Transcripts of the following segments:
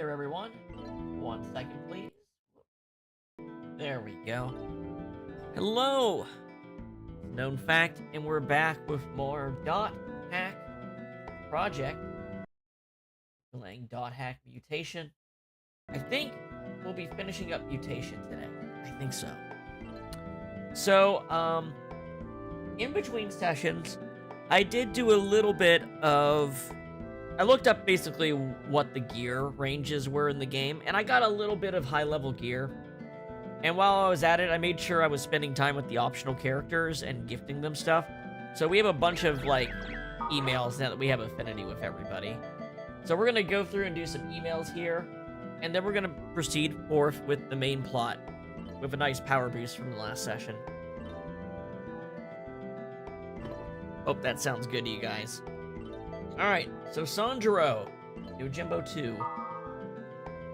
there, everyone. 1 second, please. There we go. Hello! Known fact, and we're back with more Dot Hack Project. Playing Dot Hack Mutation. I think we'll be finishing up Mutation today. I think so. So, in between sessions, I did do a little bit of... I looked up basically what the gear ranges were in the game, and I got a little bit of high-level gear. And while I was at it, I made sure I was spending time with the optional characters and gifting them stuff. So we have a bunch of, like, emails now that we have affinity with everybody. So we're going to go through and do some emails here, and then we're going to proceed forth with the main plot with a nice power boost from the last session. Hope that sounds good to you guys. Alright, so Sanjuro, Yojimbo 2.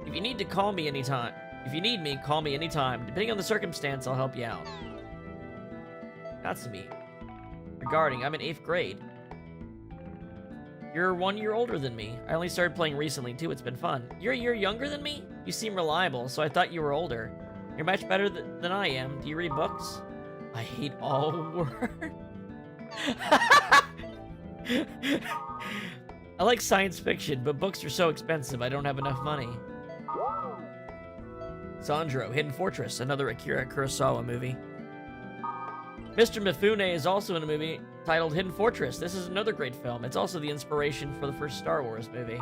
If you need to call me anytime, if you need me, call me anytime. Depending on the circumstance, I'll help you out. Natsumi. Regarding, I'm in 8th grade. You're 1 year older than me. I only started playing recently, too. It's been fun. You're a year younger than me? You seem reliable, so I thought you were older. You're much better than I am. Do you read books? I hate all words. I like science fiction, but books are so expensive, I don't have enough money. Sandro, Hidden Fortress, another Akira Kurosawa movie. Mr. Mifune is also in a movie titled Hidden Fortress. This is another great film. It's also the inspiration for the first Star Wars movie.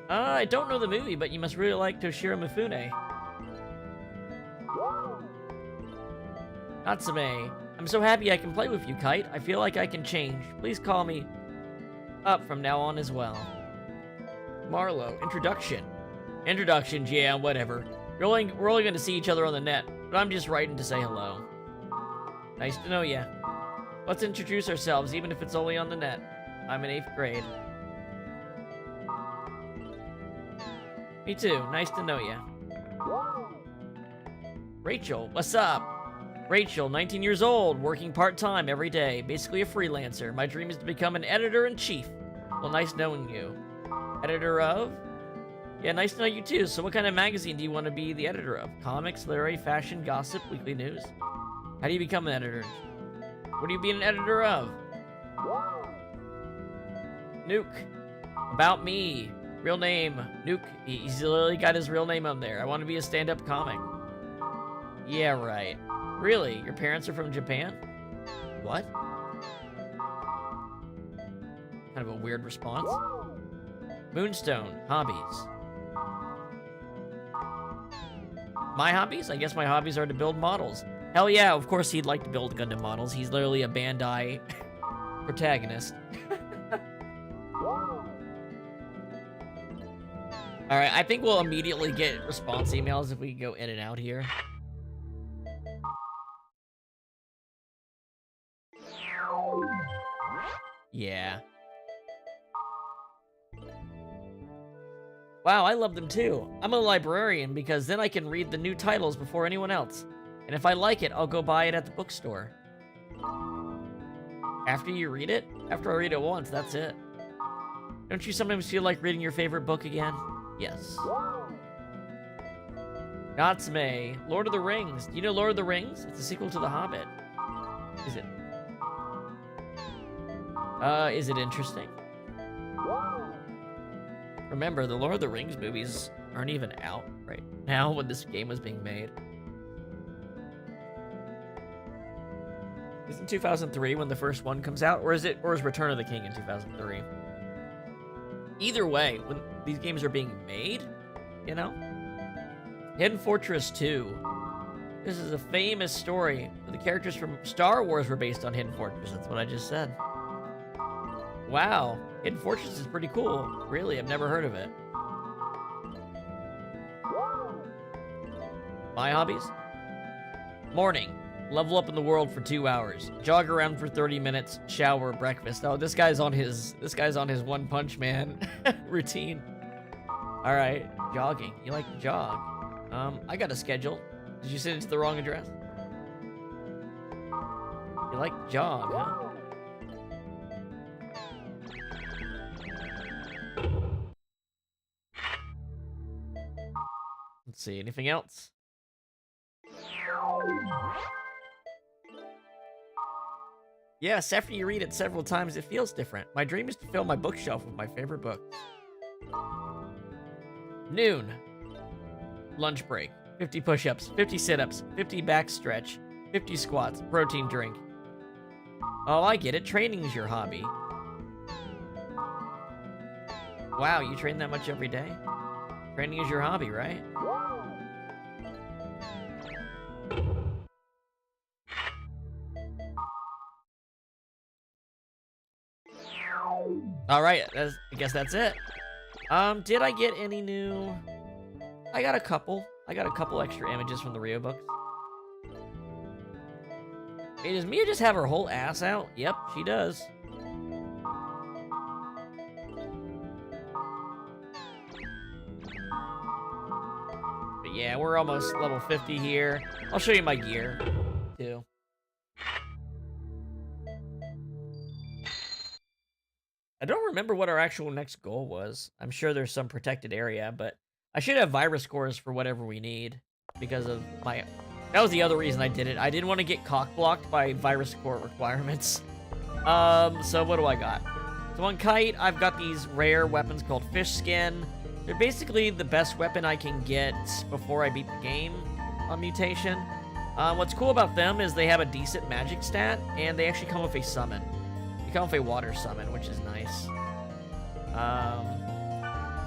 I don't know the movie, but you must really like Toshiro Mifune. Natsume, I'm so happy I can play with you, Kite. I feel like I can change. Please call me up from now on as well. Marlo, introduction. Introductions, yeah, whatever. We're only going to see each other on the net, but I'm just writing to say hello. Nice to know ya. Let's introduce ourselves, even if it's only on the net. I'm in 8th grade. Me too, nice to know ya. Rachel, what's up? Rachel, 19 years old, working part-time every day, basically a freelancer. My dream is to become an editor-in-chief. Well, nice knowing you. Editor of? Yeah, nice to know you too. So what kind of magazine do you want to be the editor of? Comics, literary, fashion, gossip, weekly news? How do you become an editor? What do you be an editor of? Nuke. About me. Real name. Nuke. He's literally got his real name up there. I want to be a stand-up comic. Yeah, right. Really? Your parents are from Japan? What? Kind of a weird response. Moonstone. Hobbies. My hobbies? I guess my hobbies are to build models. Hell yeah, of course he'd like to build Gundam models. He's literally a Bandai protagonist. Alright, I think we'll immediately get response emails if we go in and out here. Yeah. Wow, I love them too. I'm a librarian because then I can read the new titles before anyone else. And if I like it, I'll go buy it at the bookstore. After you read it? After I read it once, that's it. Don't you sometimes feel like reading your favorite book again? Yes. Natsume, Lord of the Rings. Do you know Lord of the Rings? It's a sequel to The Hobbit. Is it? Is it interesting? Remember, the Lord of the Rings movies aren't even out right now when this game was being made. Isn't 2003 when the first one comes out? Or is Return of the King in 2003? Either way, when these games are being made, you know? Hidden Fortress 2. This is a famous story. The characters from Star Wars were based on Hidden Fortress. That's what I just said. Wow. Hidden Fortress is pretty cool. Really, I've never heard of it. My hobbies? Morning. Level up in the world for 2 hours. Jog around for 30 minutes. Shower, breakfast. Oh, this guy's on his One Punch Man routine. All right, jogging. You like to jog? I got a schedule. Did you send it to the wrong address? You like jog, huh? Let's see, anything else? Yes, after you read it several times, it feels different. My dream is to fill my bookshelf with my favorite books. Noon. Lunch break. 50 push-ups, 50 sit-ups, 50 back stretch, 50 squats, protein drink. Oh, I get it. Training is your hobby. Wow, you train that much every day? Training is your hobby, right? Alright, I guess that's it. Did I get any new... I got a couple extra images from the Rio books. Hey, does Mia just have her whole ass out? Yep, she does. But yeah, we're almost level 50 here. I'll show you my gear, too. I don't remember what our actual next goal was. I'm sure there's some protected area, but I should have virus scores for whatever we need because of my... That was the other reason I did it. I didn't want to get cock-blocked by virus score requirements. So what do I got? So on Kite, I've got these rare weapons called Fish Skin. They're basically the best weapon I can get before I beat the game on Mutation. What's cool about them is they have a decent magic stat, and they actually come with a summon. Come with a water summon, which is nice.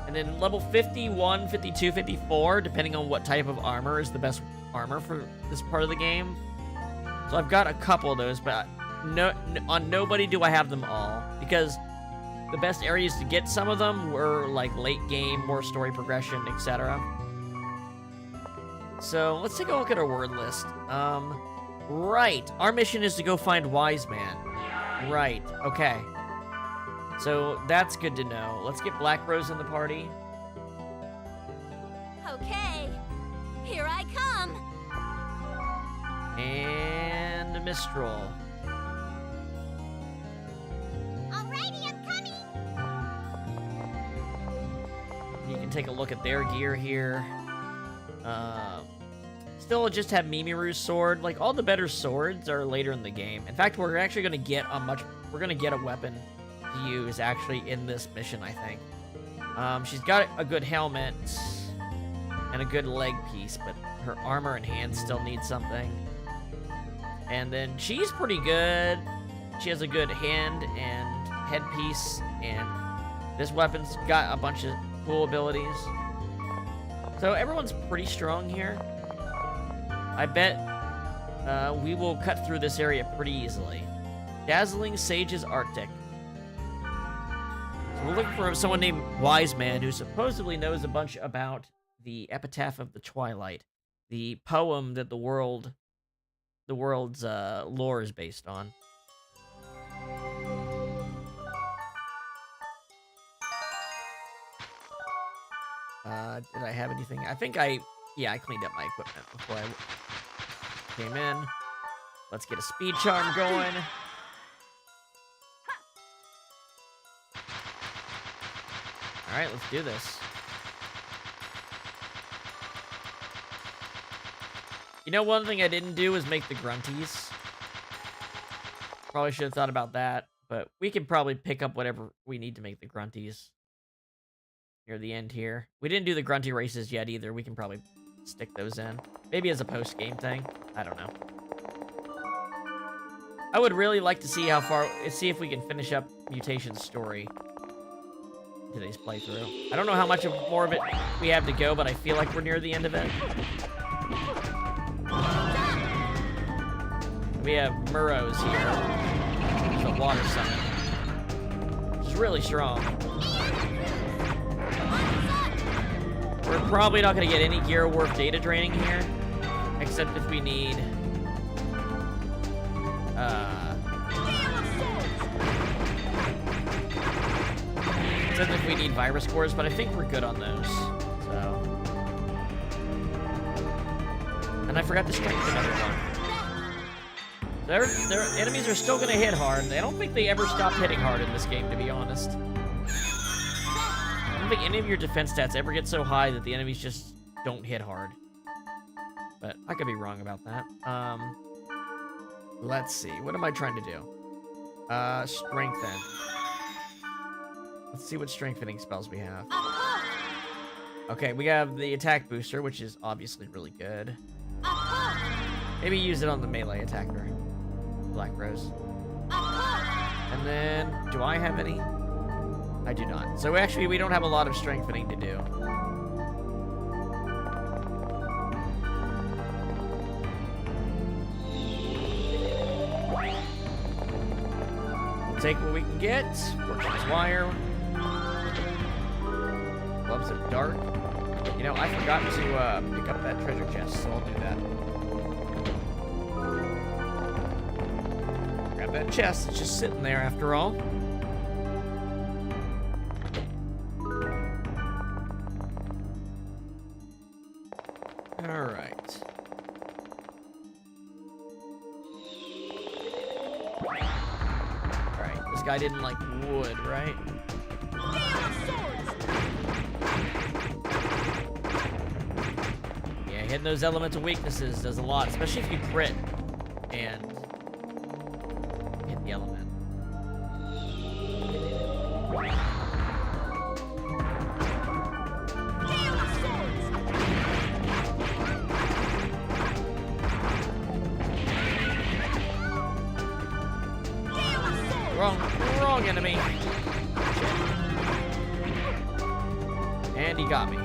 And then level 51, 52, 54, depending on what type of armor is the best armor for this part of the game. So I've got a couple of those, but on nobody do I have them all, because the best areas to get some of them were like late game, more story progression, etc. So let's take a look at our word list. Right, our mission is to go find Wise Man. Right, okay. So that's good to know. Let's get Black Rose in the party. Okay, here I come. And Mistral. Alrighty, I'm coming. You can take a look at their gear here. Still just have Mimiru's sword. Like, all the better swords are later in the game. In fact, we're actually going to get a weapon to use actually in this mission, I think. She's got a good helmet and a good leg piece, but her armor and hands still need something. And then she's pretty good. She has a good hand and headpiece, and this weapon's got a bunch of cool abilities. So everyone's pretty strong here. I bet we will cut through this area pretty easily. Dazzling Sages Arctic. So we're looking for someone named Wise Man who supposedly knows a bunch about the Epitaph of the Twilight, the poem that the world's lore is based on. Did I have anything? I think I cleaned up my equipment before I came in. Let's get a speed charm going. Alright, let's do this. You know, one thing I didn't do was make the grunties. Probably should have thought about that, but we can probably pick up whatever we need to make the grunties near the end here. We didn't do the grunty races yet either. We can probably stick those in. Maybe as a post-game thing. I don't know. I would really like to see see if we can finish up Mutation's story in today's playthrough. I don't know how much more of it we have to go, but I feel like we're near the end of it. We have Murrows here. It's a water summon. Which is really strong. We're probably not going to get any gear worth data draining here, except if we need... except if we need virus cores, but I think we're good on those, so... And I forgot to strengthen another one. Their enemies are still gonna hit hard. I don't think they ever stopped hitting hard in this game, to be honest. I don't think any of your defense stats ever get so high that the enemies just don't hit hard. But I could be wrong about that. Let's see. What am I trying to do? Strengthen. Let's see what strengthening spells we have. Okay, we have the attack booster, which is obviously really good. Maybe use it on the melee attacker. Black Rose. And then, do I have any? I do not. So actually, we don't have a lot of strengthening to do. We'll take what we can get. Fortune's Wire. Gloves of Dark. You know, I forgot to pick up that treasure chest, so I'll do that. Grab that chest. It's just sitting there after all. Alright. Alright, this guy didn't like wood, right? Yeah, hitting those elemental weaknesses does a lot, especially if you crit and hit the element. Wrong enemy. And he got me.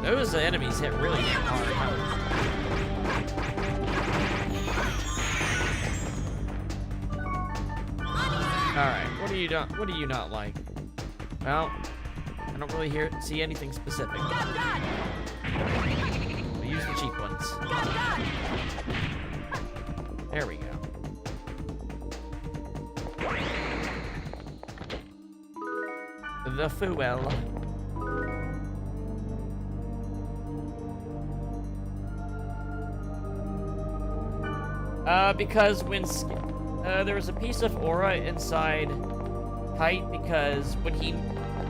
Those enemies hit really damn hard. Alright, what do you not like? Well, I don't really see anything specific. We'll use the cheap ones. There we go. The fuel. Because when there was a piece of aura inside Kite, because when he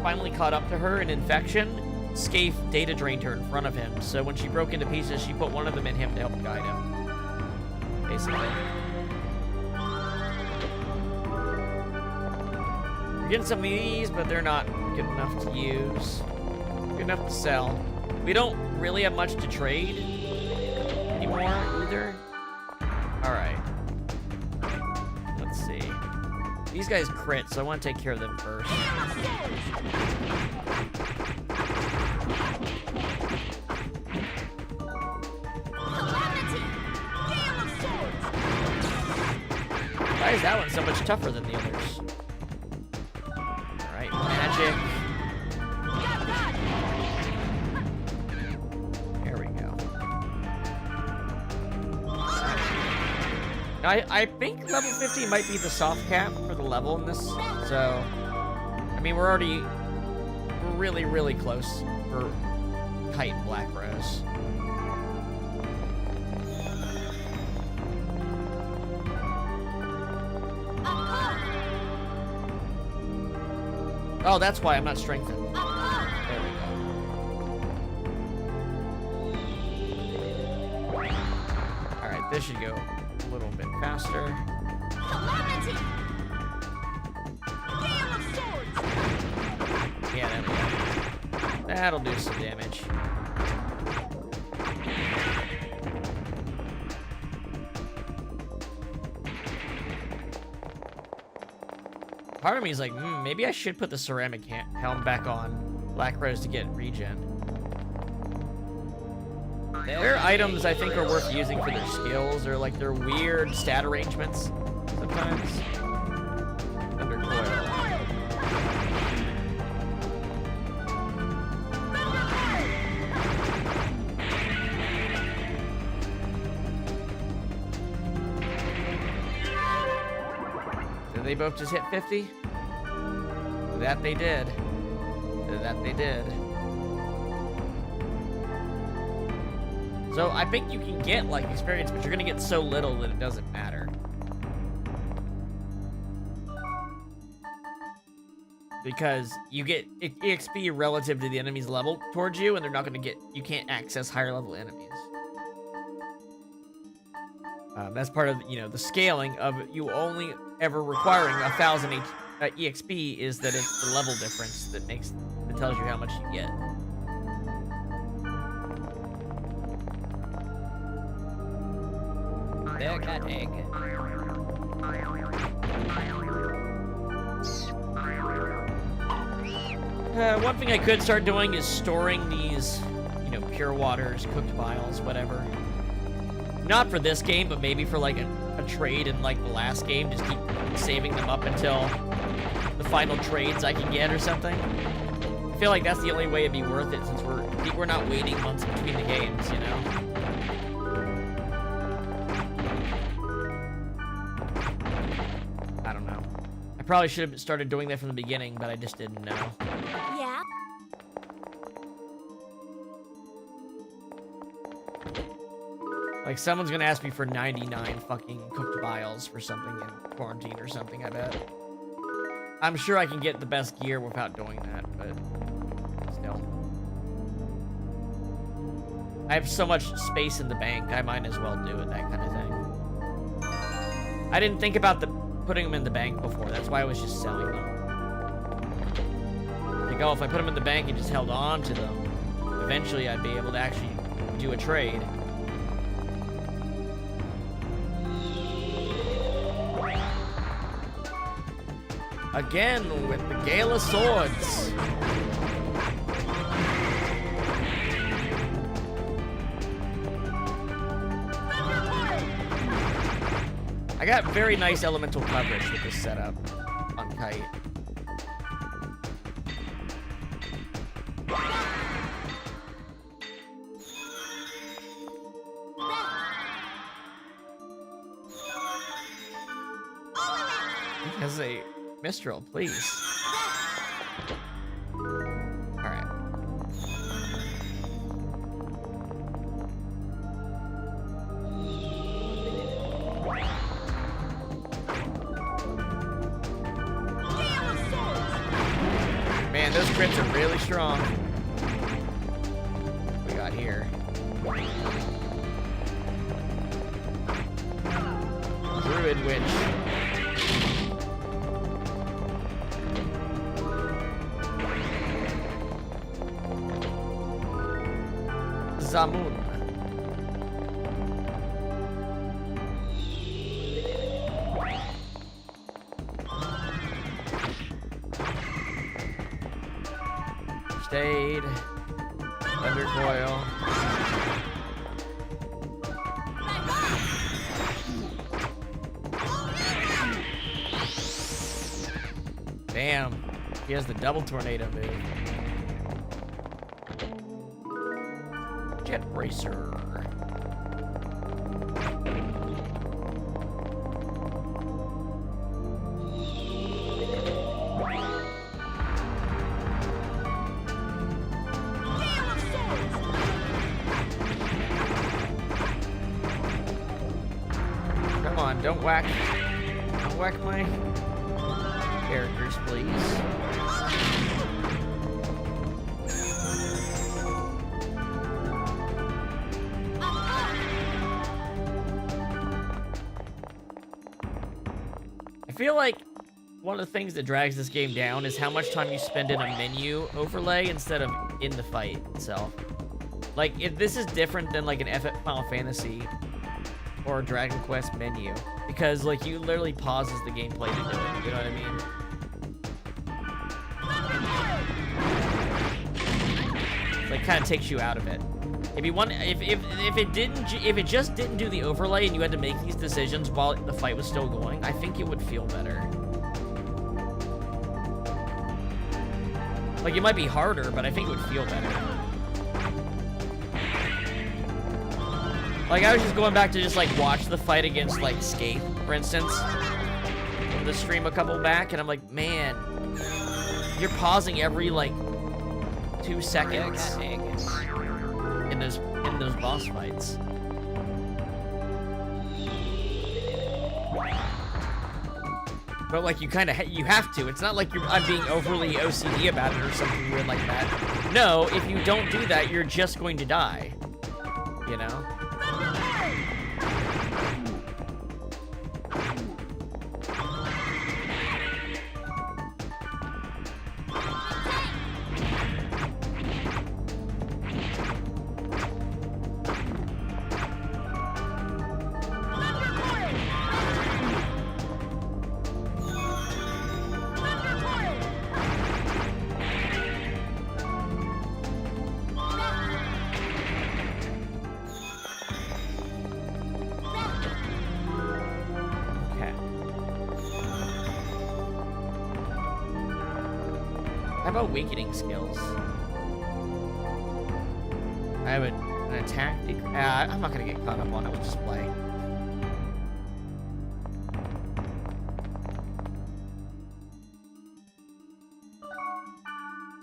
finally caught up to her in infection, Scaife data drained her in front of him. So when she broke into pieces, she put one of them in him to help guide him. Basically. We're getting some of these, but they're not good enough to use. Good enough to sell. We don't really have much to trade anymore either. Alright. Let's see. These guys crit, so I want to take care of them first. Why is that one so much tougher than the others? Alright, magic. There we go. I think level 50 might be the soft cap for the level in this, so... I mean, we're really, really close for Kite and Black Rose. Oh, that's why I'm not strengthened. There we go. Alright, this should go a little bit faster. Yeah, there we go. That'll do some damage. Part of me is like, maybe I should put the ceramic helm back on Black Rose to get regen. Their items, I think, are worth using for their skills, or like their weird stat arrangements sometimes. Under coil. Did they both just hit 50? That they did. That they did. So I think you can get like experience, but you're gonna get so little that it doesn't matter. Because you get EXP relative to the enemy's level towards you, and they're not gonna get, you can't access higher level enemies. That's part of, you know, the scaling of you only ever requiring 1,000 EXP is that it's the level difference that tells you how much you get. There, cat egg. One thing I could start doing is storing these, you know, pure waters, cooked vials, whatever. Not for this game, but maybe for like a trade in like the last game. Just keep saving them up until the final trades I can get or something. I feel like that's the only way it'd be worth it, since we're not waiting months between the games, you know. I don't know. I probably should have started doing that from the beginning, but I just didn't know. Yeah? Like, someone's gonna ask me for 99 fucking cooked vials for something in quarantine or something, I bet. I'm sure I can get the best gear without doing that, but still. I have so much space in the bank, I might as well do it, that kind of thing. I didn't think about putting them in the bank before, that's why I was just selling them. Like, oh, if I put them in the bank and just held on to them, eventually I'd be able to actually do a trade. Again, with the Gale of Swords. I got very nice elemental coverage with this setup on Kite. As a Mistral, please. Alright. Man, those crits are really strong. What we got here? Druid Witch. Zamun. Stayed. Thundercoil. Damn. He has the double tornado move. Jet Racer. Come on, don't whack my characters, please. I feel like one of the things that drags this game down is how much time you spend in a menu overlay instead of in the fight itself. Like, if this is different than like an Final Fantasy or a Dragon Quest menu, because like you literally pauses the gameplay to do it. You know what I mean? It like kind of takes you out of it. If it just didn't do the overlay and you had to make these decisions while the fight was still going, I think it would feel better. Like, it might be harder, but I think it would feel better. Like, I was just going back to just like watch the fight against like Skate, for instance, from the stream a couple back, and I'm like, man, you're pausing every like 2 seconds in those in those boss fights. But like you kind of you have to. It's not like I'm being overly OCD about it or something weird like that. No, if you don't do that, you're just going to die. You know? How about weakening skills? I have an attack. I'm not gonna get caught up on it. We'll just play.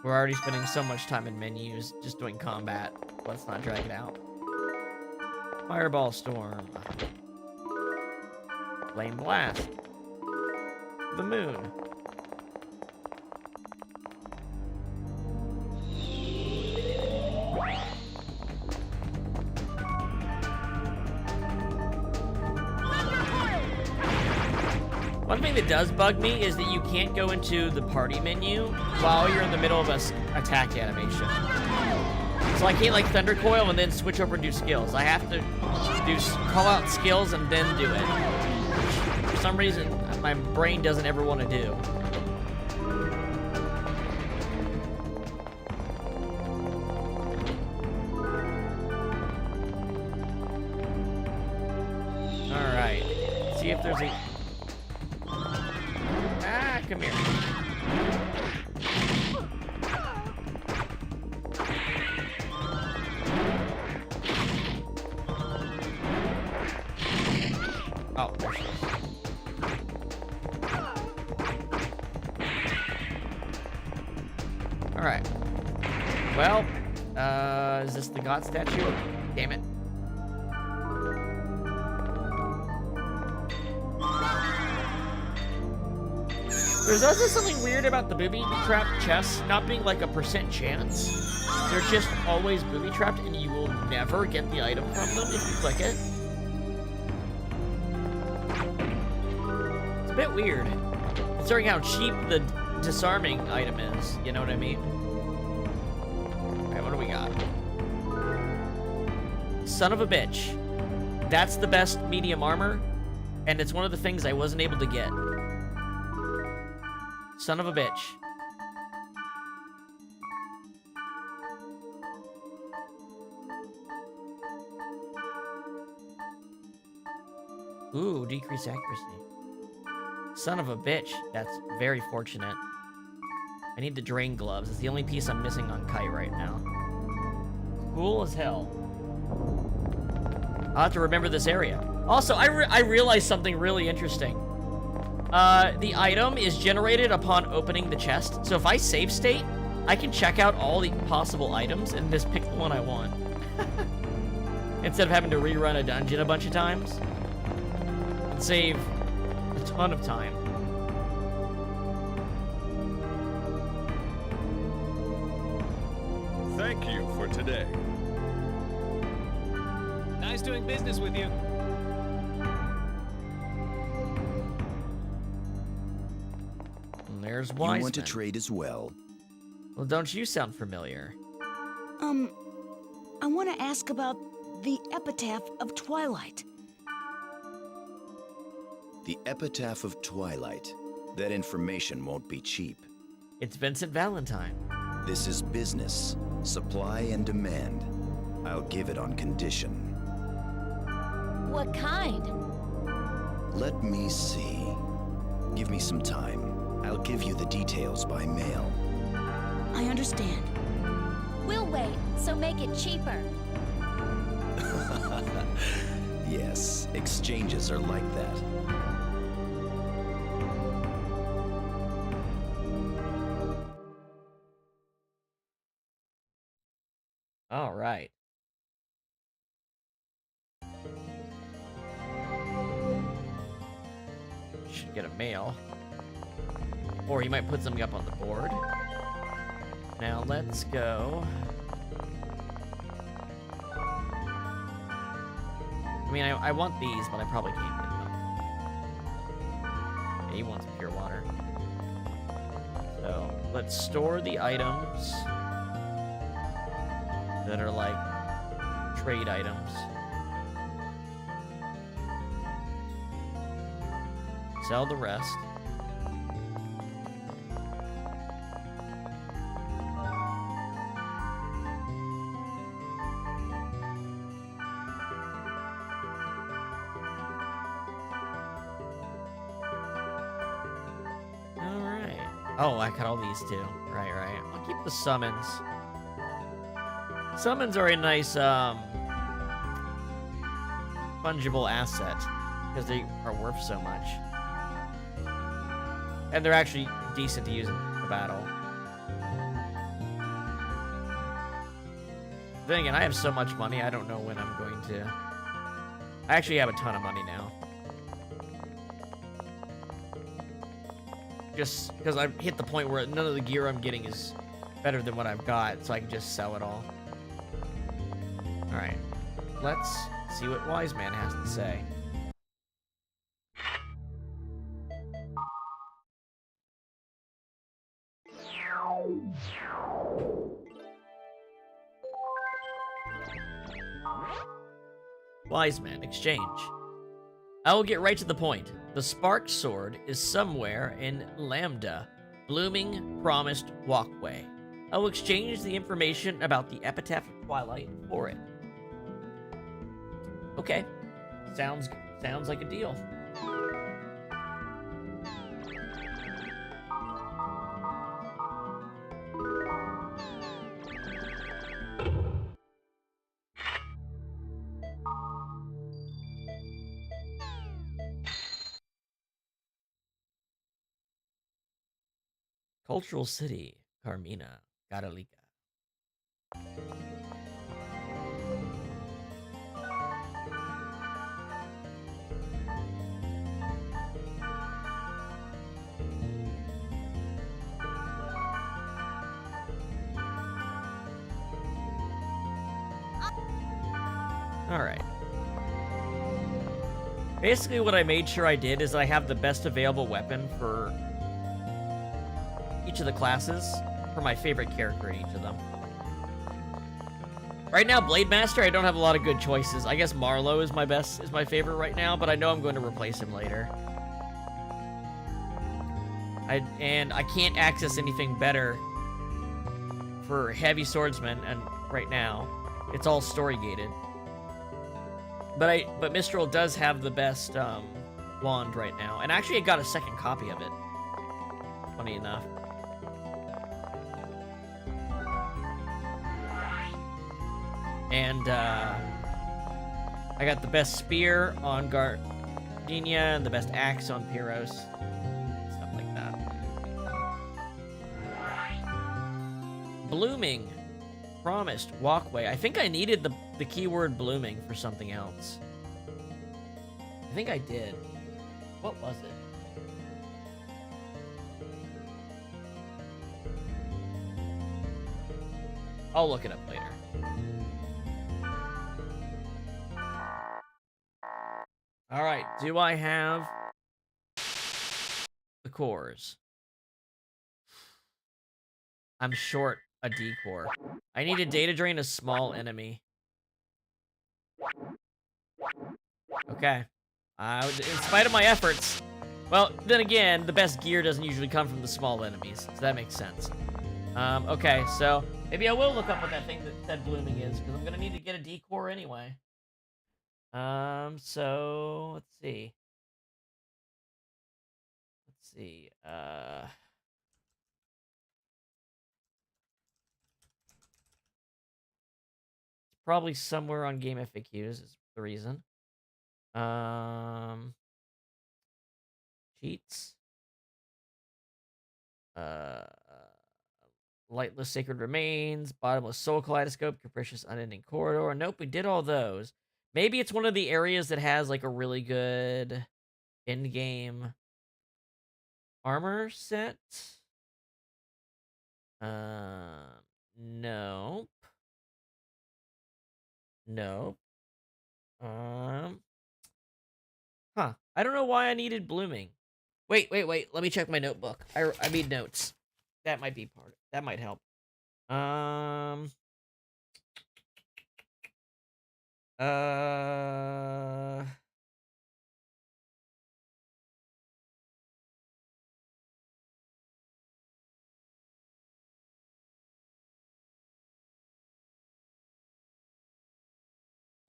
We're already spending so much time in menus just doing combat. Let's not drag it out. Fireball storm. Flame blast. The moon. One thing that does bug me is that you can't go into the party menu while you're in the middle of a attack animation. So I can't like Thunder Coil and then switch over and do skills. I have to call out skills and then do it. Which, for some reason, my brain doesn't ever want to do. Alright. See if there's a... Come here. Oh, there she is. Alright. Well, is this the god statue? Damn it. There's also something weird about the booby-trapped chests not being like a % chance. They're just always booby-trapped and you will never get the item from them if you click it. It's a bit weird, considering how cheap the disarming item is, you know what I mean? Alright, what do we got? Son of a bitch. That's the best medium armor, and it's one of the things I wasn't able to get. Son of a bitch. Ooh, decrease accuracy. Son of a bitch. That's very fortunate. I need the drain gloves. It's the only piece I'm missing on Kite right now. Cool as hell. I'll have to remember this area. Also, I realized something really interesting. The item is generated upon opening the chest. So if I save state, I can check out all the possible items and just pick the one I want. Instead of having to rerun a dungeon a bunch of times. And save a ton of time. Thank you for today. Nice doing business with you. There's Wiseman. You want to trade as well? Well, don't you sound familiar? I want to ask about the Epitaph of Twilight. The Epitaph of Twilight. That information won't be cheap. It's Vincent Valentine. This is business. Supply and demand. I'll give it on condition. What kind? Let me see. Give me some time. I'll give you the details by mail. I understand. We'll wait, so make it cheaper. Yes, exchanges are like that. All right. get a mail. Or he might put something up on the board. Now let's go. I mean, I want these, but I probably can't get them. Yeah, he wants pure water. So let's store the items that are like trade items. Sell the rest. Alright. Oh, I got all these too. Right. I'll keep the summons. Summons are a nice, fungible asset because they are worth so much. And they're actually decent to use in a battle. Then again, I have so much money, I don't know when I'm going to... I actually have a ton of money now. Just because I've hit the point where none of the gear I'm getting is better than what I've got, so I can just sell it all. Alright, let's see what Wise Man has to say. Wise Man, exchange. I will get right to the point. The Spark Sword is somewhere in Lambda, blooming, promised walkway. I will exchange the information about the Epitaph of Twilight for it. Okay. Sounds like a deal. Cultural City, Carmina, Gadalica. Alright. Basically what I made sure I did is I have the best available weapon for each of the classes for my favorite character in each of them. Right now, Blade Master, I don't have a lot of good choices. I guess Marlowe is my favorite right now, but I know I'm going to replace him later. I can't access anything better for Heavy Swordsman, and right now, it's all story gated. But Mistral does have the best wand right now, and actually I got a second copy of it. Funny enough. And I got the best spear on Gardenia and the best axe on Pyros. Stuff like that. Blooming. Promised. Walkway. I think I needed the keyword blooming for something else. I think I did. What was it? I'll look it up later. Alright, do I have the cores? I'm short a D core. I need a data drain a small enemy. Okay. In spite of my efforts. Well, then again, the best gear doesn't usually come from the small enemies, so that makes sense. Okay, so maybe I will look up what that thing that said blooming is, because I'm gonna need to get a D core anyway. So let's see. It's probably somewhere on Game FAQs is the reason. Cheats. Lightless Sacred Remains, Bottomless Soul Kaleidoscope, Capricious Unending Corridor. Nope, we did all those. Maybe it's one of the areas that has like a really good end game Armor set? Nope. Nope. Huh. I don't know why I needed blooming. Wait. Let me check my notebook. I made notes. That might be part. That might help. Uh.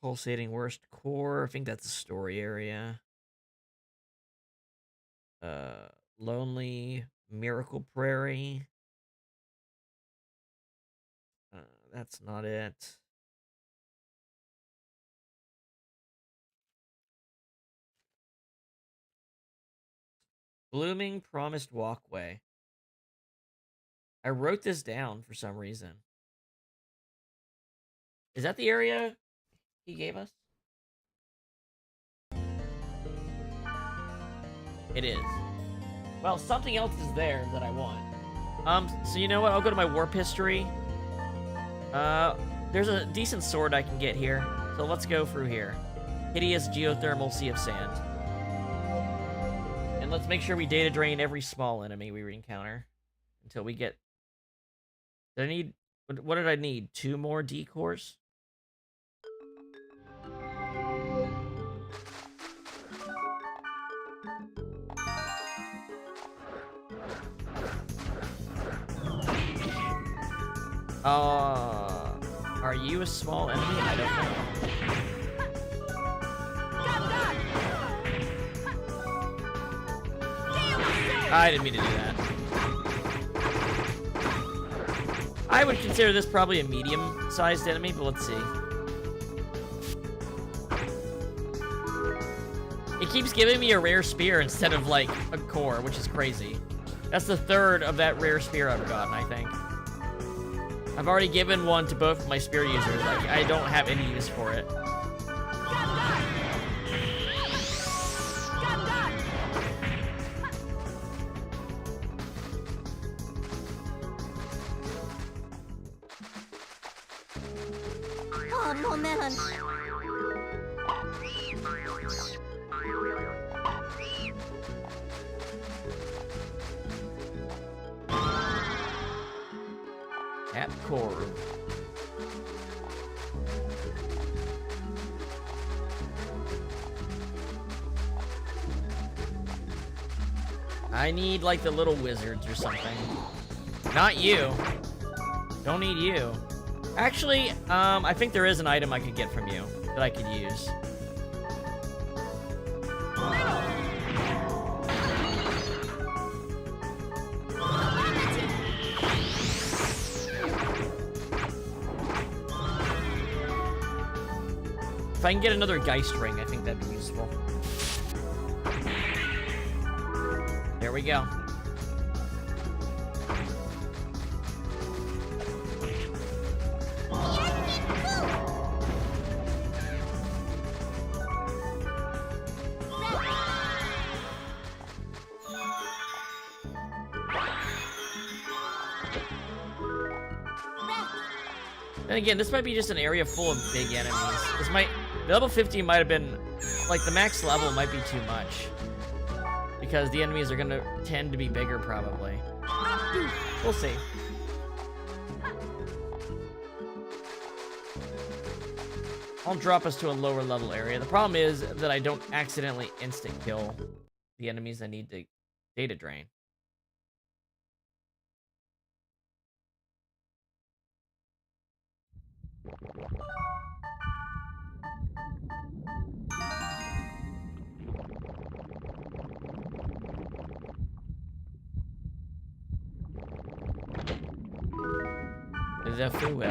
Pulsating worst core. I think that's the story area. Lonely Miracle Prairie. That's not it. Blooming Promised Walkway. I wrote this down for some reason. Is that the area he gave us? It is. Well, something else is there that I want. So you know what? I'll go to my warp history. There's a decent sword I can get here. So let's go through here. Hideous Geothermal Sea of Sand. And let's make sure we data drain every small enemy we encounter. Until we get... Did I need... What did I need? 2 more D-cores? Are you a small enemy? I don't know. I didn't mean to do that. I would consider this probably a medium-sized enemy, but let's see. It keeps giving me a rare spear instead of, like, a core, which is crazy. That's the 3rd of that rare spear I've gotten, I think. I've already given one to both of my spear users. Like, I don't have any use for it. Oh, moment. At core. I need, like, the little wizards or something. Not you. Don't need you. Actually, I think there is an item I could get from you that I could use. If I can get another Geist ring, I think that'd be useful. There we go. And again, this might be just an area full of big enemies. This might... Level 50 might have been... Like, the max level might be too much. Because the enemies are gonna tend to be bigger, probably. We'll see. I'll drop us to a lower level area. The problem is that I don't accidentally instant kill the enemies I need to data drain. The fuel.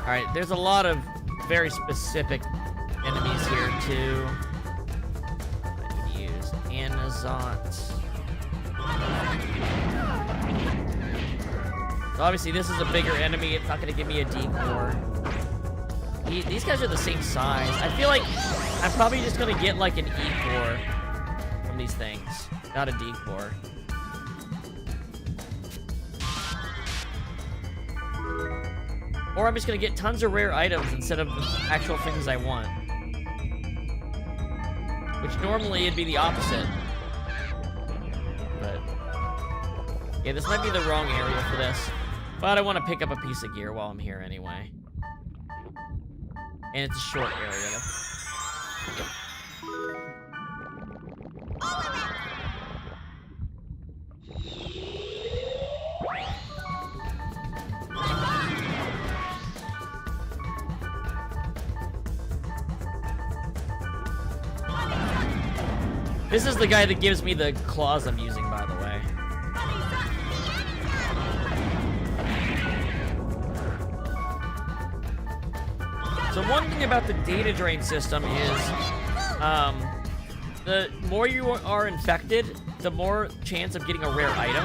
Alright, there's a lot of very specific enemies here, too. Croissant. So obviously, this is a bigger enemy. It's not going to give me a D-core. These guys are the same size. I feel like I'm probably just going to get like an E-core from these things, not a D-core. Or I'm just going to get tons of rare items instead of the actual things I want. Which normally it'd be the opposite. But yeah, this might be the wrong area for this. But I want to pick up a piece of gear while I'm here anyway. And it's a short area. This is the guy that gives me the claws I'm using, by the way. So one thing about the data drain system is, the more you are infected, the more chance of getting a rare item.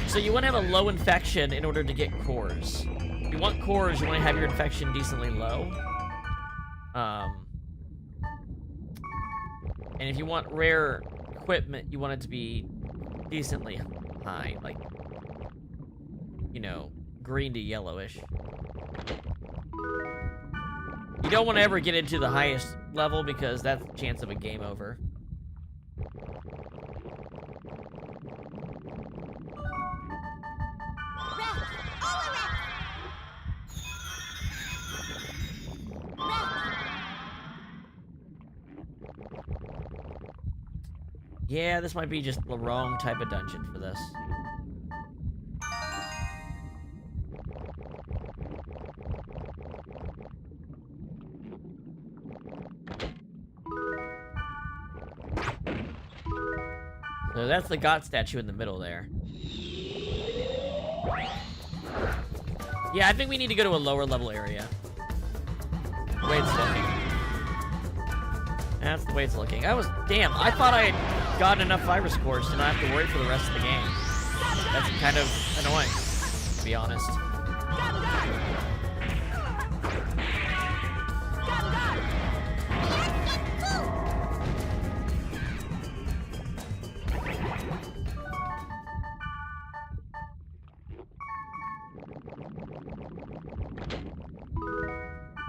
So you want to have a low infection in order to get cores. If you want cores, you want to have your infection decently low. And if you want rare equipment, you want it to be decently high, like, you know, green to yellowish. You don't want to ever get into the highest level because that's the chance of a game over. Yeah, this might be just the wrong type of dungeon for this. So that's the God statue in the middle there. Yeah, I think we need to go to a lower level area. The way it's looking. That's the way it's looking. Damn, I thought I had gotten enough virus cores to not have to worry for the rest of the game. That's kind of annoying, to be honest.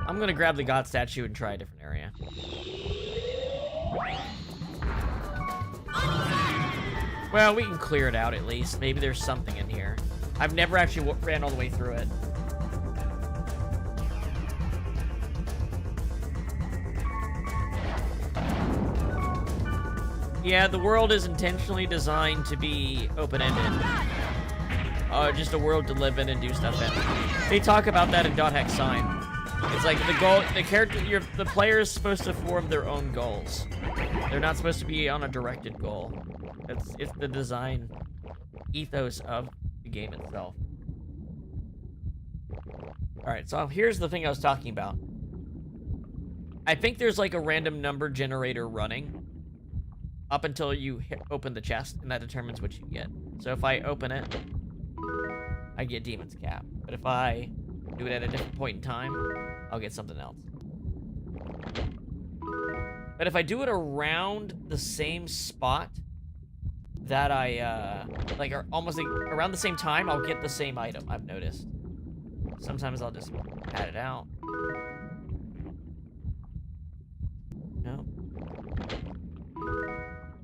I'm gonna grab the God statue and try a different area. Well, we can clear it out at least. Maybe there's something in here. I've never actually ran all the way through it. Yeah, the world is intentionally designed to be open-ended. Just a world to live in and do stuff in. They talk about that in .hex sign. It's like the goal, the player is supposed to form their own goals. They're not supposed to be on a directed goal. It's the design ethos of the game itself. Alright, so here's the thing I was talking about. I think there's like a random number generator running up until you open the chest, and that determines what you get. So if I open it, I get Demon's Cap. But if I do it at a different point in time, I'll get something else. But if I do it around the same spot that I, almost like around the same time, I'll get the same item, I've noticed. Sometimes I'll just pad it out. No.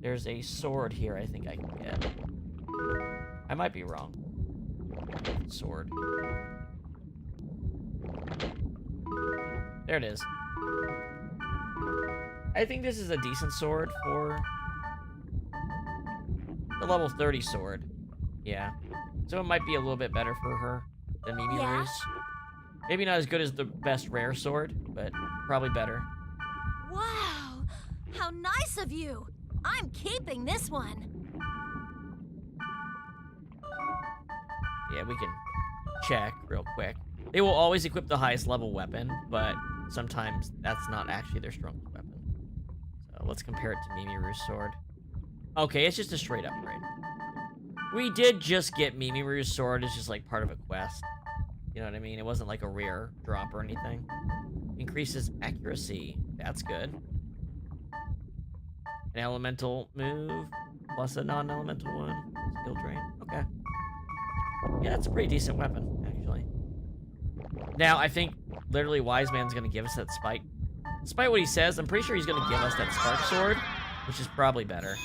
There's a sword here I think I can get. I might be wrong. Sword. There it is. I think this is a decent sword for the level 30 sword. Yeah. So it might be a little bit better for her than Mimi Yeah? Rue's. Maybe not as good as the best rare sword, but probably better. Wow! How nice of you! I'm keeping this one. Yeah, we can check real quick. They will always equip the highest level weapon, but sometimes that's not actually their strongest weapon. So let's compare it to Mimi Rue's sword. Okay, it's just a straight upgrade. We did just get Mimiru's sword. It's just like part of a quest. You know what I mean? It wasn't like a rare drop or anything. Increases accuracy. That's good. An elemental move plus a non-elemental one. Skill drain. Okay. Yeah, that's a pretty decent weapon, actually. Now, I think literally Wise Man's gonna give us that spike. Despite what he says, I'm pretty sure he's gonna give us that spark sword, which is probably better.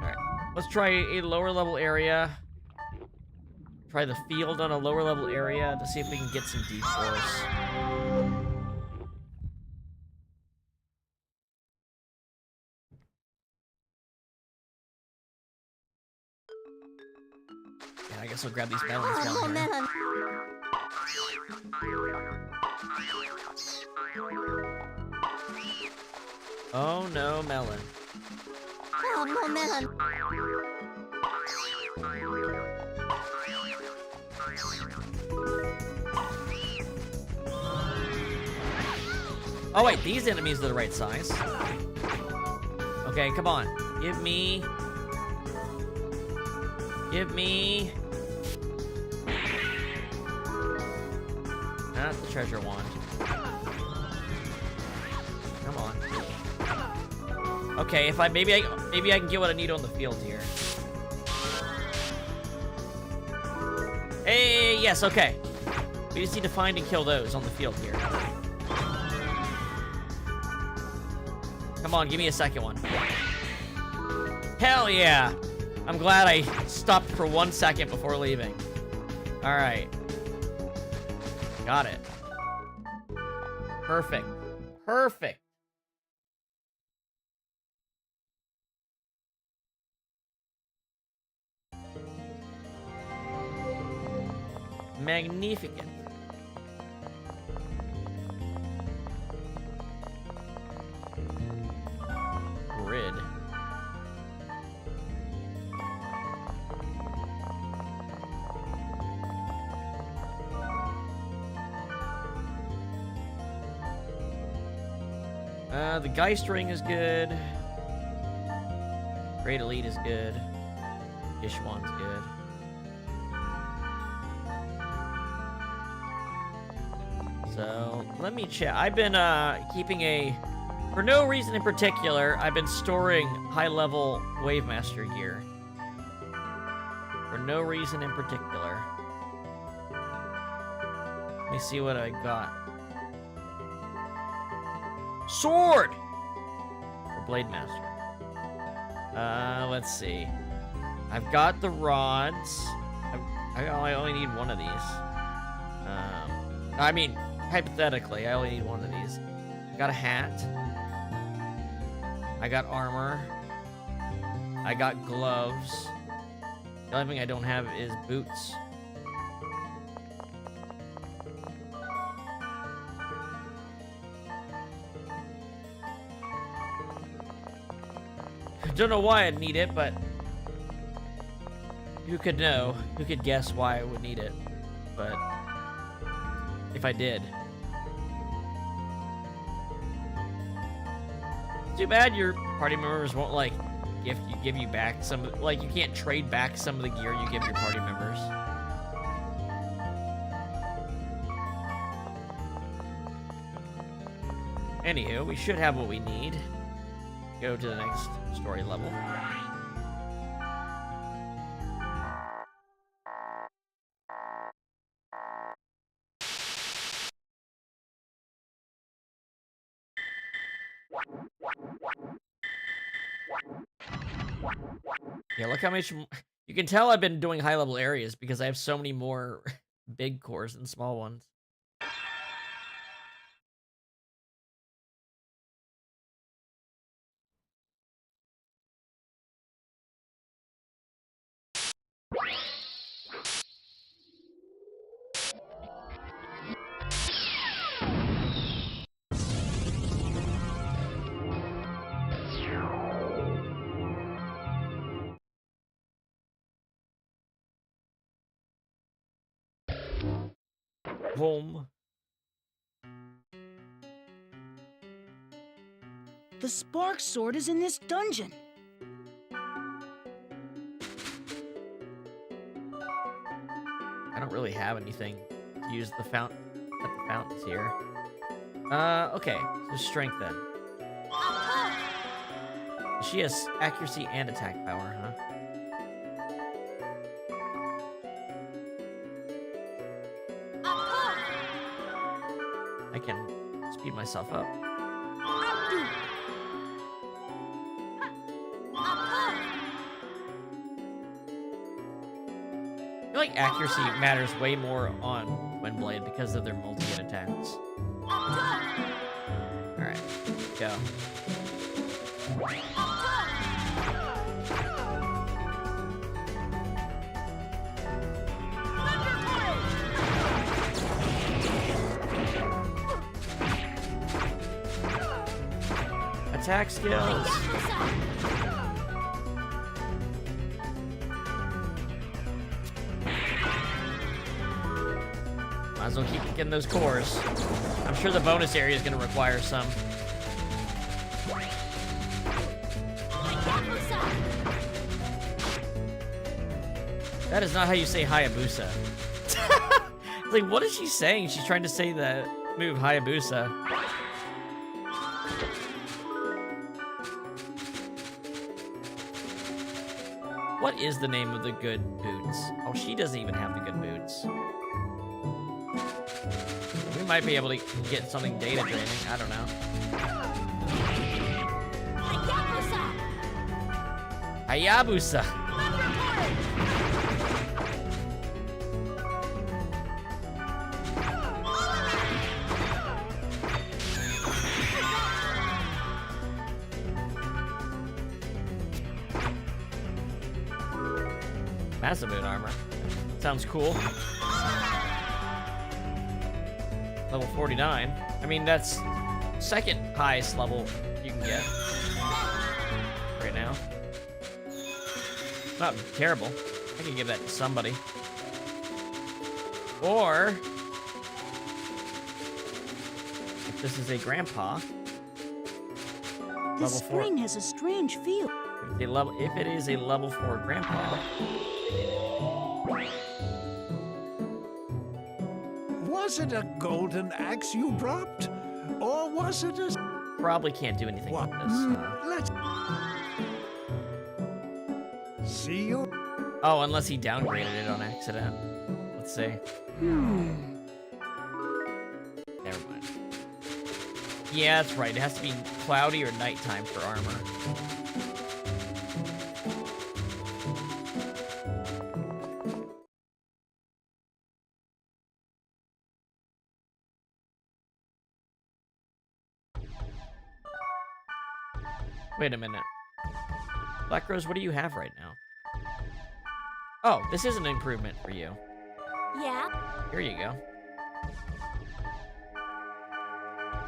Alright. Let's try a lower level area. Try the field on a lower level area to see if we can get some D-Force. Yeah, I guess I'll grab these melons down here. Oh no, melon. Oh wait, these enemies are the right size. Okay, come on. Give me... Not the treasure wand. Come on. Okay, if maybe I can get what I need on the field here. Hey, yes, okay. We just need to find and kill those on the field here. Come on, give me a second one. Hell yeah! I'm glad I stopped for 1 second before leaving. Alright. Got it. Perfect. Perfect. Magnificent. Grid. The Geist Ring is good. Great Elite is good. Ishwan's good. So, let me check. I've been, keeping for no reason in particular, I've been storing high-level Wavemaster gear. For no reason in particular. Let me see what I got. Sword! For Blade Master. Let's see. I've got the rods. I only need one of these. I mean, hypothetically, I only need one of these. I got a hat. I got armor. I got gloves. The only thing I don't have is boots. Don't know why I'd need it, but who could know? Who could guess why I would need it? But if I did. Too bad your party members won't like give you back some, like you can't trade back some of the gear you give your party members. Anywho, we should have what we need. Go to the next story level. Yeah, look how much... You can tell I've been doing high-level areas because I have so many more big cores than small ones. Home. The spark sword is in this dungeon. I don't really have anything to use the fountain at the fountains here. Okay, so strength then. She has accuracy and attack power, huh? I can speed myself up. I feel like accuracy matters way more on Windblade because of their multi-hit attacks. Alright, go. Attack skills. Might as well keep getting those cores. I'm sure the bonus area is going to require some. That is not how you say Hayabusa. Like, what is she saying? She's trying to say the move Hayabusa. What is the name of the good boots? Oh, she doesn't even have the good boots. We might be able to get something data draining. I don't know. Hayabusa. Massive boot armor. Sounds cool. Level 49. I mean, that's second highest level you can get right now. Not terrible. I can give that to somebody. Or if this is a grandpa. This spring has a strange feel. If it is a level 4 grandpa. Was it a golden axe you dropped? Or was it a... Probably can't do anything with this. Let's... See you... Oh, unless he downgraded it on accident. Let's see. Never mind. Yeah, that's right. It has to be cloudy or nighttime for armor. Wait a minute. Black Rose, what do you have right now? Oh, this is an improvement for you. Yeah? Here you go.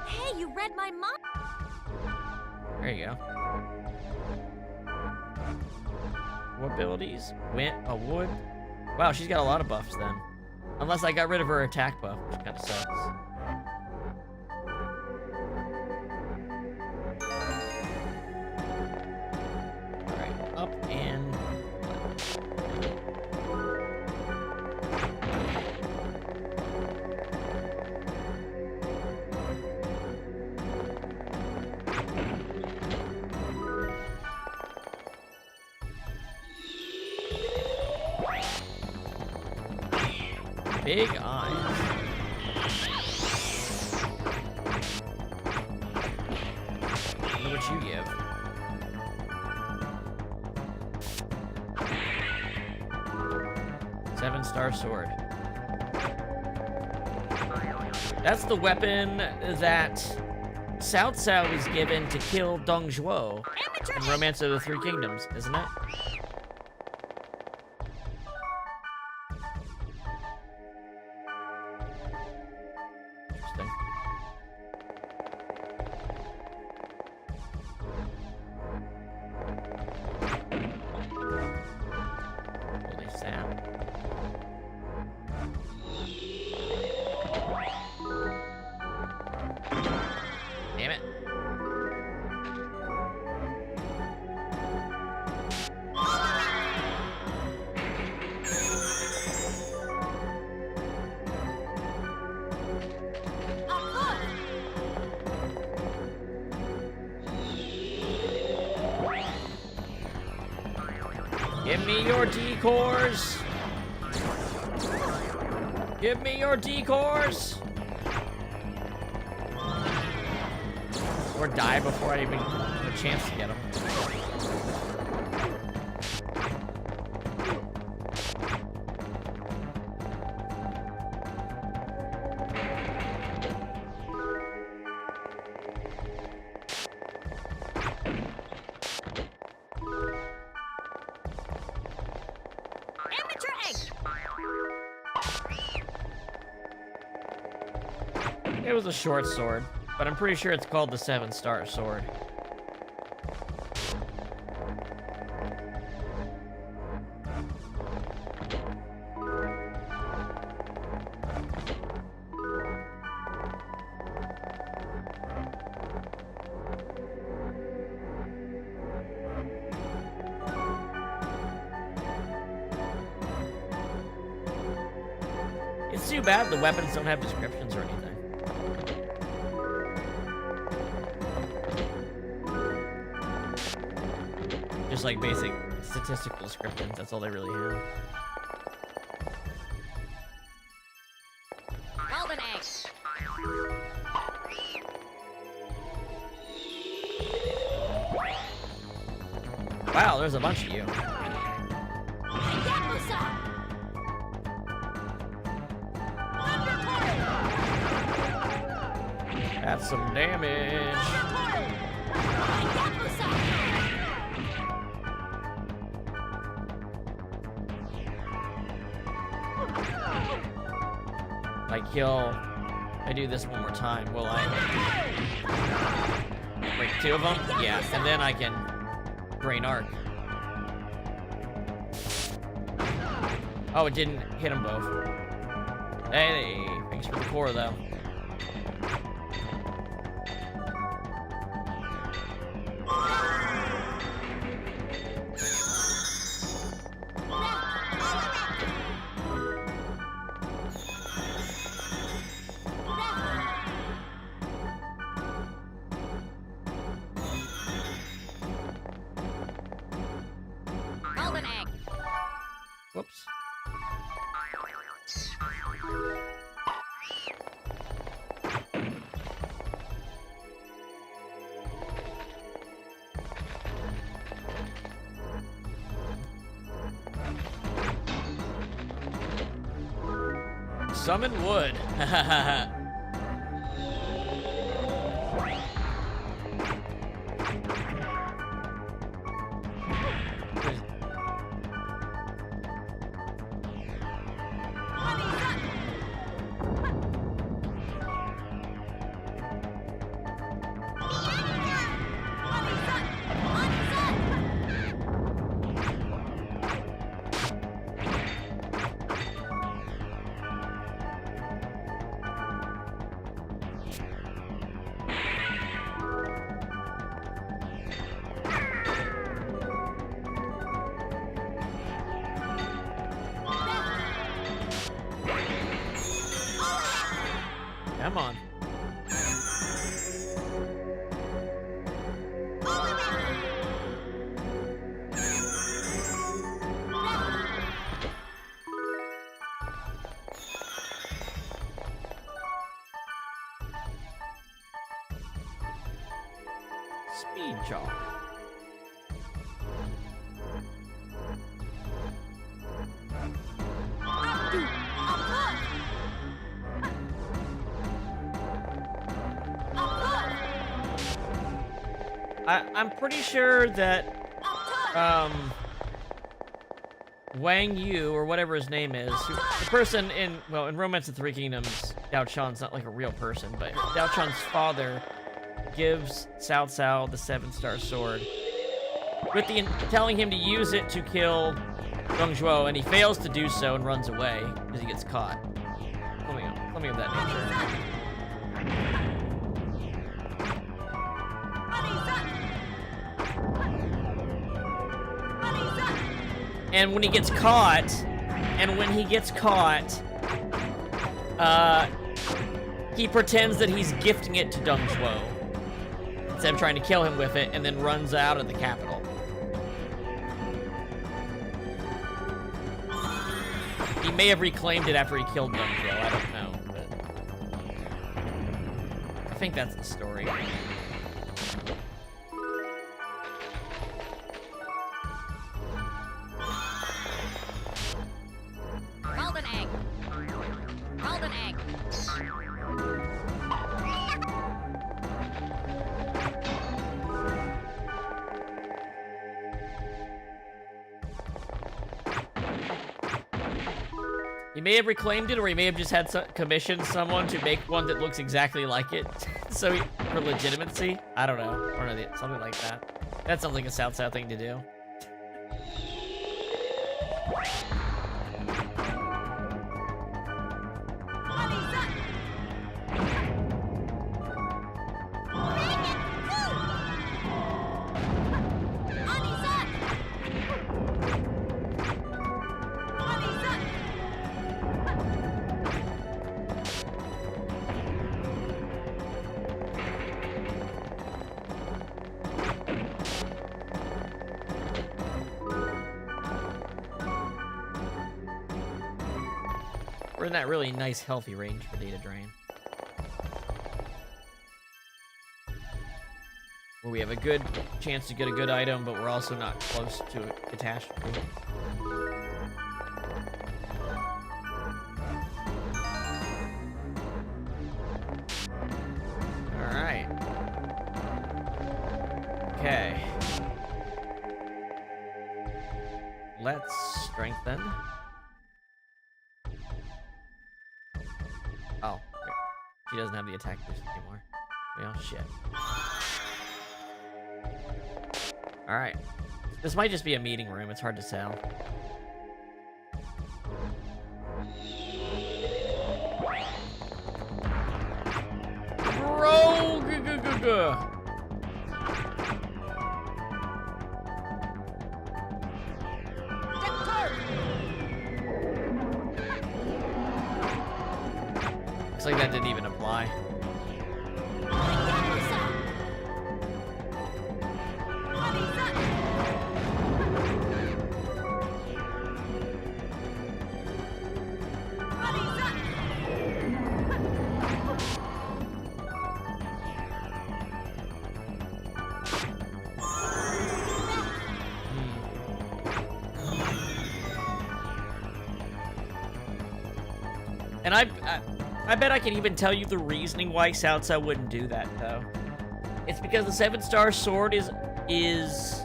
Hey, you read my mind. There you go. What abilities? Wind, a wood. Wow, she's got a lot of buffs then. Unless I got rid of her attack buff, which kind of sucks. Alright, up and... Big eyes. Look what you give. Seven-star sword. That's the weapon that Cao Cao was given to kill Dong Zhuo in Romance of the Three Kingdoms, isn't it? Interesting. Holy sap. Damn it. Give me your decors. Give me your decors. Or die before I even have a chance to get them. It was a short sword, but I'm pretty sure it's called the 7-star sword. It's too bad the weapons don't have descriptions or anything. Just like basic statistical descriptions, that's all they really have. Golden egg. Wow, there's a bunch of you. That's some damage. I do this one more time, will I? Wait, 2 of them? Yeah, and then I can Brain Arc. Oh, it didn't hit them both. Hey, thanks for the core, though. Whoops. Summon wood. Come on. Speed jaw. I'm pretty sure that, Wang Yu, or whatever his name is, the person in Romance of the Three Kingdoms, Dao Chan's not like a real person, but Dao Chan's father gives Cao Cao the 7-star sword, with telling him to use it to kill Dong Zhuo, and he fails to do so and runs away, because he gets caught. Something of that nature. And when he gets caught, he pretends that he's gifting it to Dong Zhuo instead of trying to kill him with it, and then runs out of the capital. He may have reclaimed it after he killed Dunfield. I don't know, but I think that's the story. Golden egg. Golden egg. He may have reclaimed it, or he may have just had commissioned someone to make one that looks exactly like it, so for legitimacy. I don't know, or something like that. That sounds like a South thing to do. We're in that really nice, healthy range for data drain. Where we have a good chance to get a good item, but we're also not close to a catastrophe. Alright. Okay. Let's strengthen. Oh, great. She doesn't have the attack boost anymore. Well, shit. Alright. This might just be a meeting room. It's hard to tell. Bro! Looks like that didn't even apply. And I bet I can even tell you the reasoning why Cao Cao wouldn't do that, though. It's because the 7-star sword is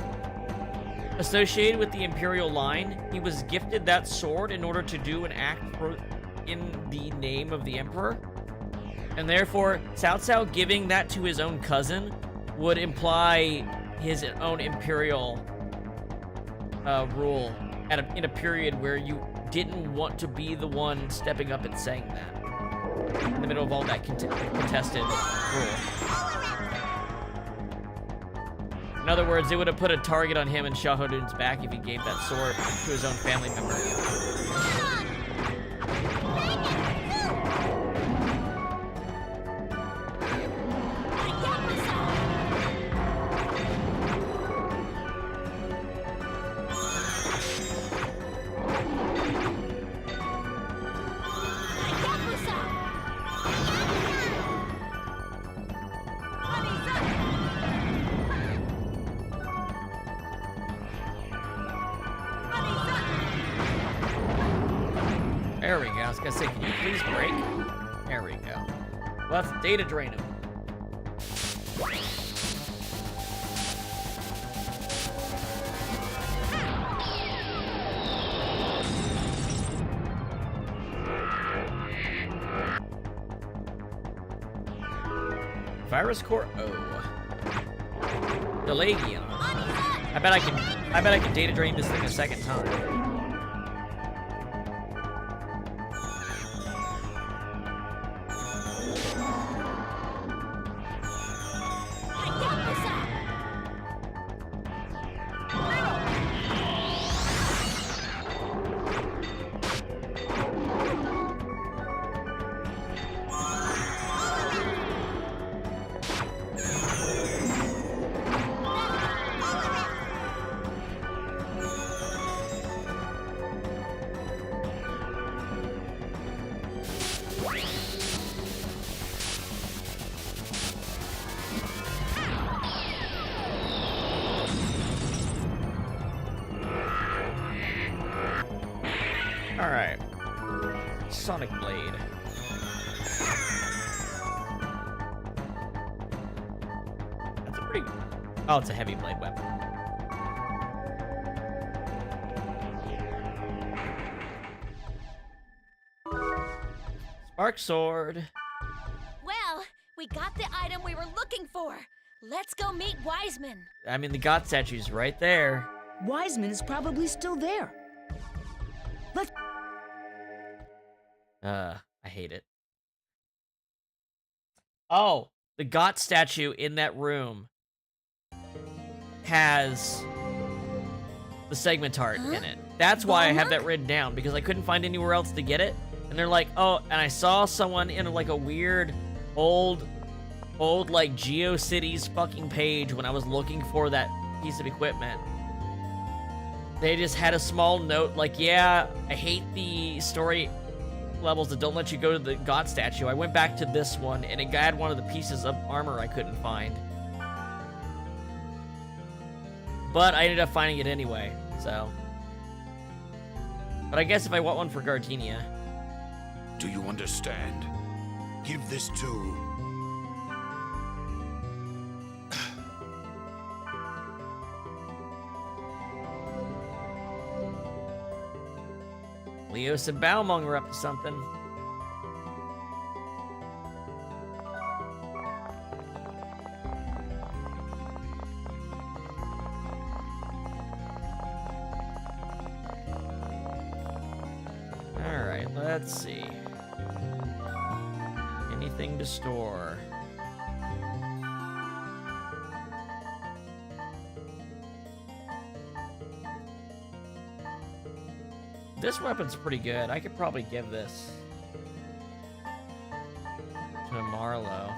associated with the Imperial line. He was gifted that sword in order to do an act in the name of the Emperor. And therefore, Cao Cao giving that to his own cousin would imply his own Imperial rule in a period where you didn't want to be the one stepping up and saying that. In the middle of all that contested rule. In other words, it would have put a target on him and Shah Hodun's back if he gave that sword to his own family member. There we go. I was gonna say, can you please break? There we go. Let's data drain him. Virus core. Oh. Delagion. I bet I can data drain this thing a second time. Alright. Sonic Blade. That's a pretty... Oh, it's a heavy blade weapon. Spark Sword. Well, we got the item we were looking for. Let's go meet Wiseman. I mean, the God statue's right there. Wiseman is probably still there. Let's... I hate it. Oh, the God statue in that room has the segment art in it. That's why I have that written down, because I couldn't find anywhere else to get it. And they're like, oh, and I saw someone in like a weird old like GeoCities fucking page when I was looking for that piece of equipment. They just had a small note like, yeah, I hate the story levels that don't let you go to the God statue. I went back to this one, and it had one of the pieces of armor I couldn't find. But I ended up finding it anyway, so. But I guess if I want one for Gardenia. Do you understand? Give this to... Leos and Balmung are up to something. Alright, let's see. Anything to store? This weapon's pretty good. I could probably give this to Marlo.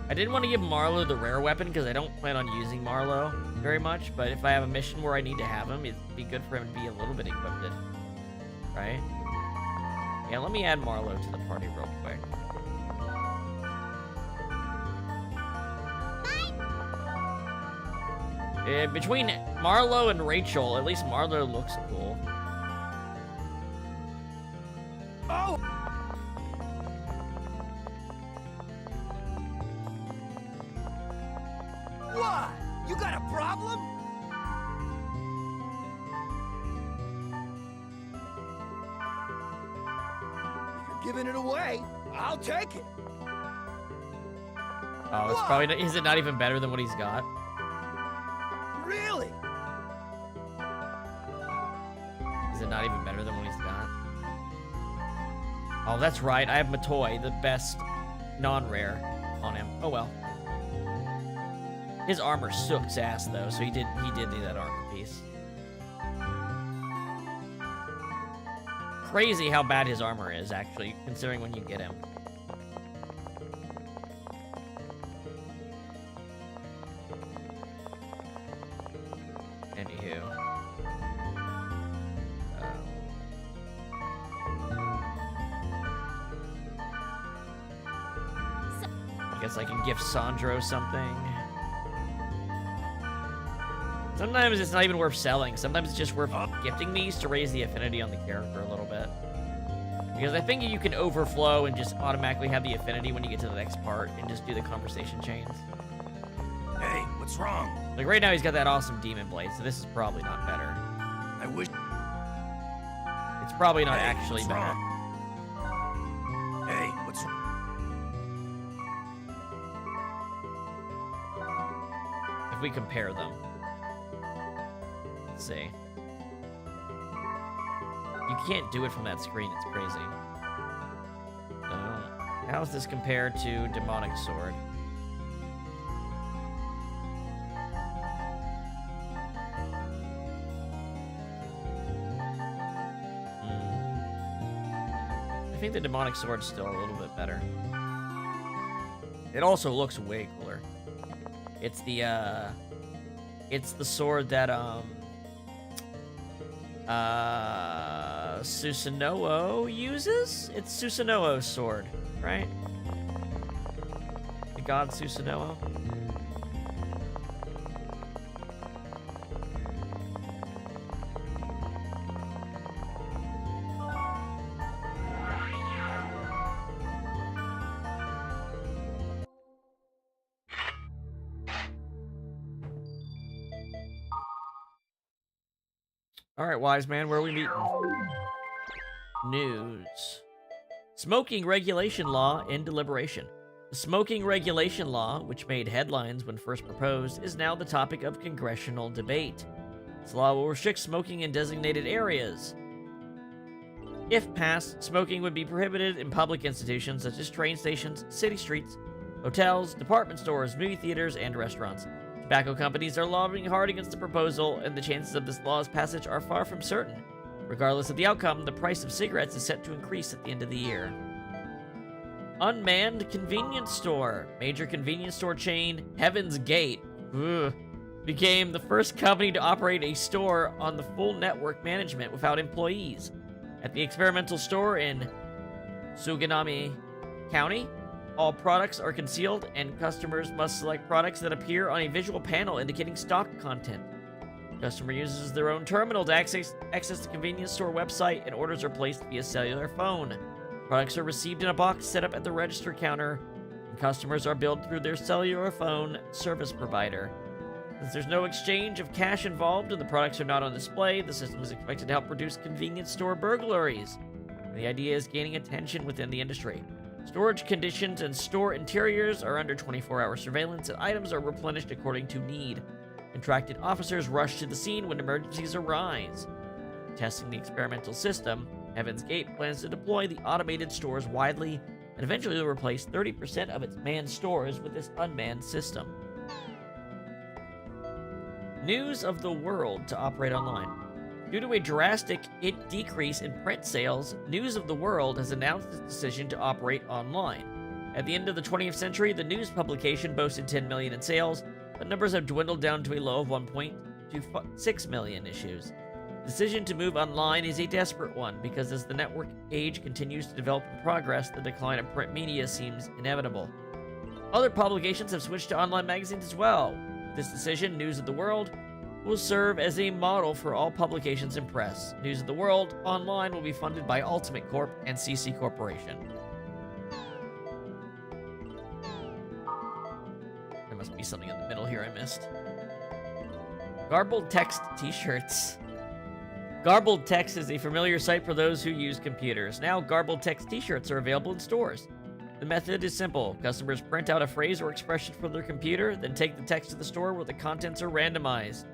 I didn't want to give Marlo the rare weapon because I don't plan on using Marlo very much, but if I have a mission where I need to have him, it'd be good for him to be a little bit equipped, right? Yeah, let me add Marlo to the party real quick. Between Marlo and Rachel, at least Marlo looks cool. Oh! What? You got a problem? If you're giving it away, I'll take it. Oh, it's probably not, is it not even better than what he's got? Really? Is it not even better than what he's got? Oh, that's right. I have Matoy, the best non-rare on him. Oh well. His armor sucks ass though, so he did need that armor piece. Crazy how bad his armor is, actually, considering when you get him. Anywho. I guess I can gift Sandro something. Sometimes it's not even worth selling. Sometimes it's just worth gifting these to raise the affinity on the character a little bit. Because I think you can overflow and just automatically have the affinity when you get to the next part and just do the conversation chains. Hey, what's wrong? Like right now he's got that awesome demon blade, so this is probably not better. I wish... It's probably not Hey, actually what's better. wrong? Hey, what's wrong? If we compare them. Let's see. You can't do it from that screen, it's crazy. How does this compare to Demonic Sword? I think the Demonic Sword's still a little bit better. It also looks way cooler. It's the sword that, Susanoo uses? It's Susanoo's sword, right? The god Susanoo? All right, wise man, where are we meeting? News. Smoking regulation law in deliberation. The smoking regulation law, which made headlines when first proposed, is now the topic of congressional debate. This law will restrict smoking in designated areas. If passed, smoking would be prohibited in public institutions such as train stations, city streets, hotels, department stores, movie theaters, and restaurants. Tobacco companies are lobbying hard against the proposal, and the chances of this law's passage are far from certain. Regardless of the outcome, the price of cigarettes is set to increase at the end of the year. Unmanned convenience store. Major convenience store chain Heaven's Gate became the first company to operate a store on the full network management without employees. At the experimental store in Suganami County, all products are concealed, and customers must select products that appear on a visual panel indicating stock content. The customer uses their own terminal to access the convenience store website, and orders are placed via cellular phone. Products are received in a box set up at the register counter, and customers are billed through their cellular phone service provider. Since there's no exchange of cash involved and the products are not on display, the system is expected to help reduce convenience store burglaries. The idea is gaining attention within the industry. Storage conditions and store interiors are under 24-hour surveillance, and items are replenished according to need. Contracted officers rush to the scene when emergencies arise. Testing the experimental system, Heaven's Gate plans to deploy the automated stores widely and eventually replace 30% of its manned stores with this unmanned system. News of the World to operate online. Due to a drastic decrease in print sales, News of the World has announced its decision to operate online. At the end of the 20th century, the news publication boasted 10 million in sales, but numbers have dwindled down to a low of 1.26 million issues. The decision to move online is a desperate one, because as the network age continues to develop and progress, the decline of print media seems inevitable. Other publications have switched to online magazines as well. This decision, News of the World, will serve as a model for all publications and press. News of the World Online will be funded by Ultimate Corp and CC Corporation. There must be something in the middle here I missed. Garbled text t-shirts. Garbled text is a familiar sight for those who use computers. Now, garbled text t-shirts are available in stores. The method is simple. Customers print out a phrase or expression from their computer, then take the text to the store where the contents are randomized.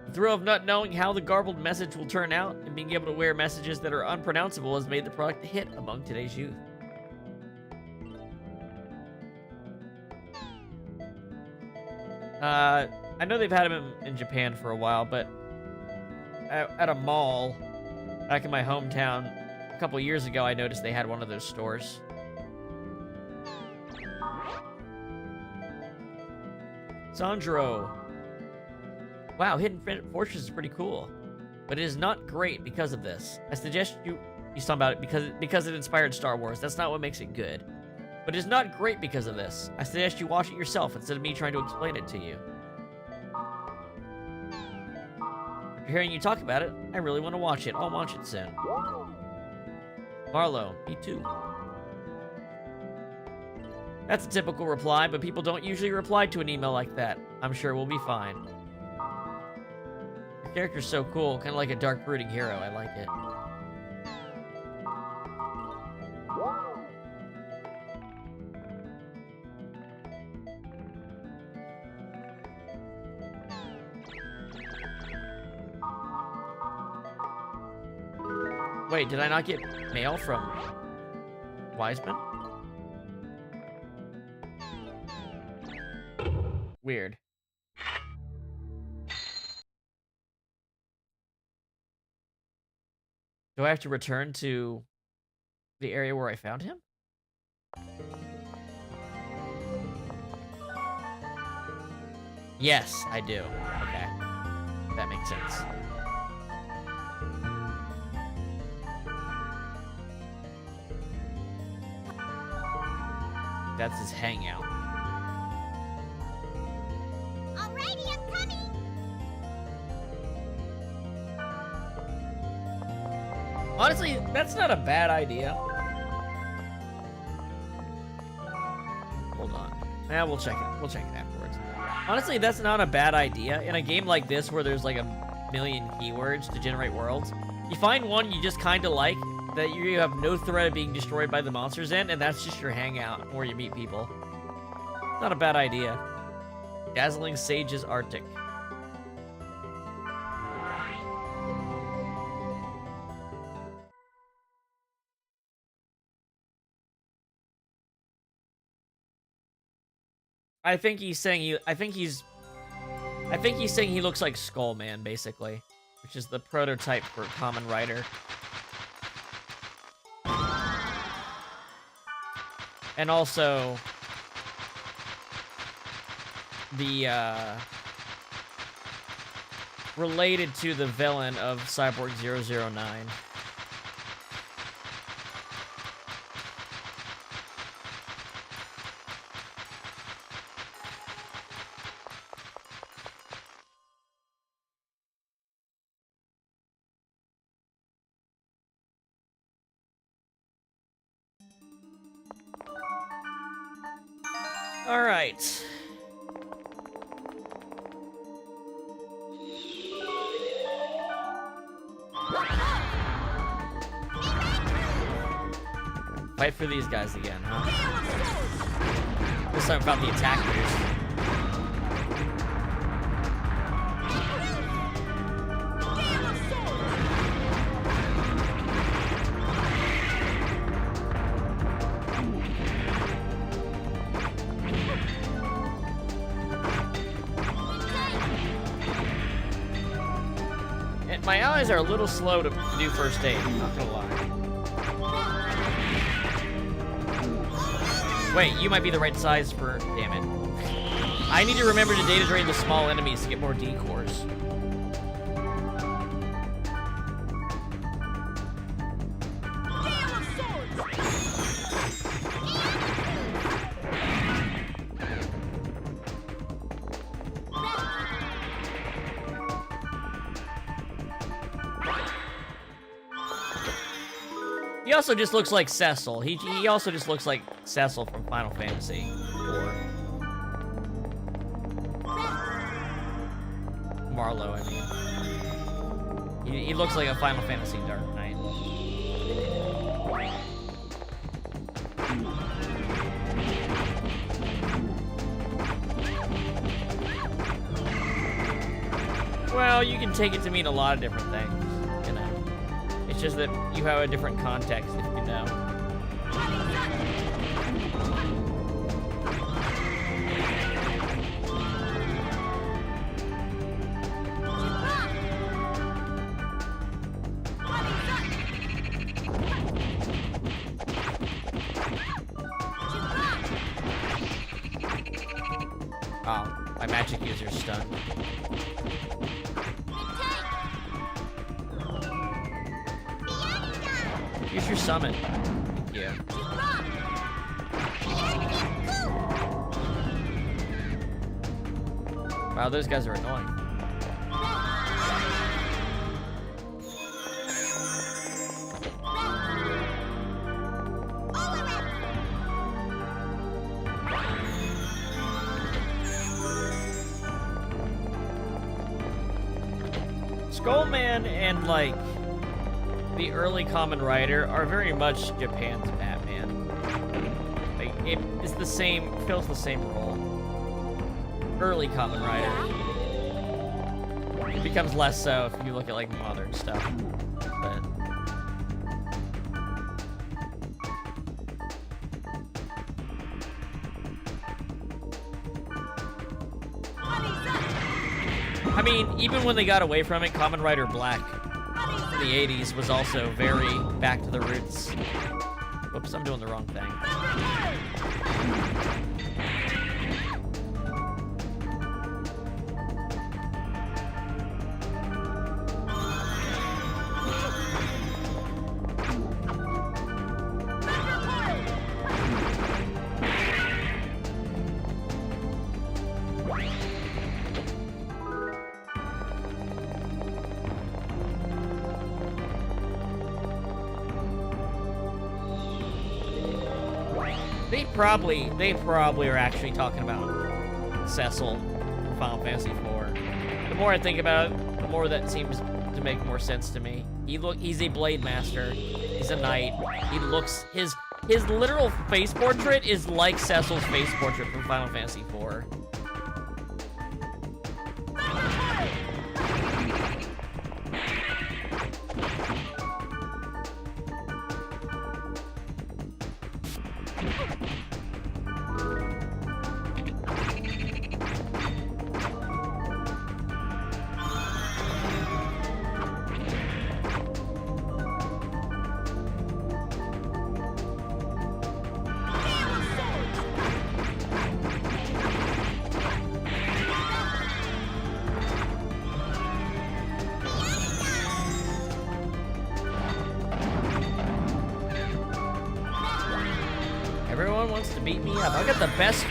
The thrill of not knowing how the garbled message will turn out and being able to wear messages that are unpronounceable has made the product a hit among today's youth. I know they've had them in Japan for a while, but at a mall back in my hometown a couple years ago, I noticed they had one of those stores. Sandro. Wow, Hidden Fortress is pretty cool, but it is not great because of this. I suggest he's talking about it because it inspired Star Wars. That's not what makes it good. But it is not great because of this. I suggest you watch it yourself instead of me trying to explain it to you. After hearing you talk about it, I really want to watch it. I'll watch it soon. Marlo, me too. That's a typical reply, but people don't usually reply to an email like that. I'm sure we'll be fine. Your character's so cool, kind of like a dark brooding hero. I like it. Wait, did I not get mail from Wiseman? Weird. Do I have to return to the area where I found him? Yes, I do. Okay. That makes sense. That's his hangout. Alrighty, I'm coming. Honestly, that's not a bad idea. Hold on. Yeah, we'll check it. We'll check it afterwards. Honestly, that's not a bad idea. In a game like this where there's like a million keywords to generate worlds. You find one you just kind of like, that you have no threat of being destroyed by the monsters in, and that's just your hangout where you meet people. Not a bad idea. Dazzling Sages Arctic. I think he's saying he looks like Skullman, basically, which is the prototype for Common Rider. And also the related to the villain of Cyborg 009. All right. Fight for these guys again, huh? This time about the attackers. My allies are a little slow to do first aid, I'm not gonna lie. Wait, you might be the right size for... Damn it. I need to remember to data drain the small enemies to get more decors. He also just looks like Cecil. He also just looks like Cecil from Final Fantasy IV. Marlowe, I mean. He looks like a Final Fantasy Dark Knight. Well, you can take it to mean a lot of different things. It's just that you have a different context if you know. Oh, my magic user's stunned. Use your summon. Thank you. Wow, those guys are annoying. Skullman and, like, the early Kamen Rider are very much Japan's Batman. Like, it is the same, fills the same role. Early Kamen Rider. It becomes less so if you look at, like, modern stuff. But... I mean, even when they got away from it, Kamen Rider Black in the 80s was also very back to the roots. Whoops, I'm doing the wrong thing. They probably are actually talking about Cecil from Final Fantasy IV. The more I think about it, the more that seems to make more sense to me. He's a blade master. He's a knight. He looks his literal face portrait is like Cecil's face portrait from Final Fantasy IV. Everyone wants to beat me up. I got the best.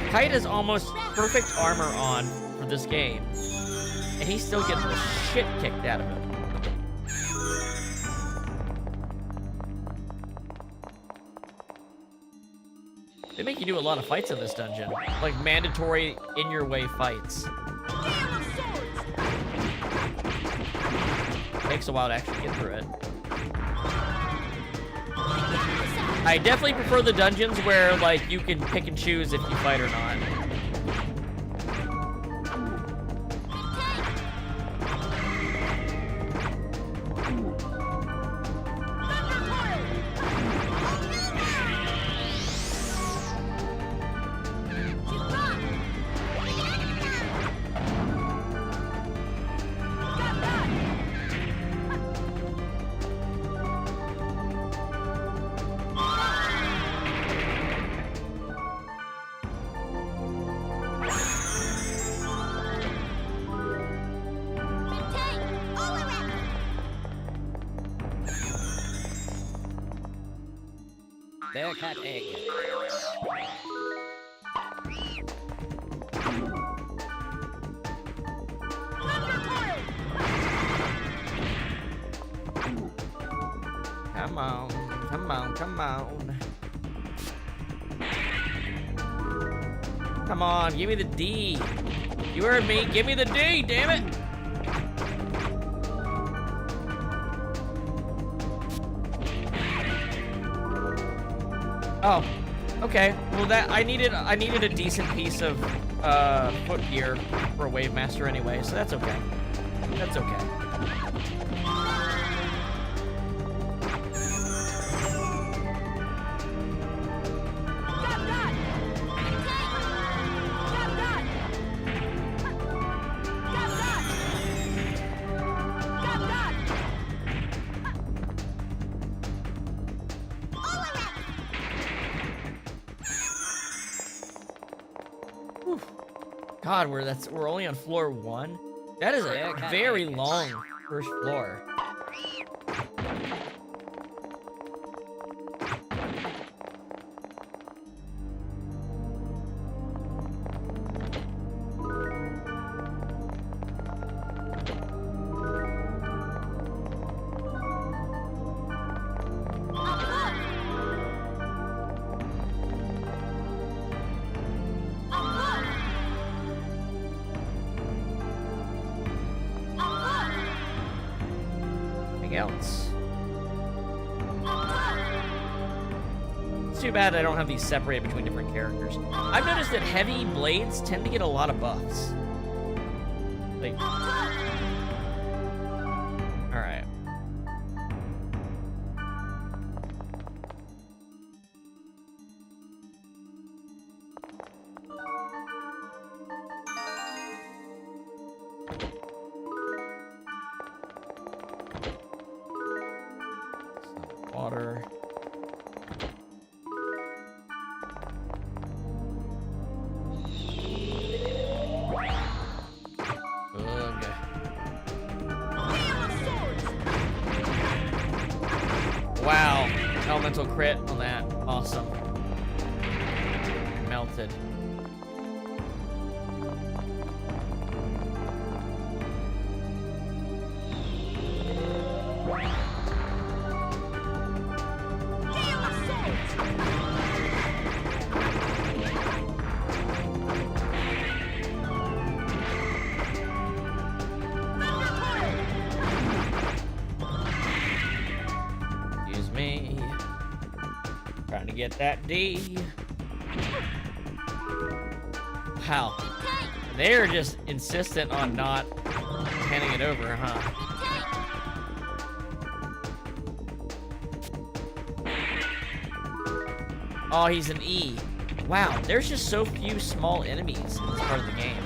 Kite has almost perfect armor on for this game, and he's still getting the shit kicked out of him. They make you do a lot of fights in this dungeon, like mandatory in-your-way fights. Takes a while to actually get through it. I definitely prefer the dungeons where, like, you can pick and choose if you fight or not. There, cat egg. Come on, come on, come on. Come on, give me the D. You heard me, give me the D, damn it! Oh, okay. Well, that I needed a decent piece of foot gear for a Wave Master anyway, so that's okay. That's okay. God, we're only on floor 1. That is a very long first floor. Else. It's too bad I don't have these separated between different characters. I've noticed that heavy blades tend to get a lot of buffs. Like, alright. Water. Ugh. Wow. Elemental crit on that. Awesome. Melted. me. Trying to get that D. Wow. They're just insistent on not handing it over, huh? Oh, he's an E. Wow, there's just so few small enemies in this part of the game.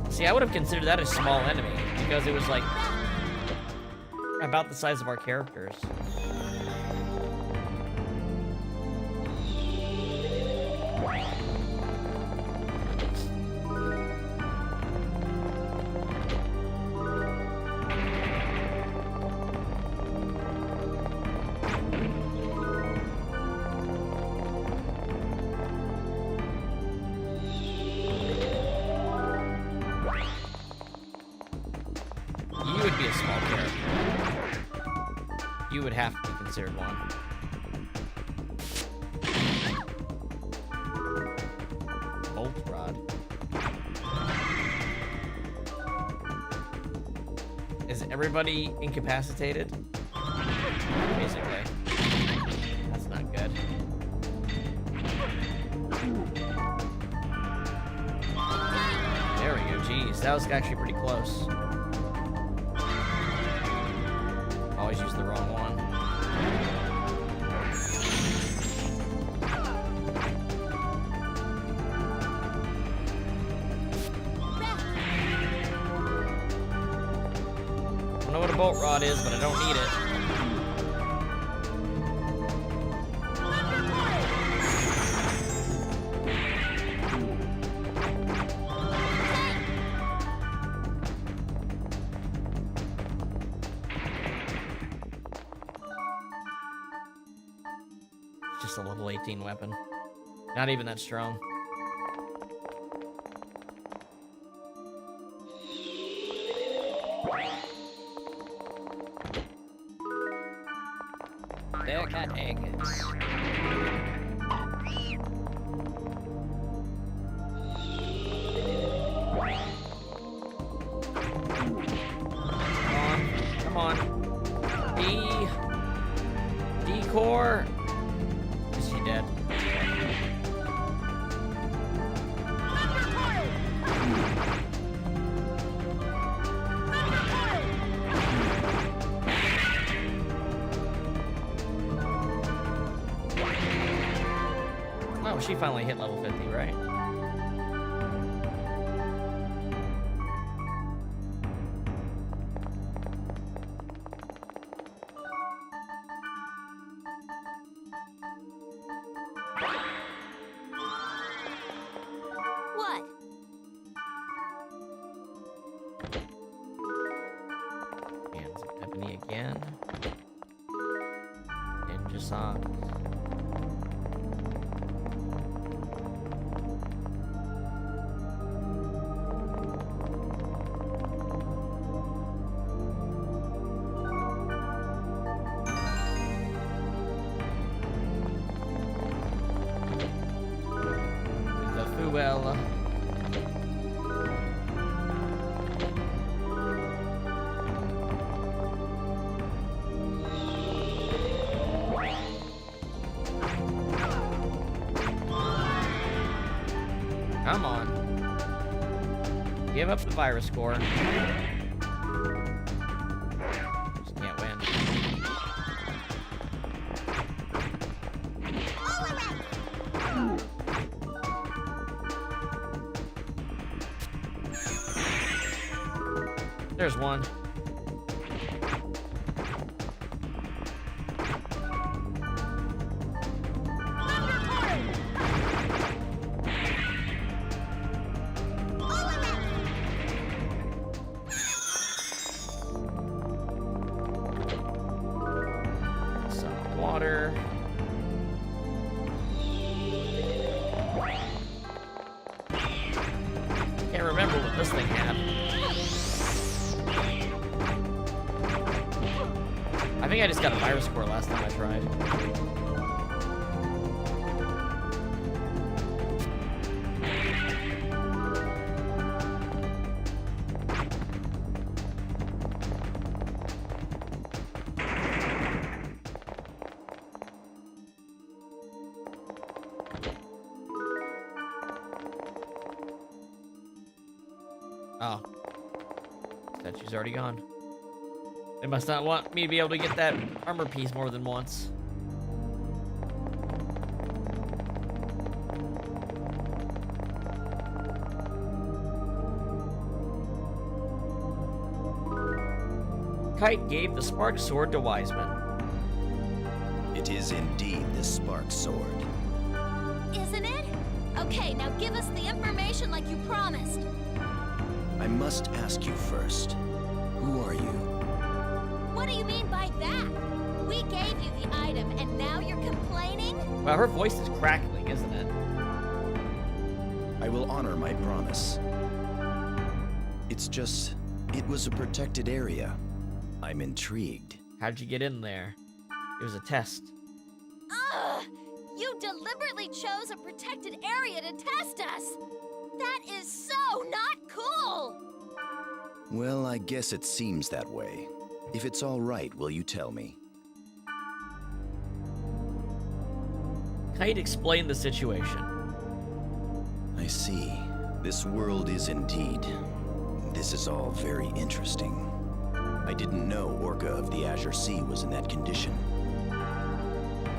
See, I would have considered that a small enemy, because it was like about the size of our characters. You would be a small character. You would have to be considered one. Bolt rod. Is everybody incapacitated? Basically. That's not good. There we go, jeez. That was actually pretty close. Always use the wrong one. I don't know what a bolt rod is, but I don't need it. Just a level 18 weapon. Not even that strong. There cat egg. Come on. D-core. Is she dead? Oh, she finally hit level 50, right? What? Hands of Ebony again. Ninja socks. The Fuel. Come on. Give up the virus core. Just can't win. There's one. Some water. Can't remember what this thing had. I think I just got a virus core last time I tried. Statue's already gone. They must not want me to be able to get that armor piece more than once. Kite gave the spark sword to Wiseman. It is indeed the spark sword. Isn't it? Okay, now give us the information like you promised. I must ask you first. Who are you? What do you mean by that? We gave you the item and now you're complaining? Wow, her voice is crackling, isn't it? I will honor my promise. It's just, it was a protected area. I'm intrigued. How'd you get in there? It was a test. Ugh! You deliberately chose a protected area to test us! That is so not cool! Well, I guess it seems that way. If it's all right, will you tell me? Kite explained the situation. I see. This world is indeed. This is all very interesting. I didn't know Orca of the Azure Sea was in that condition.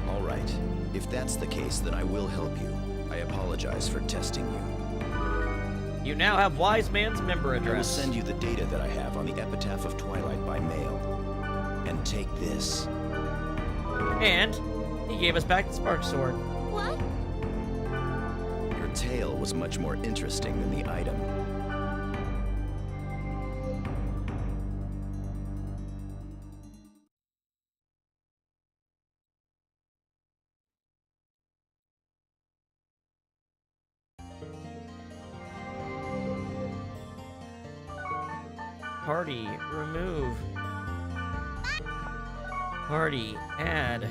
All right. If that's the case, then I will help you. I apologize for testing you. You now have Wise Man's member I will address. send you the data that I have on the Epitaph of Twilight by mail. And take this. And he gave us back the spark sword. What? Your tale was much more interesting than the item. Party, remove. Party, add.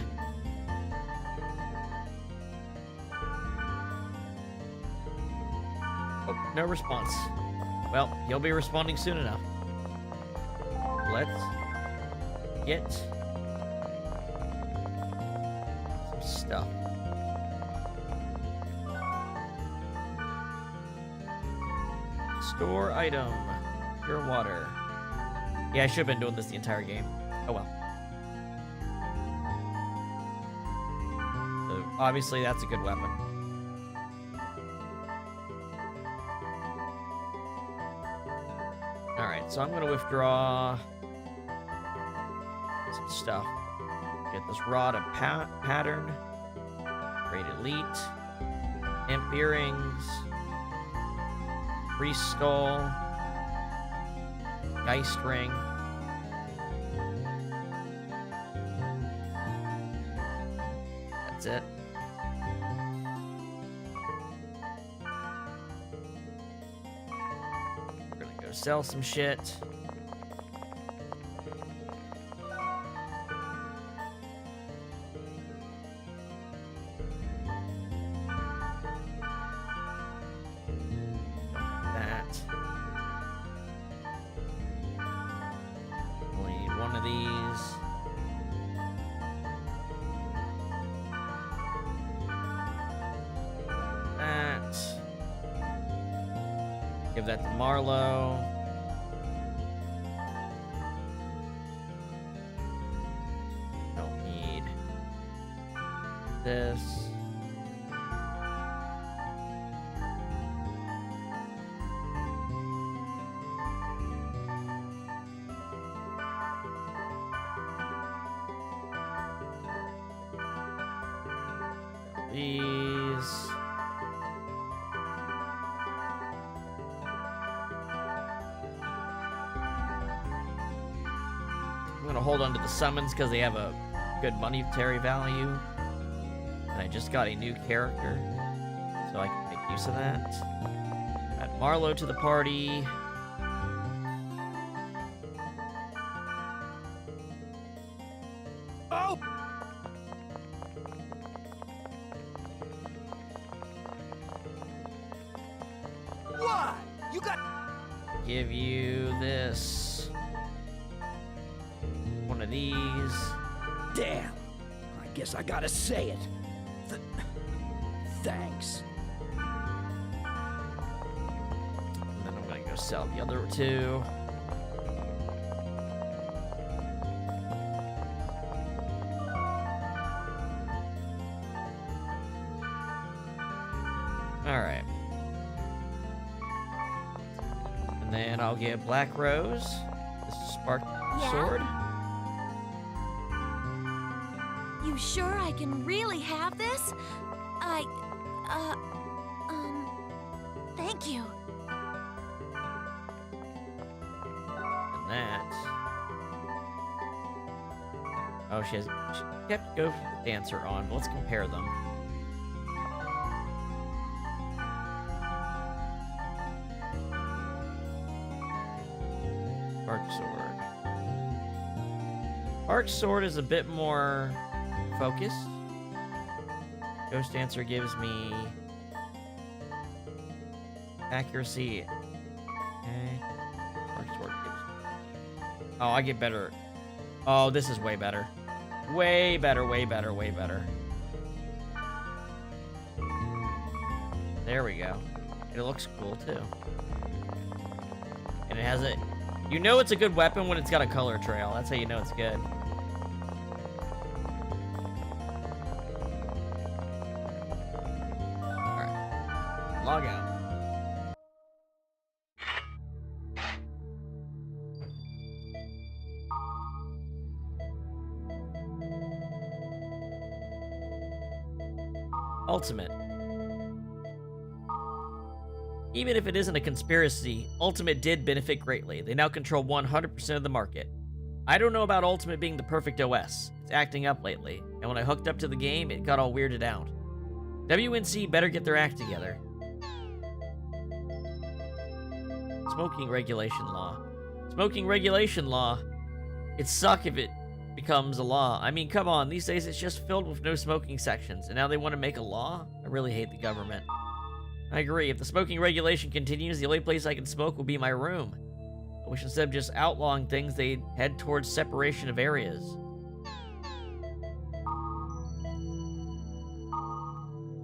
Oh, no response. Well, he'll be responding soon enough. Let's get some stuff. Store item. Pure water. Yeah, I should have been doing this the entire game. Oh well. So, obviously, that's a good weapon. Alright, so I'm going to withdraw some stuff. Get this rod of pattern. Great elite. Imp earrings. Priest skull. Geist ring. That's it. We're gonna go sell some shit. That. Only need one of these. That. Give that to Marlowe. Don't need this. These. I'm gonna hold on to the summons because they have a good monetary value. And I just got a new character, so I can make use of that. Add Marlowe to the party. Oh! What? You got... Give you this. One of these. Damn. I guess I gotta say it. Thanks. And then I'm gonna go sell the other two. Alright. And then I'll get Black Rose. This is Spark Sword. You sure I can really have this? Thank you. And that. Oh, she kept Go Dancer on, but let's compare them. Arc Sword. Arc Sword is a bit more focused. Ghost Dancer gives me accuracy. Okay. Arc Sword gives me... Oh, I get better. Oh, this is way better. Way better, way better, way better. There we go. And it looks cool, too. And it has a... You know it's a good weapon when it's got a color trail. That's how you know it's good. Alright. Log out. Ultimate. Even if it isn't a conspiracy, Ultimate did benefit greatly. They now control 100% of the market. I don't know about Ultimate being the perfect OS. It's acting up lately, and when I hooked up to the game, it got all weirded out. WNC better get their act together. Smoking regulation law. Smoking regulation law. It'd suck if it becomes a law. I mean, come on, these days it's just filled with no smoking sections, and now they want to make a law? I really hate the government. I agree, if the smoking regulation continues, the only place I can smoke will be my room. I wish instead of just outlawing things, they'd head towards separation of areas.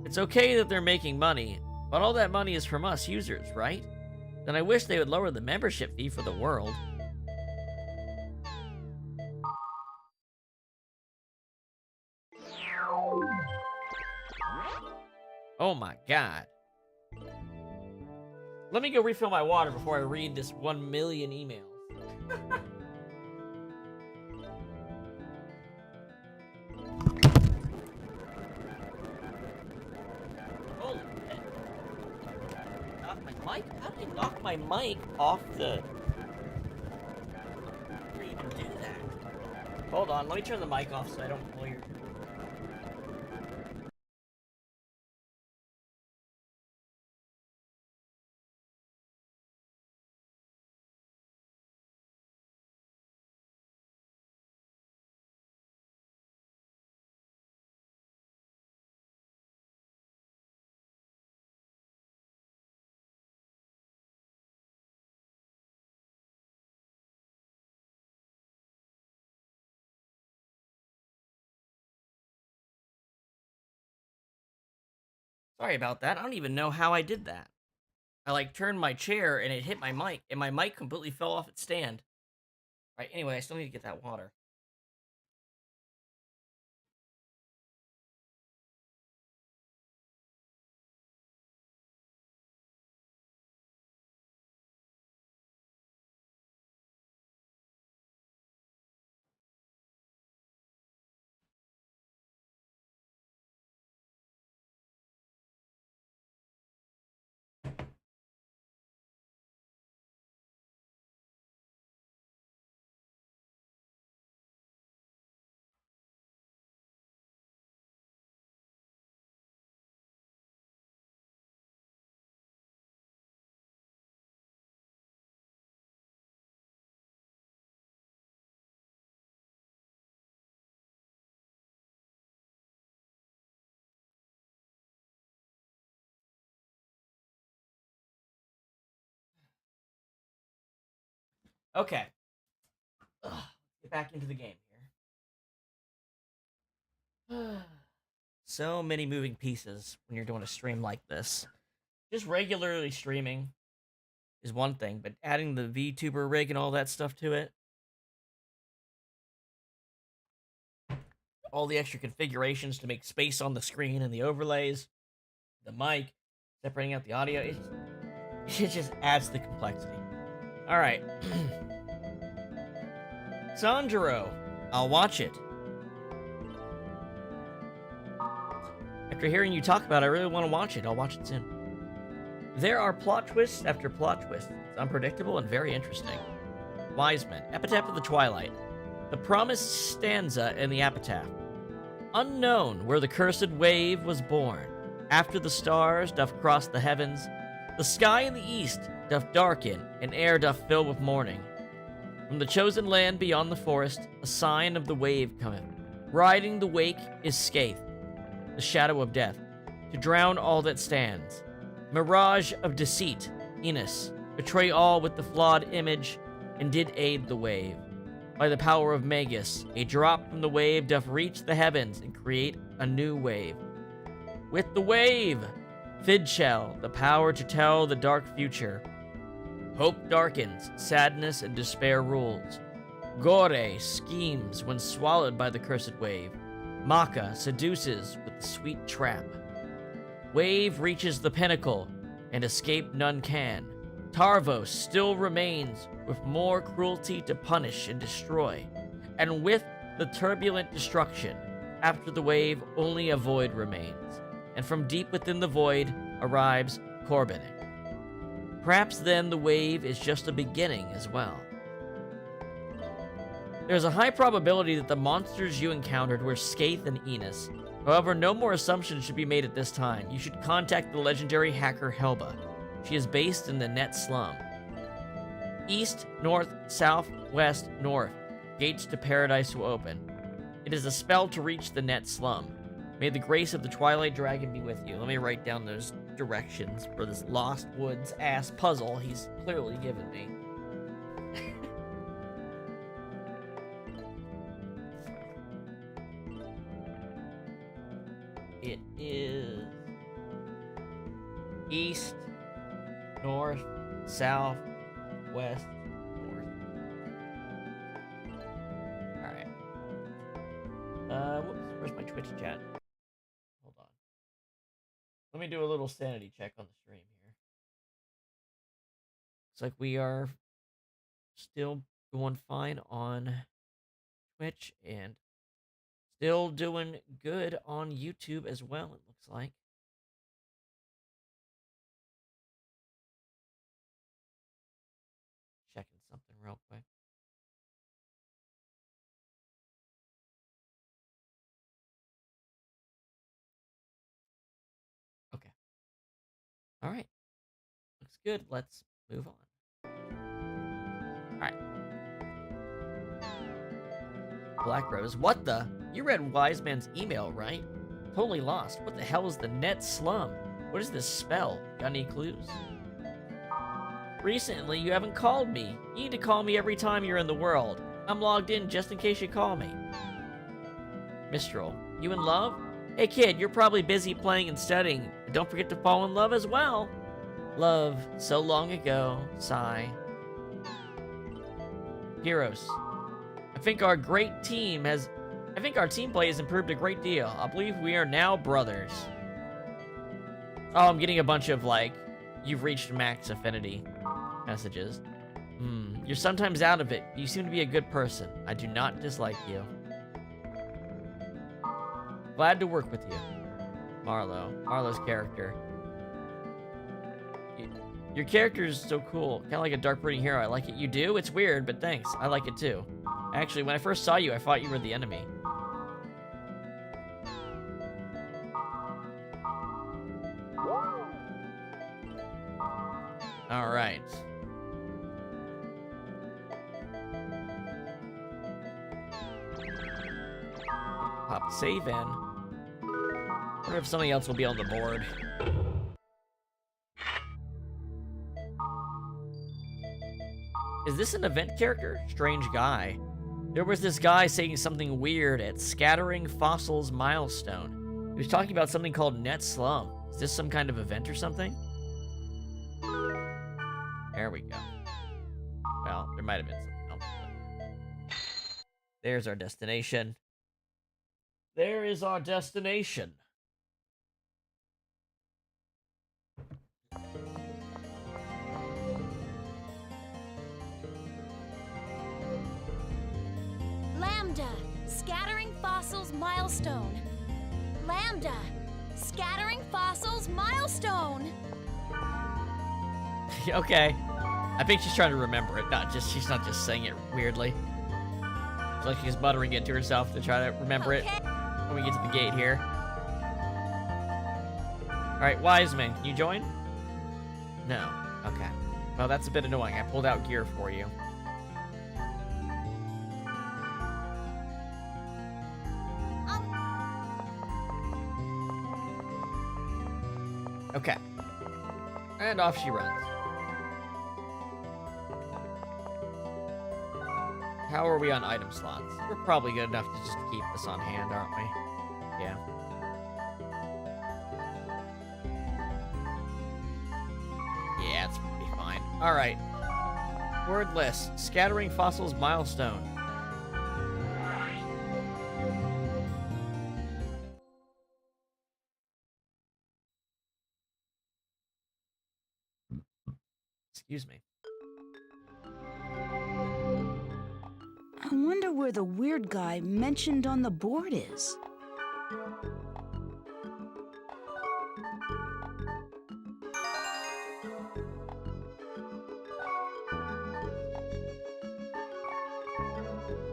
It's okay that they're making money, but all that money is from us users, right? Then I wish they would lower the membership fee for the world. Oh my god. Let me go refill my water before I read this 1 million emails. Holy shit. Knock my mic? How did I knock my mic off the... How do you even do that? Hold on, let me turn the mic off so I don't pull your... Sorry about that. I don't even know how I did that. I like turned my chair and it hit my mic, and my mic completely fell off its stand. Right, anyway, I still need to get that water. Okay. Ugh, get back into the game here. So many moving pieces when you're doing a stream like this. Just regularly streaming is one thing, but adding the VTuber rig and all that stuff to it, all the extra configurations to make space on the screen and the overlays, the mic, separating out the audio. It just adds to the complexity. All right. Sandro, I'll watch it. After hearing you talk about it, I really want to watch it. I'll watch it soon. There are plot twists after plot twists. It's unpredictable and very interesting. Wiseman, Epitaph of the Twilight. The promised stanza in the epitaph. Unknown where the cursed wave was born. After the stars doth cross the heavens, the sky in the east doth darken, and air doth fill with mourning. From the chosen land beyond the forest, a sign of the wave cometh. Riding the wake is Scathe, the shadow of death, to drown all that stands. Mirage of deceit, Enos, betray all with the flawed image, and did aid the wave. By the power of Magus, a drop from the wave doth reach the heavens and create a new wave. With the wave, Fidchel, the power to tell the dark future. Hope darkens, sadness and despair rules. Gore schemes when swallowed by the cursed wave. Maka seduces with the sweet trap. Wave reaches the pinnacle, and escape none can. Tarvos still remains, with more cruelty to punish and destroy. And with the turbulent destruction, after the wave only a void remains. And from deep within the void arrives Corbin. Perhaps then the wave is just a beginning as well. There's a high probability that the monsters you encountered were Scathe and Enos. However, no more assumptions should be made at this time. You should contact the legendary hacker Helba. She is based in the Net Slum. East, north, south, west, north. Gates to paradise will open. It is a spell to reach the Net Slum. May the grace of the Twilight Dragon be with you. Let me write down those directions for this Lost Woods ass puzzle he's clearly given me. It is east, north, south, west, north. Alright. Whoops, where's my Twitch chat? Hold on. Let me do a little sanity check on the stream here. Looks like we are still going fine on Twitch and still doing good on YouTube as well, it looks like. Checking something real quick. Okay. All right. Looks good. Let's move on. All right. Black Rose. What the? You read Wise Man's email, right? Totally lost. What the hell is the Net Slum? What is this spell? Got any clues? Recently, you haven't called me. You need to call me every time you're in the world. I'm logged in just in case you call me. Mistral. You in love? Hey kid, you're probably busy playing and studying. But don't forget to fall in love as well. Love, so long ago. Sigh. Heroes. I think our team play has improved a great deal. I believe we are now brothers. Oh, I'm getting a bunch of, like, you've reached max affinity messages. You're sometimes out of it. You seem to be a good person. I do not dislike you. Glad to work with you. Marlowe. Marlowe's character. Your character is so cool. Kind of like a dark brooding hero. I like it. You do? It's weird, but thanks. I like it too. Actually, when I first saw you, I thought you were the enemy. Alright. Pop save in. Wonder if something else will be on the board. Is this an event character? Strange guy. There was this guy saying something weird at Scattering Fossils Milestone. He was talking about something called Net Slum. Is this some kind of event or something? There we go. Well, there might have been something else. There's our destination. There is our destination. Lambda, scattering fossils milestone. Lambda, scattering fossils milestone. Okay. I think she's trying to remember it, she's not just saying it weirdly. It's like she's muttering it to herself to try to remember it when we get to the gate here. Alright, Wiseman, can you join? No. Okay. Well, that's a bit annoying. I pulled out gear for you. Okay. And off she runs. How are we on item slots? We're probably good enough to just keep this on hand, aren't we? Yeah. Yeah, it's pretty fine. Alright. Word list. Scattering fossils milestone. Excuse me. I wonder where the weird guy mentioned on the board is.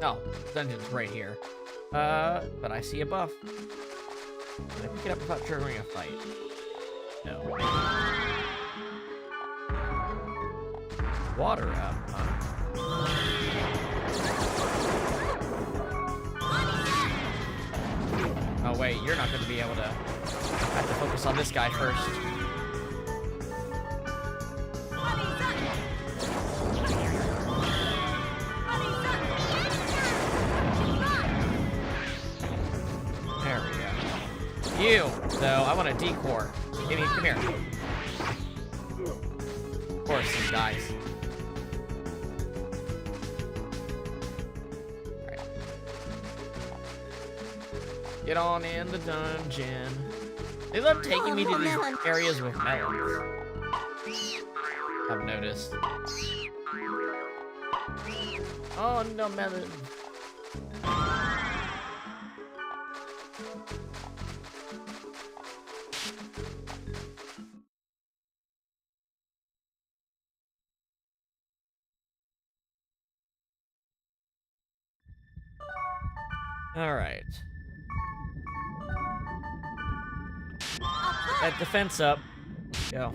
Oh, dungeon's right here. But I see a buff. Can I pick it up without triggering a fight? No. Water up, huh? Oh wait, you're not going to be able to... I have to focus on this guy first. There we go. You, though, I want a decor. Come here. Of course, he dies. Get on in the dungeon. They love taking me to these areas with melons. I've noticed. Oh, no melon. All right. That defense up. Go.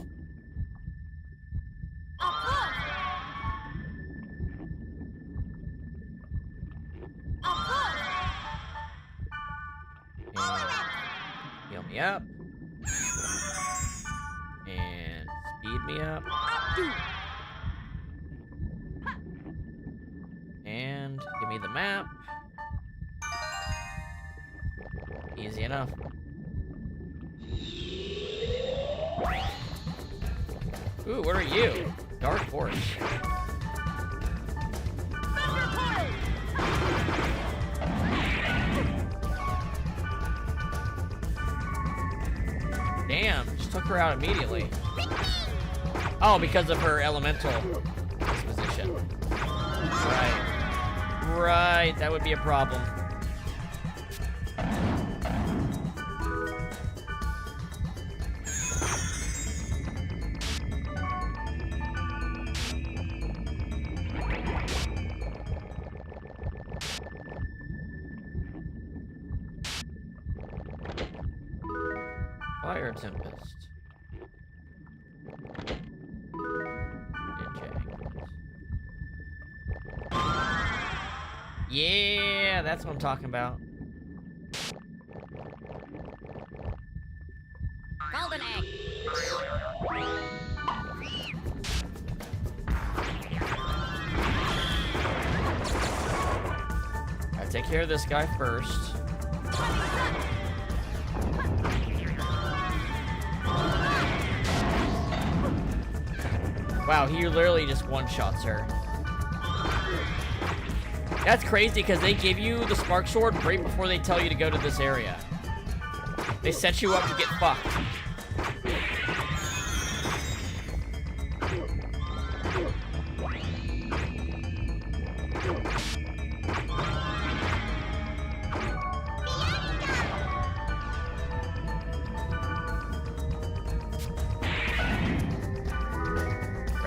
Heal me up. And speed me up. And give me the map. Easy enough. Ooh, what are you? Dark Force. Damn, just took her out immediately. Oh, because of her elemental disposition. Right. Right, that would be a problem. Fire Tempest. Yeah, that's what I'm talking about. Golden egg. Gotta take care of this guy first. Wow, he literally just one-shots her. That's crazy because they give you the Spark Sword right before they tell you to go to this area. They set you up to get fucked.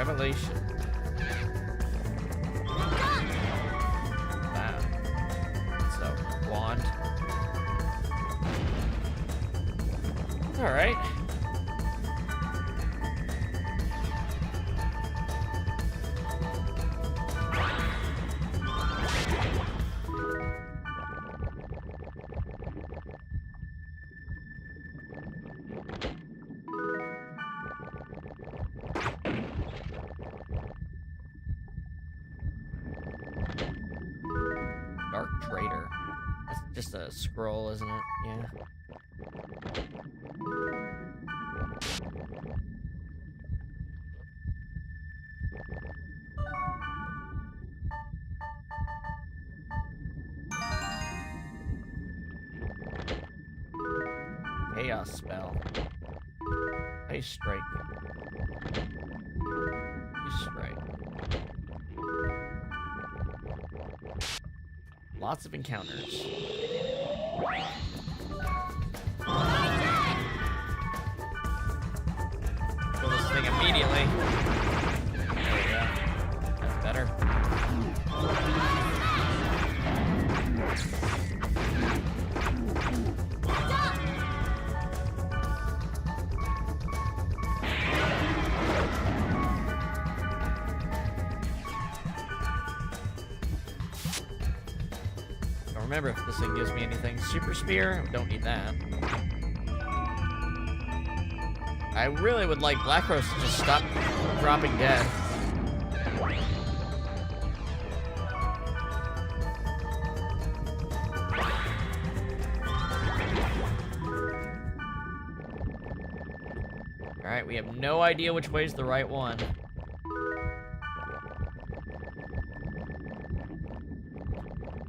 Revelation. Wow. So, wand. Alright. Dark Trader. That's just a scroll, isn't it? Yeah. Chaos spell. Ice strike. Ice strike. Lots of encounters. Kill this thing immediately. There we go. That's better. Don't remember if this thing gives me anything. Super Spear? Don't need that. I really would like Black Rose to just stop dropping dead. Alright, we have no idea which way's the right one.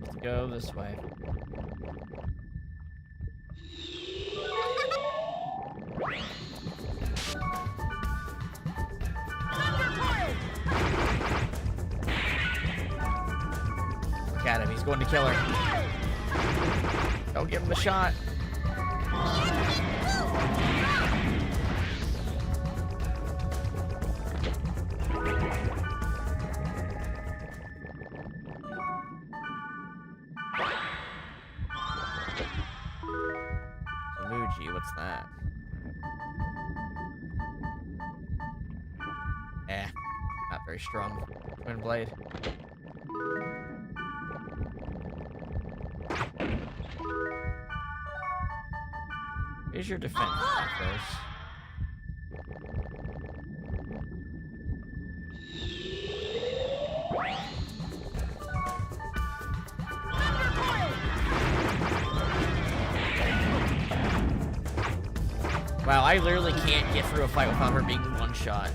Let's go this way. Look at him, he's going to kill her. Don't give him a shot. Muji, what's that? Not very strong. Twin blade. Here's your defense, Black Wow, I literally can't get through a fight without her being one shot.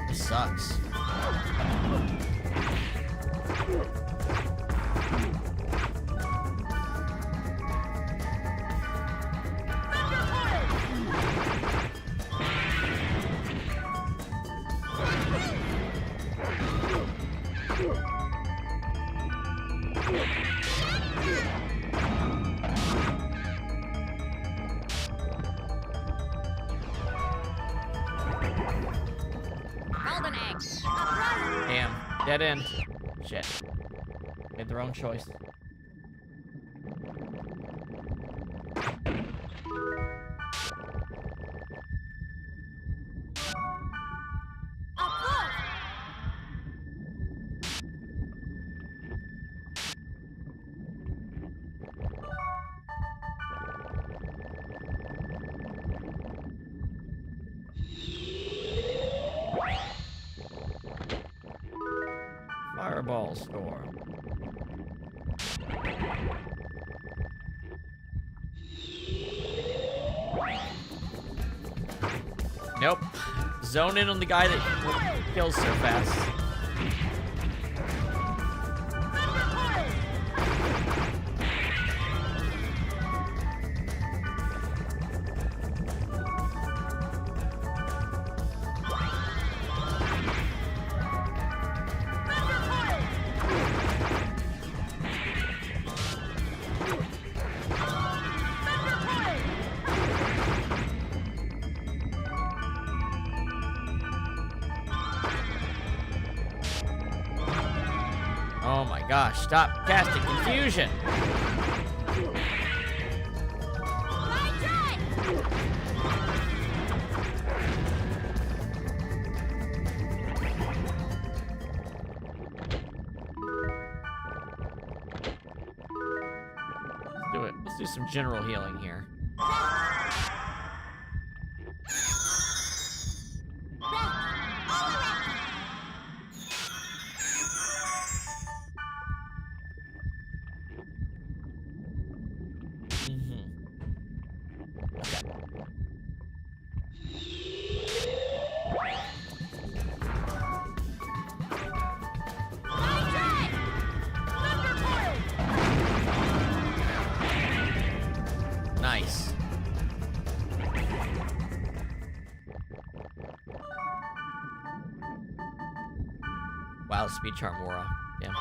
This sucks. Golden eggs. Damn. Dead end. Shit. Made the wrong choice. Fireball storm. Nope. Zone in on the guy that kills so fast. gosh, stop casting confusion. My drive! Let's do it. Let's do some general healing here. Nice. Wow, speed charm aura. Yeah.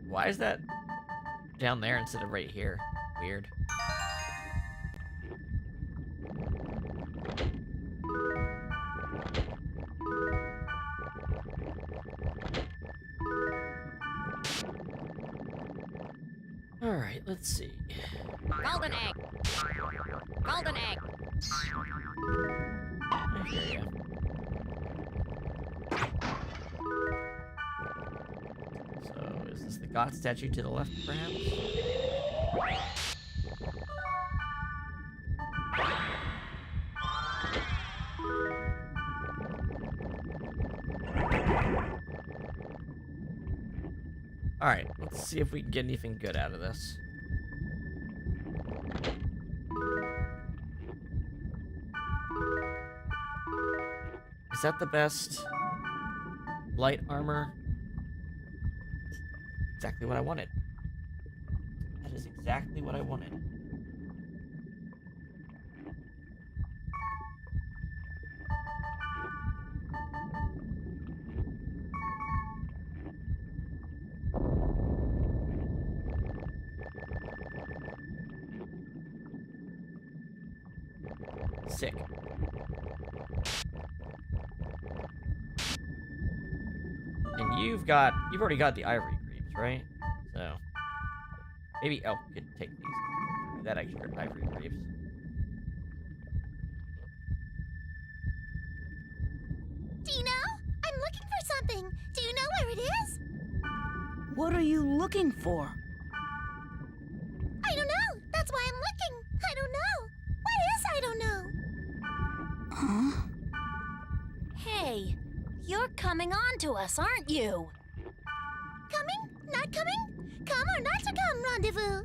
Why is that down there instead of right here? Weird. All right, let's see. Golden egg. Golden egg. I hear ya. So, is this the god statue to the left, perhaps? All right, let's see if we can get anything good out of this. Is that the best light armor? Exactly what I wanted. That is exactly what I wanted. Sick. And you've already got the ivory greaves, right? So maybe Elk could take these. That extra ivory greaves. Dino, I'm looking for something. Do you know where it is? What are you looking for? I don't know. That's why I'm looking. I don't know. What is I don't know? Huh? Hey, you're coming on to us, aren't you? Coming? Not coming? Come or not to come, rendezvous.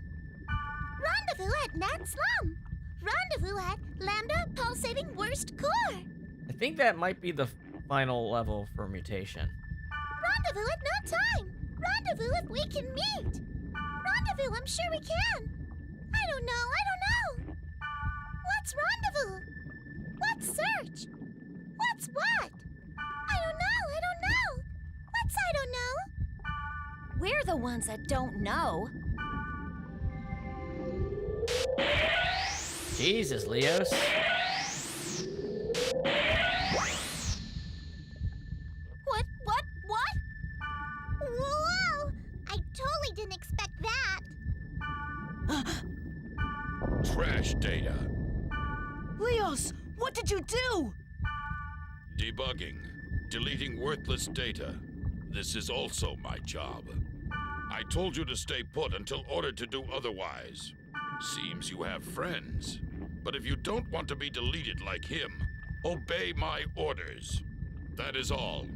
Rendezvous at Nat Slum. Rendezvous at Lambda Pulsating Worst Core. I think that might be the final level for mutation. Rendezvous at no time. Rendezvous if we can meet. Rendezvous, I'm sure we can. I don't know. What's rendezvous? What's search? What's what? I don't know. What's I don't know? We're the ones that don't know. Jesus, Leos. What? Whoa! I totally didn't expect that. Trash data. Leos, what did you do? Debugging. Deleting worthless data. This is also my job. I told you to stay put until ordered to do otherwise. Seems you have friends. But if you don't want to be deleted like him, obey my orders. That is all.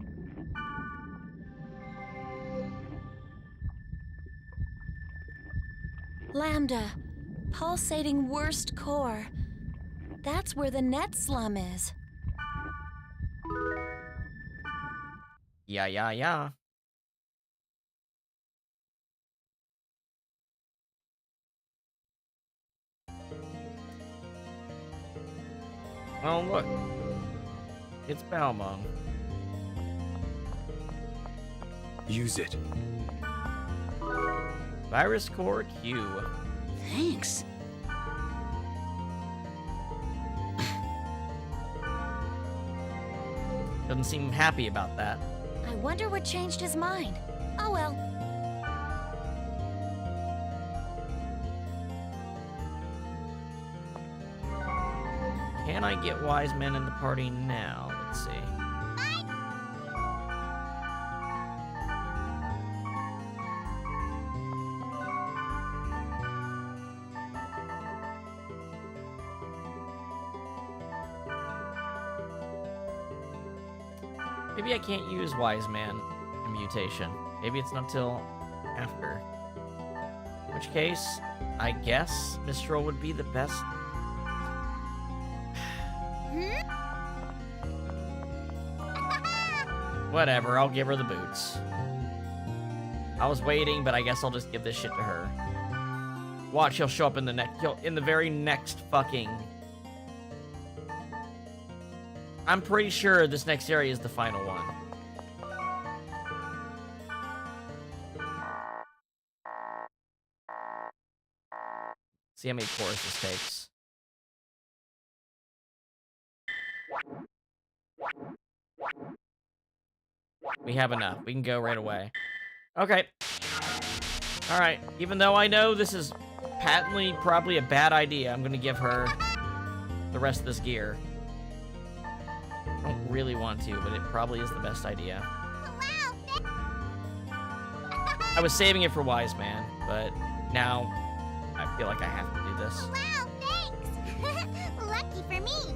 Lambda, pulsating worst core. That's where the net slum is. Yeah. Oh, look. It's Balmung. Use it. Virus Core Q. Thanks. Doesn't seem happy about that. I wonder what changed his mind. Oh well. Can I get wise men in the party now? Let's see. Maybe I can't use wise man in mutation. Maybe it's not till after. In which case, I guess Mistral would be the best. Whatever, I'll give her the boots. I was waiting, but I guess I'll just give this shit to her. Watch, he'll show up in the very next fucking. I'm pretty sure this next area is the final one. See how many cores this takes. We have enough. We can go right away. Okay. Alright. Even though I know this is patently probably a bad idea, I'm gonna give her the rest of this gear. I don't really want to, but it probably is the best idea. I was saving it for Wise Man, but now I feel like I have to do this. Wow, thanks. Lucky for me.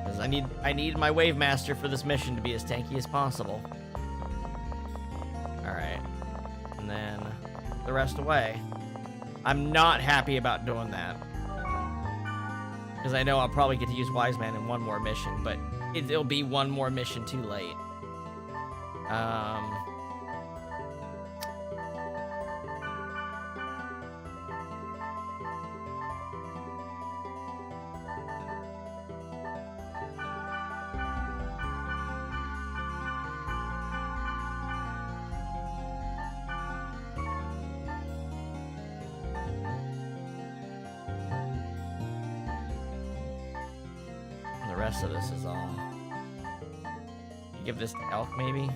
Because I need my Wave Master for this mission to be as tanky as possible. Alright. And then the rest away. I'm not happy about doing that. Because I know I'll probably get to use Wise Man in one more mission, but it'll be one more mission too late. The rest of this is all. Give this to Elk, maybe?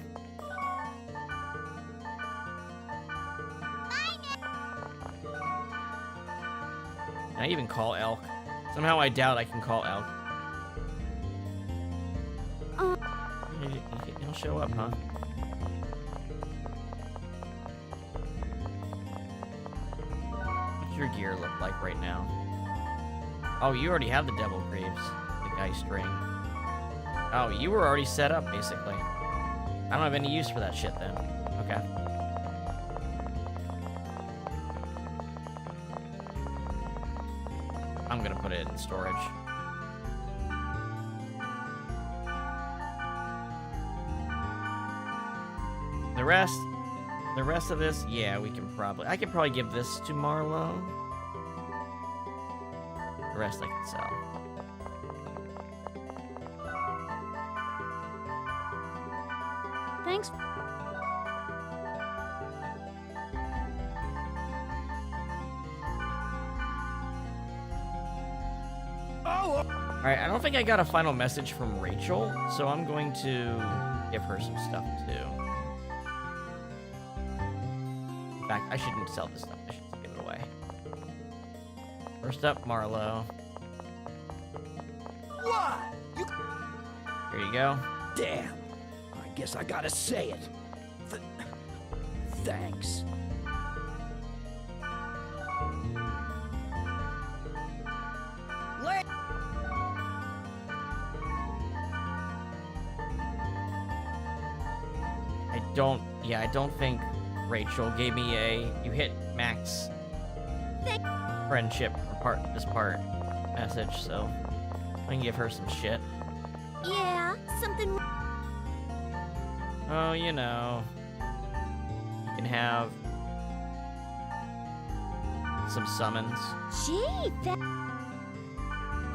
Can I even call Elk? Somehow I doubt I can call Elk. He'll show up, huh? What's your gear look like right now? Oh, you already have the Devil Greaves. The Geist Ring. Oh, you were already set up, basically. I don't have any use for that shit, then. Okay. I'm gonna put it in storage. The rest of this, yeah, I can probably give this to Marlo. The rest I can sell. Thanks. Alright, I don't think I got a final message from Rachel, so I'm going to give her some stuff too. In fact, I shouldn't sell this stuff, I should just give it away. First up, Marlo. What? Here you go. Damn. I guess I gotta say it. Thanks. I don't think Rachel gave me you hit max friendship this part message, so I can give her some shit. Yeah, something. Oh, you know, you can have some summons. Gee,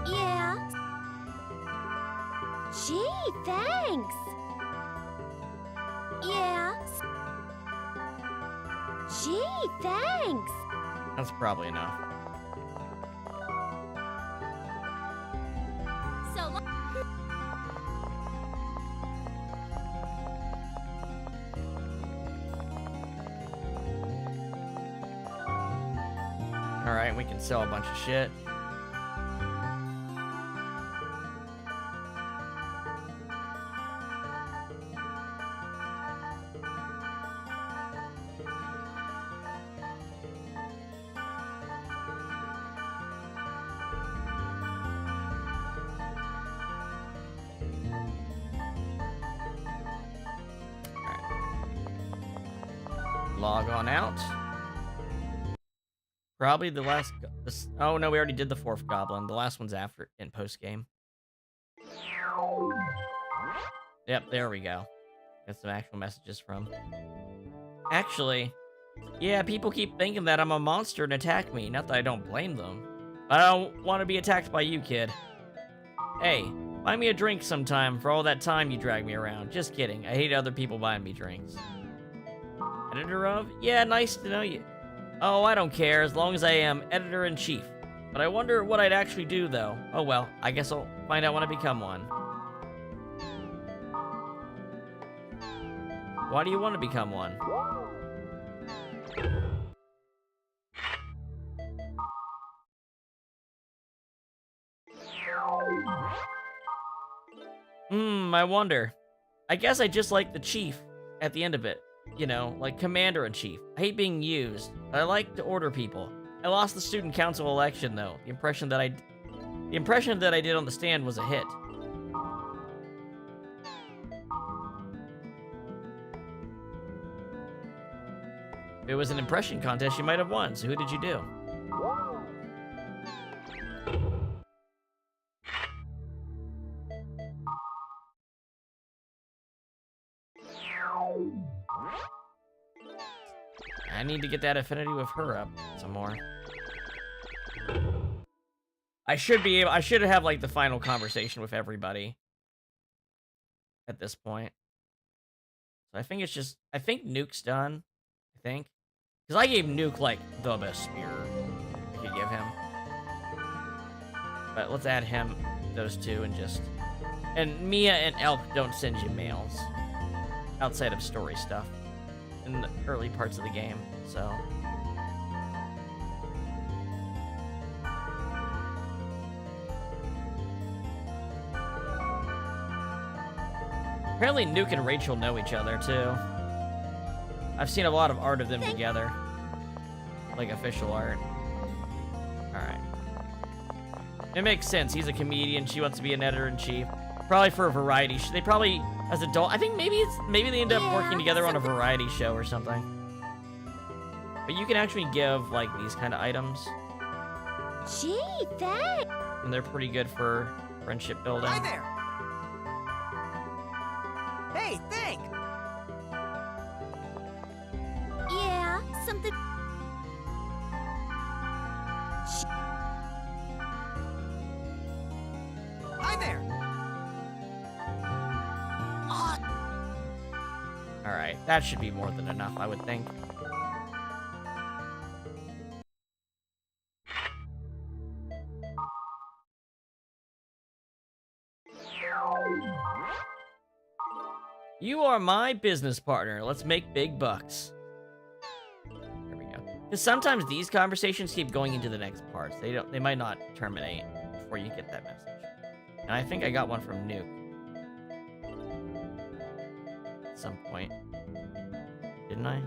yeah. Gee, thanks. Yeah. Gee, thanks. That's probably enough. So long. Alright, we can sell a bunch of shit. Log on out. Probably the last... Oh, no, we already did the 4th goblin. The last one's after, in post-game. Yep, there we go. Got some actual messages from... Actually, yeah, people keep thinking that I'm a monster and attack me. Not that I don't blame them. But I don't want to be attacked by you, kid. Hey, buy me a drink sometime for all that time you drag me around. Just kidding. I hate other people buying me drinks. Editor of? Yeah, nice to know you. Oh, I don't care, as long as I am editor-in-chief. But I wonder what I'd actually do, though. Oh well, I guess I'll find out when I become one. Why do you want to become one? I wonder. I guess I just like the chief at the end of it. You know, like commander-in-chief. I hate being used, but I like to order people. I lost the student council election, though. The impression that I did on the stand was a hit. If it was an impression contest, you might have won. So who did you do? I need to get that affinity with her up some more. I should have like the final conversation with everybody at this point. So I think Nuke's done. I think. Because I gave Nuke like the best spear I could give him. But let's add him, those two, and Mia and Elk don't send you mails outside of story stuff in the early parts of the game, so. Apparently Nuke and Rachel know each other, too. I've seen a lot of art of them together. Like, official art. Alright. It makes sense. He's a comedian. She wants to be an editor-in-chief. Probably for a variety. They probably, as adult, I think maybe they end up working together on a variety show or something. But you can actually give, like, these kind of items. Gee, thanks. And they're pretty good for friendship building. Hi there. Hey, think. Yeah, something. Hi there. Alright, that should be more than enough, I would think. You are my business partner. Let's make big bucks. There we go. Because sometimes these conversations keep going into the next parts. They might not terminate before you get that message. And I think I got one from Nuke. At some point. Didn't I?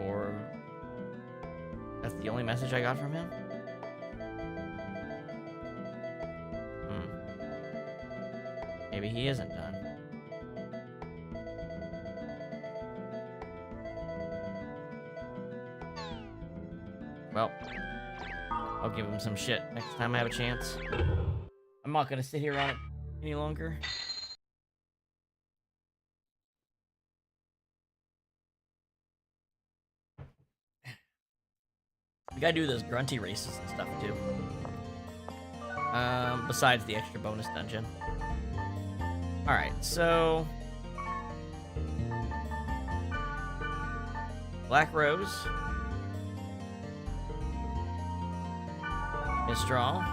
Or that's the only message I got from him? Maybe he isn't done. Well, I'll give him some shit next time I have a chance. I'm not gonna sit here on it any longer. We gotta do those grunty races and stuff too. Besides the extra bonus dungeon. Alright, so... Black Rose. Mistral.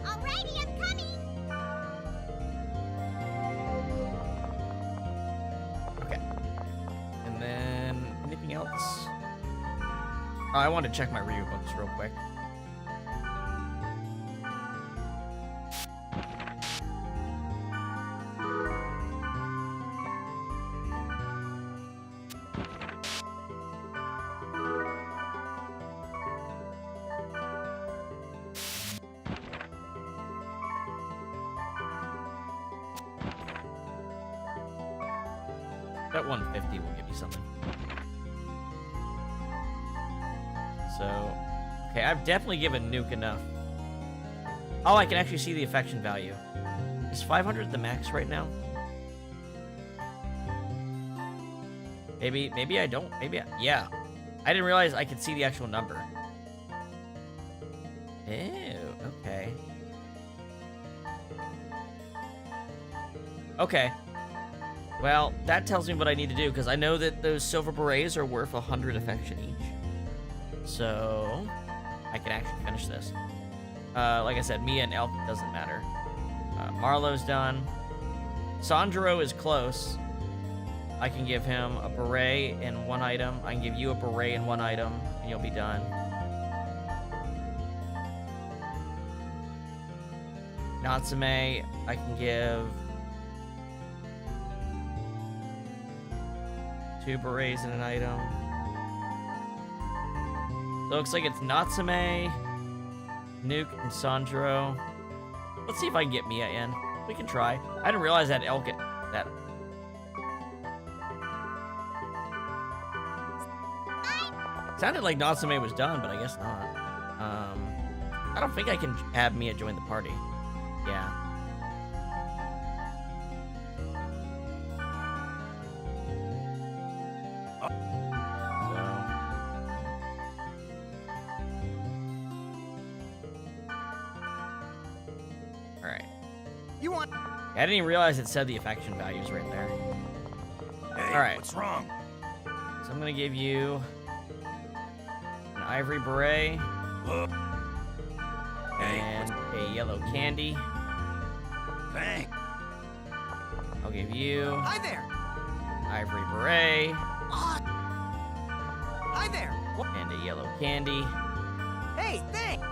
Alrighty, I'm coming. Okay. And then anything else? Oh, I want to check my review books real quick. That 150 will give you something. So, okay, I've definitely given Nuke enough. Oh, I can actually see the affection value. Is 500 the max right now? Maybe I don't. Yeah. I didn't realize I could see the actual number. Ew, okay. Okay. Well, that tells me what I need to do, because I know that those silver berets are worth 100 affection each. So, I can actually finish this. Like I said, Mia and Elk doesn't matter. Marlowe's done. Sandro is close. I can give him a beret and 1 item. I can give you a beret and 1 item, and you'll be done. Natsume, I can give 2 berets and an item. So it looks like it's Natsume, Nuke, and Sandro. Let's see if I can get Mia in. We can try. I didn't realize that Elk that. Sounded like Natsume was done, but I guess not. I don't think I can have Mia join the party. Yeah. You want? I didn't even realize it said the affection values right there. Hey, Alright. what's wrong? So I'm gonna give you an ivory beret Hey, and a yellow candy. bang. I'll give you Hi there. ivory beret Hi there. and a yellow candy. Hey, thanks.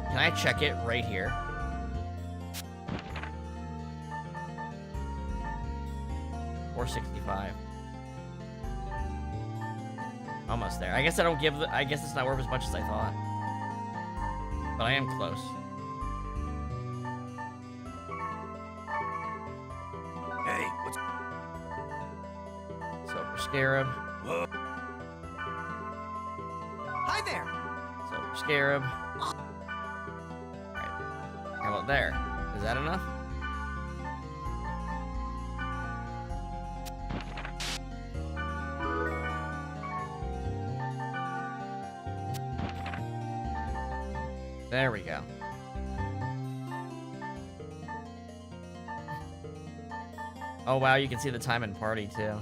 Can I check it right here? $465. Almost there. I guess I don't give the, I guess it's not worth as much as I thought. But I am close. Hey, what's... Silver Scarab. Whoa. Hi there. Silver Scarab. Alright. How about there? Is that enough? There we go. Oh wow, you can see the time in party too.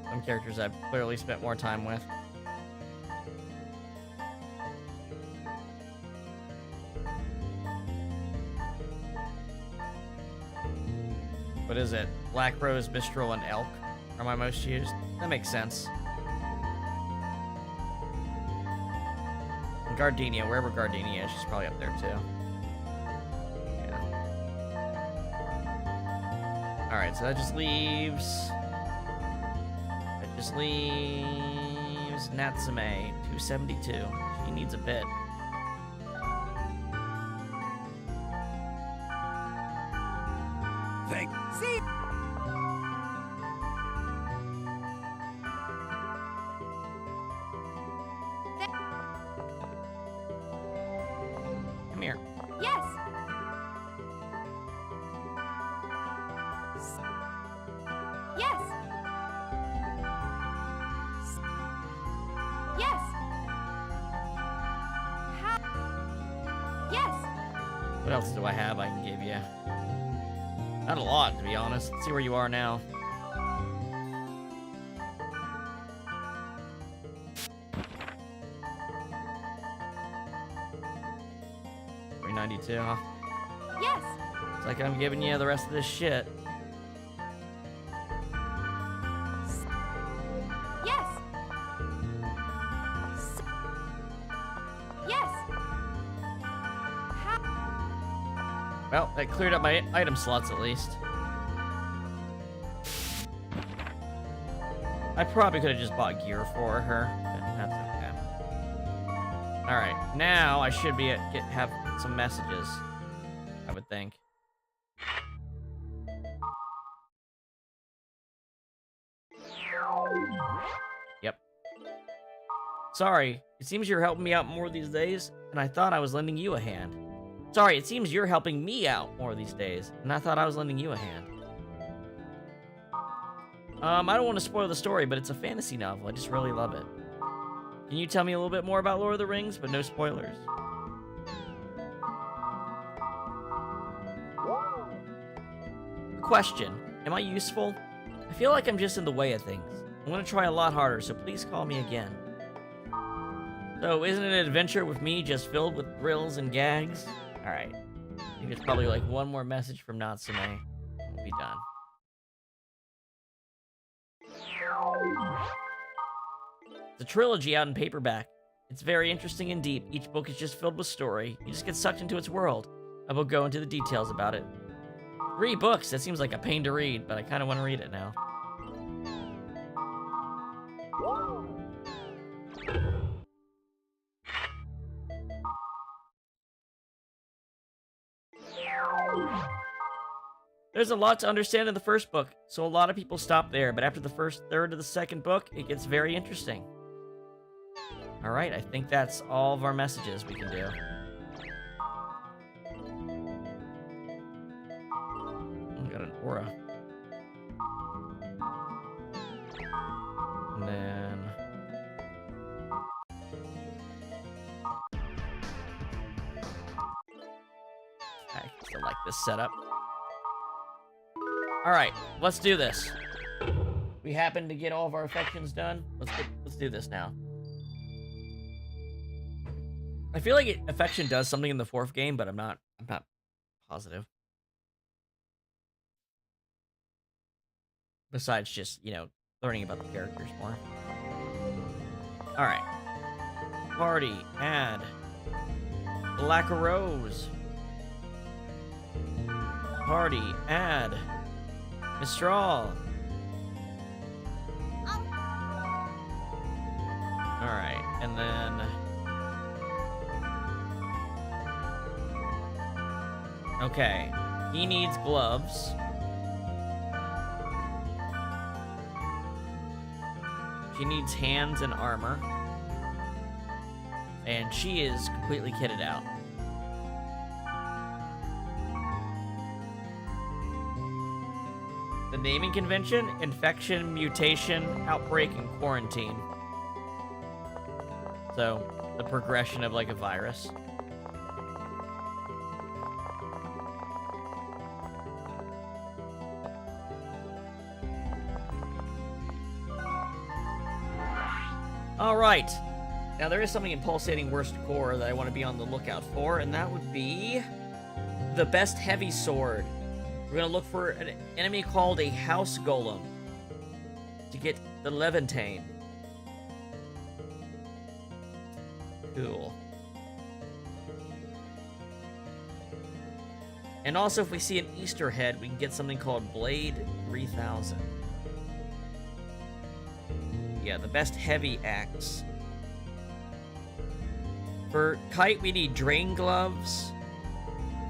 Some characters I've clearly spent more time with. What is it? Black Rose, Mistral, and Elk are my most used. That makes sense. And Gardenia, wherever Gardenia is, she's probably up there too. Yeah. Alright, so that just leaves... That just leaves Natsume, 272. She needs a bit. Thank... See. Come here. Yes. What else do I have I can give you? Not a lot, to be honest. Let's see where you are now. $392, huh? Yes. It's like I'm giving you the rest of this shit. Yes. Yes. Well, that cleared up my item slots at least. I probably could have just bought gear for her, but that's okay. Alright, now I should be have some messages, I would think. Yep. Sorry, it seems you're helping me out more these days, and I thought I was lending you a hand. Sorry, it seems you're helping me out more these days, and I thought I was lending you a hand. I don't want to spoil the story, but it's a fantasy novel. I just really love it. Can you tell me a little bit more about Lord of the Rings, but no spoilers? Question. Am I useful? I feel like I'm just in the way of things. I'm going to try a lot harder, so please call me again. So, isn't it an adventure with me just filled with thrills and gags? Alright. I think there's probably like one more message from Natsume. We'll be done. It's a trilogy out in paperback. It's very interesting and deep. Each book is just filled with story. You just get sucked into its world. I will go into the details about it. 3 books, that seems like a pain to read, but I kind of want to read it now. There's a lot to understand in the first book, so a lot of people stop there, but after the first third of the second book, it gets very interesting. Alright, I think that's all of our messages we can do. We got an aura. And then... I still like this setup. Alright, let's do this. We happen to get all of our affections done. Let's do this now. I feel like affection does something in the 4th game, but I'm not positive. Besides just, you know, learning about the characters more. Alright. Party, add. Black Rose. Party, add. Mistral. Alright, and then... Okay, he needs gloves. She needs hands and armor. And she is completely kitted out. The naming convention: infection, mutation, outbreak, and quarantine. So, the progression of like a virus. Alright. Now there is something in Pulsating Worst Core that I want to be on the lookout for, and that would be the best heavy sword. We're going to look for an enemy called a House Golem to get the Levantine. Cool. And also, if we see an Easter head, we can get something called Blade 3000. Yeah, the best heavy axe. For Kite, we need Drain Gloves.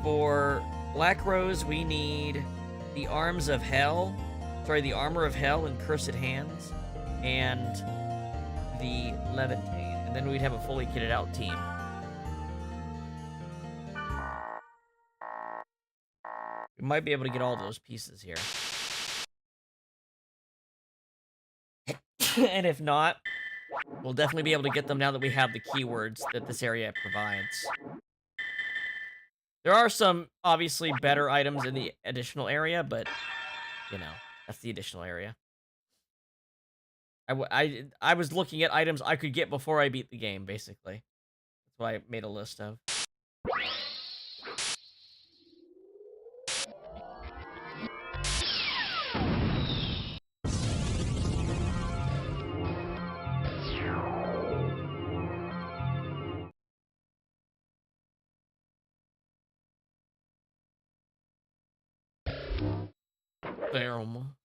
For Black Rose, we need the Arms of Hell. Sorry, the Armor of Hell and Cursed Hands. And the Levantine. And then we'd have a fully kitted out team. We might be able to get all those pieces here. And if not, we'll definitely be able to get them now that we have the keywords that this area provides. There are some, obviously, better items in the additional area, but, you know, that's the additional area. I was looking at items I could get before I beat the game, basically. That's what I made a list of. Damn.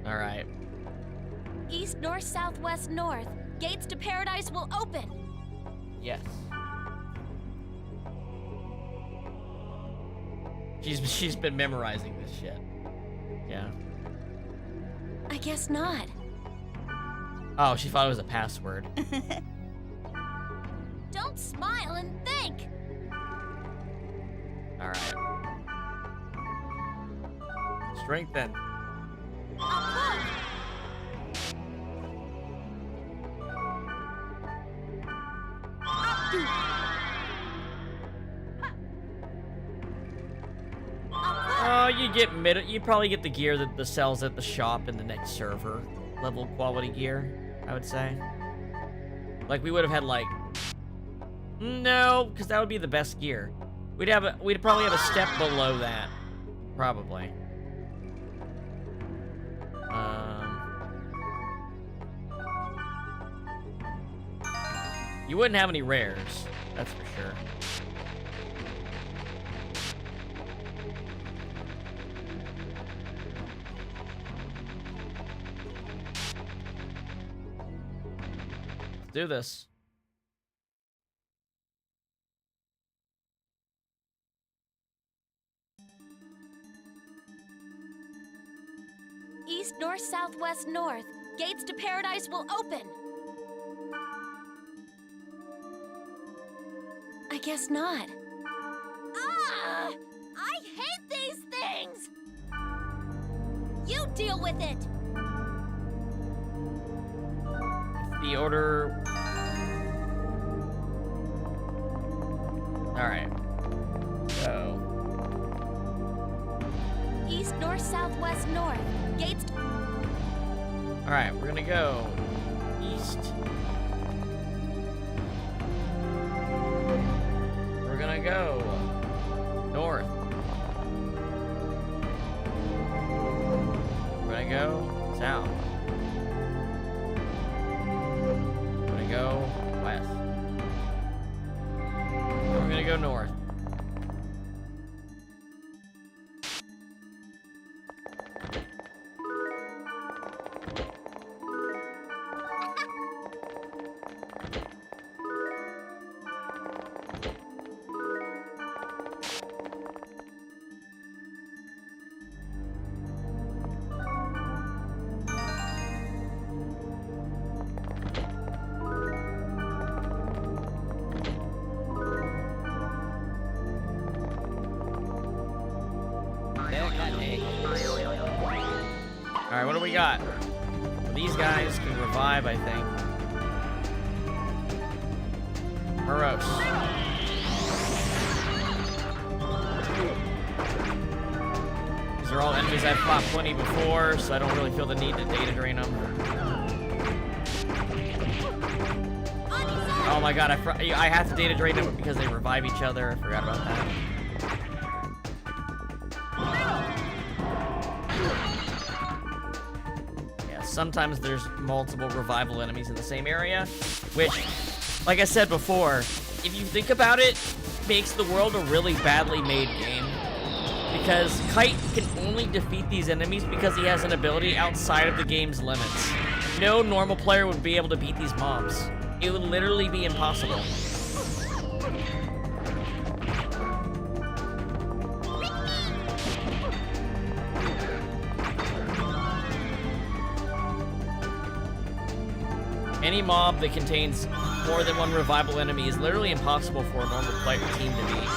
All right. East, north, south, west, north. Gates to paradise will open. Yes. She's been memorizing this shit. Yeah. I guess not. Oh, she thought it was a password. Don't smile and think. All right. Strengthen. You probably get the gear that the sells at the shop in the next server level quality gear, I would say. Like we would have had like no, because that would be the best gear. We'd probably have a step below that, probably. You wouldn't have any rares, that's for sure. Let's do this. East, north, south, west, north. Gates to paradise will open. I guess not. Ah! I hate these things! You deal with it! The order... Alright. So... East, north, south, west, north. Gates... Alright, we're gonna go east. We're gonna go north. We're gonna go south. We're gonna go west. And we're gonna go north. Alright, what do we got? These guys can revive, I think. Morose. These are all enemies I've fought plenty before, so I don't really feel the need to data drain them. Oh my god, I have to data drain them because they revive each other. I forgot about that. Sometimes there's multiple revival enemies in the same area, which, like I said before, if you think about it, makes the world a really badly made game. Because Kite can only defeat these enemies because he has an ability outside of the game's limits. No normal player would be able to beat these mobs. It would literally be impossible. Any mob that contains more than one revival enemy is literally impossible for a normal player team to beat.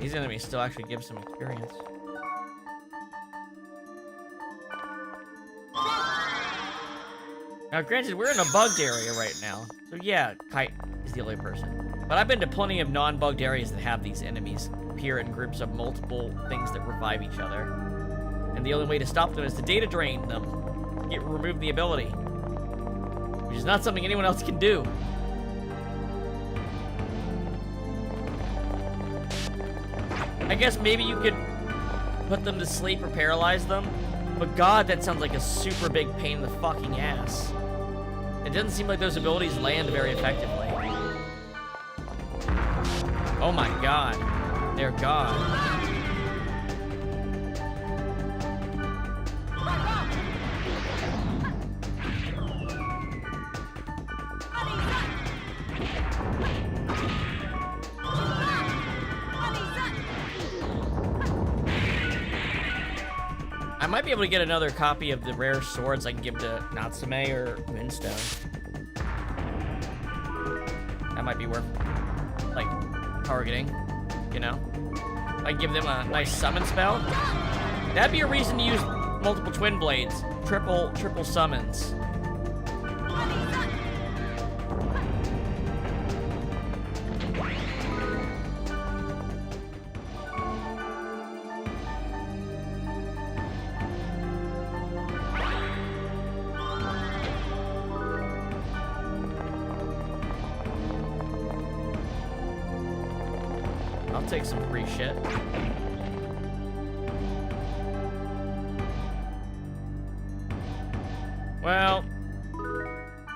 These enemies still actually give some experience. Now, granted, we're in a bugged area right now. So yeah, Kite is the only person. But I've been to plenty of non-bugged areas that have these enemies appear in groups of multiple things that revive each other. And the only way to stop them is to data drain them. Remove the ability. Which is not something anyone else can do. I guess maybe you could put them to sleep or paralyze them. But God, that sounds like a super big pain in the fucking ass. It doesn't seem like those abilities land very effectively. Oh my God. They're God. I might be able to get another copy of the rare swords I can give to Natsume or Moonstone. That might be worth, like, targeting, you know? I give them a nice summon spell. That'd be a reason to use multiple twin blades. Triple summons. I'll take some free shit. Well,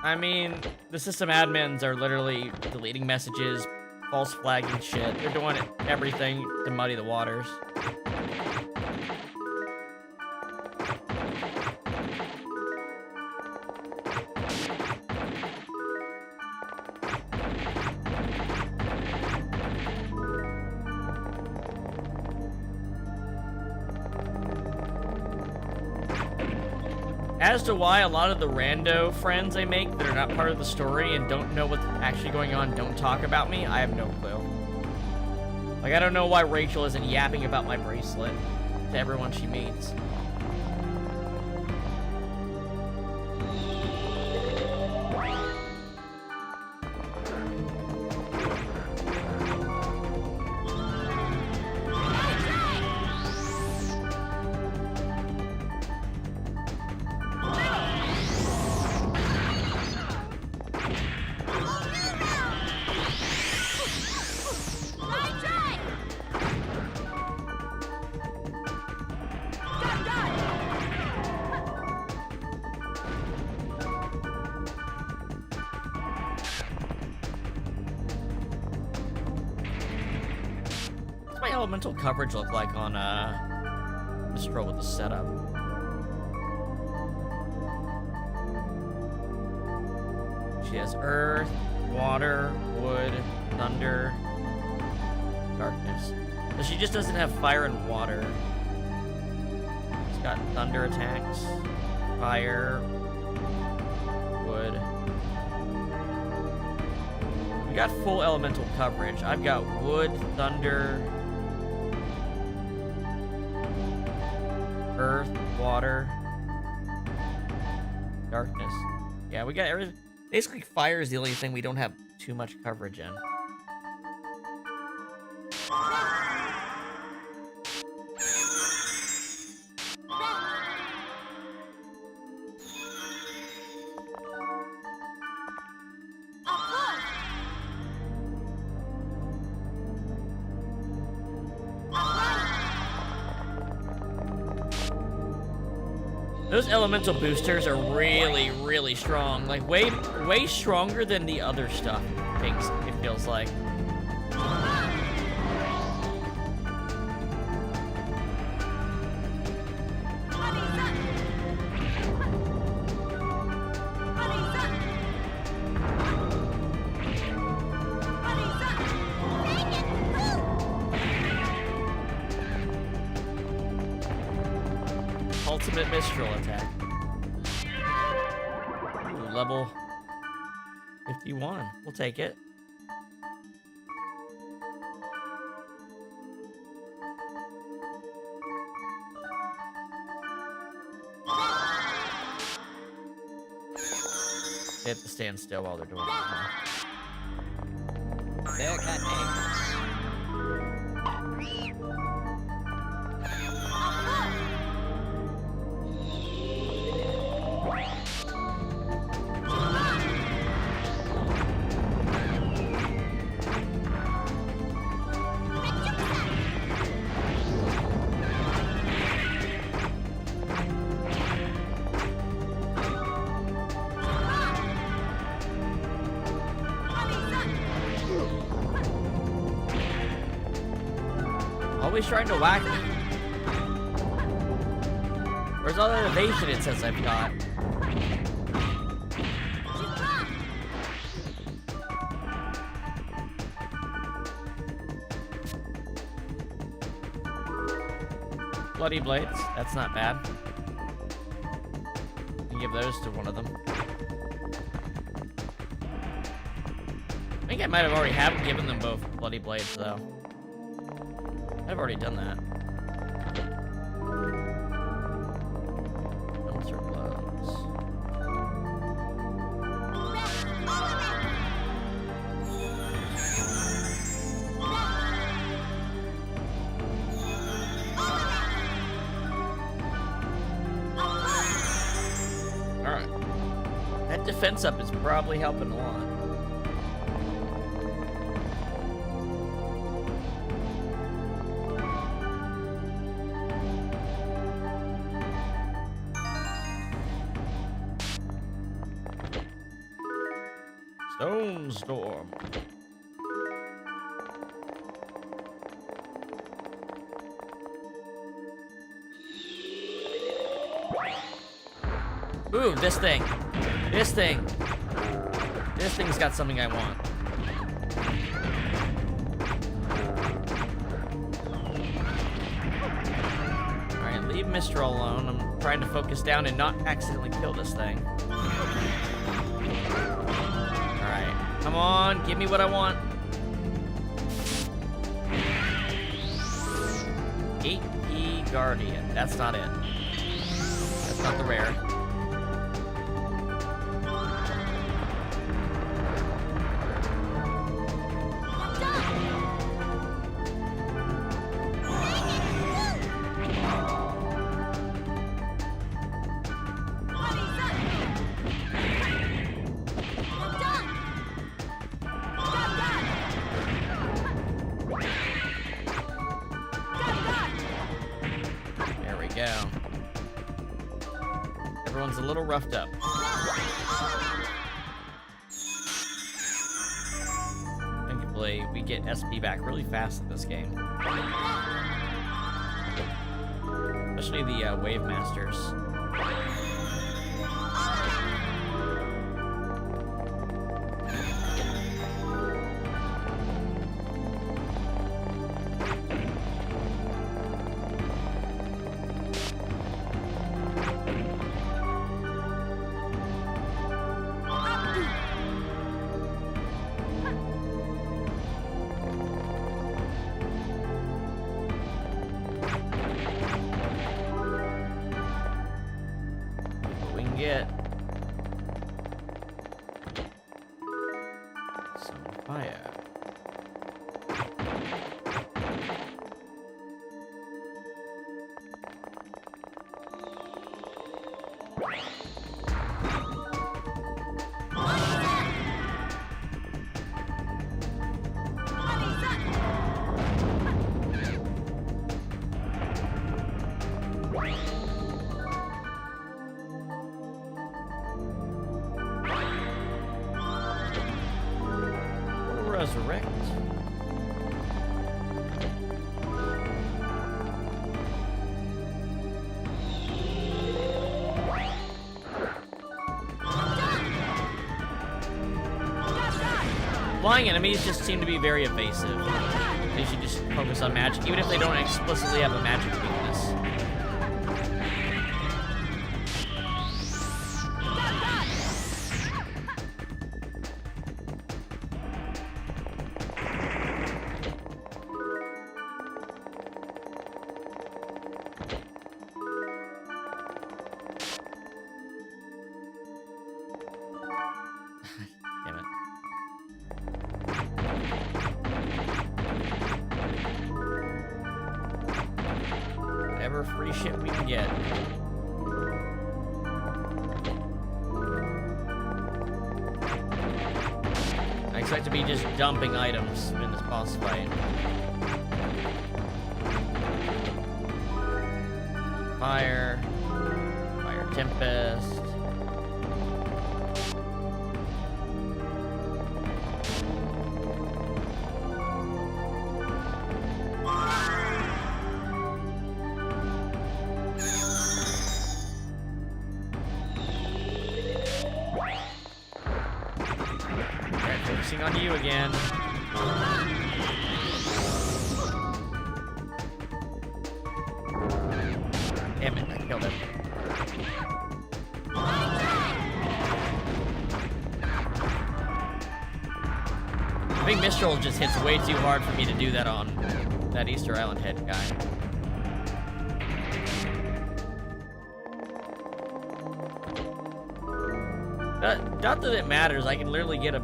I mean, the system admins are literally deleting messages, false flagging shit. They're doing everything to muddy the waters. As to why a lot of the rando friends I make that are not part of the story and don't know what's actually going on don't talk about me, I have no clue. Like, I don't know why Rachel isn't yapping about my bracelet to everyone she meets. Elemental coverage look like on Mistral with the setup. She has earth, water, wood, thunder, darkness. So she just doesn't have fire and water. She's got thunder attacks, fire, wood. We got full elemental coverage. I've got wood, thunder, earth, water, darkness. Yeah, we got everything. Basically, fire is the only thing we don't have too much coverage in. Those elemental boosters are really, really strong. Like, way stronger than the other stuff, it feels like. Ultimate Mistral attack. Ooh, level 51. We'll take it. They have to stand still while they're doing it. Huh? They're cutting. Always trying to whack me. Where's all that evasion it says I've got? Bloody blades. That's not bad. Can give those to one of them. I think I might have already given them both bloody blades though. I've already done that. Elixir gloves. Alright. That defense up is probably helping a lot. Stone Storm. Ooh, this thing. This thing. This thing's got something I want. Alright, leave Mistral alone. I'm trying to focus down and not accidentally kill this thing. Come on, give me what I want. 8P Guardian. That's not it. That's not the rare. Everyone's a little roughed up. Thankfully, we get SP back really fast in this game. Especially the Wave Masters. Get some fire. Resurrect. Flying enemies just seem to be very evasive. They should just focus on magic, even if they don't explicitly have a magic weakness. whatever free shit we can get. I expect to be just dumping items in this boss fight. Fire Tempest. Alright, focusing on you again. Damn it, I killed him. I think Mistral just hits way too hard for me to do that on that Easter Island head guy. Not that it matters, I can literally get a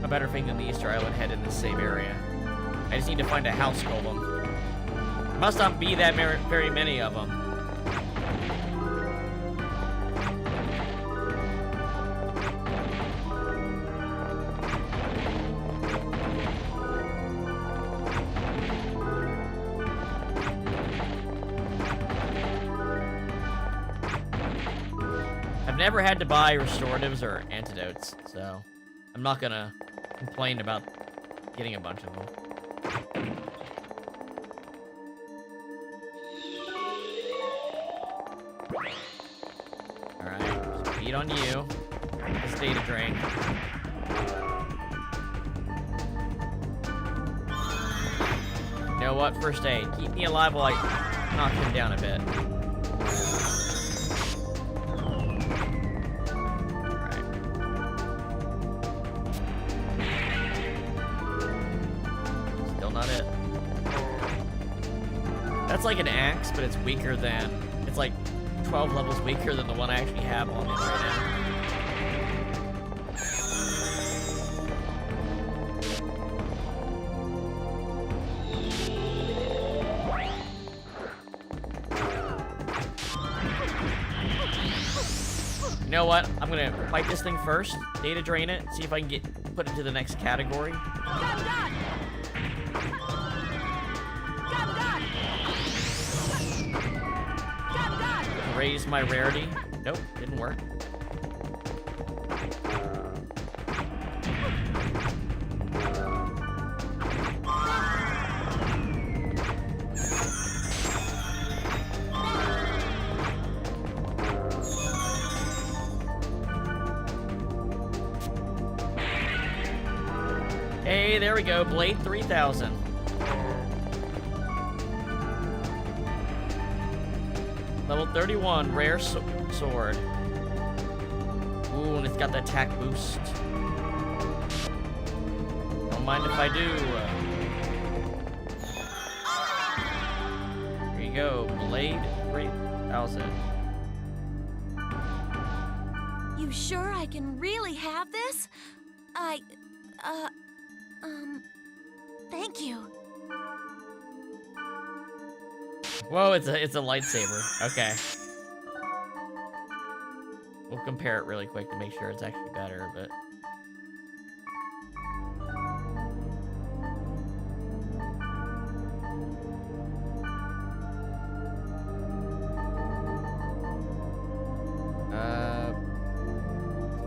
better thing than the Easter Island head in this same area. I just need to find a house golem. Must not be that very many of them. I've never had to buy restoratives or antidotes, so I'm not gonna complain about getting a bunch of them. Alright, speed on you. This data drain. You know what? First aid. Keep me alive while I knock him down a bit. That's like an axe, but it's weaker than... It's like 12 levels weaker than the one I actually have on me right now. You know what? I'm gonna fight this thing first, data drain it, see if I can put it to the next category. Raise my rarity. Nope, didn't work. Hey, there we go. Blade 3000. Level 31, rare sword. Ooh, and it's got the attack boost. Don't mind if I do. Here you go, Blade 3000. You sure I can really have this? Thank you. Whoa, it's a lightsaber. Okay. We'll compare it really quick to make sure it's actually better, but...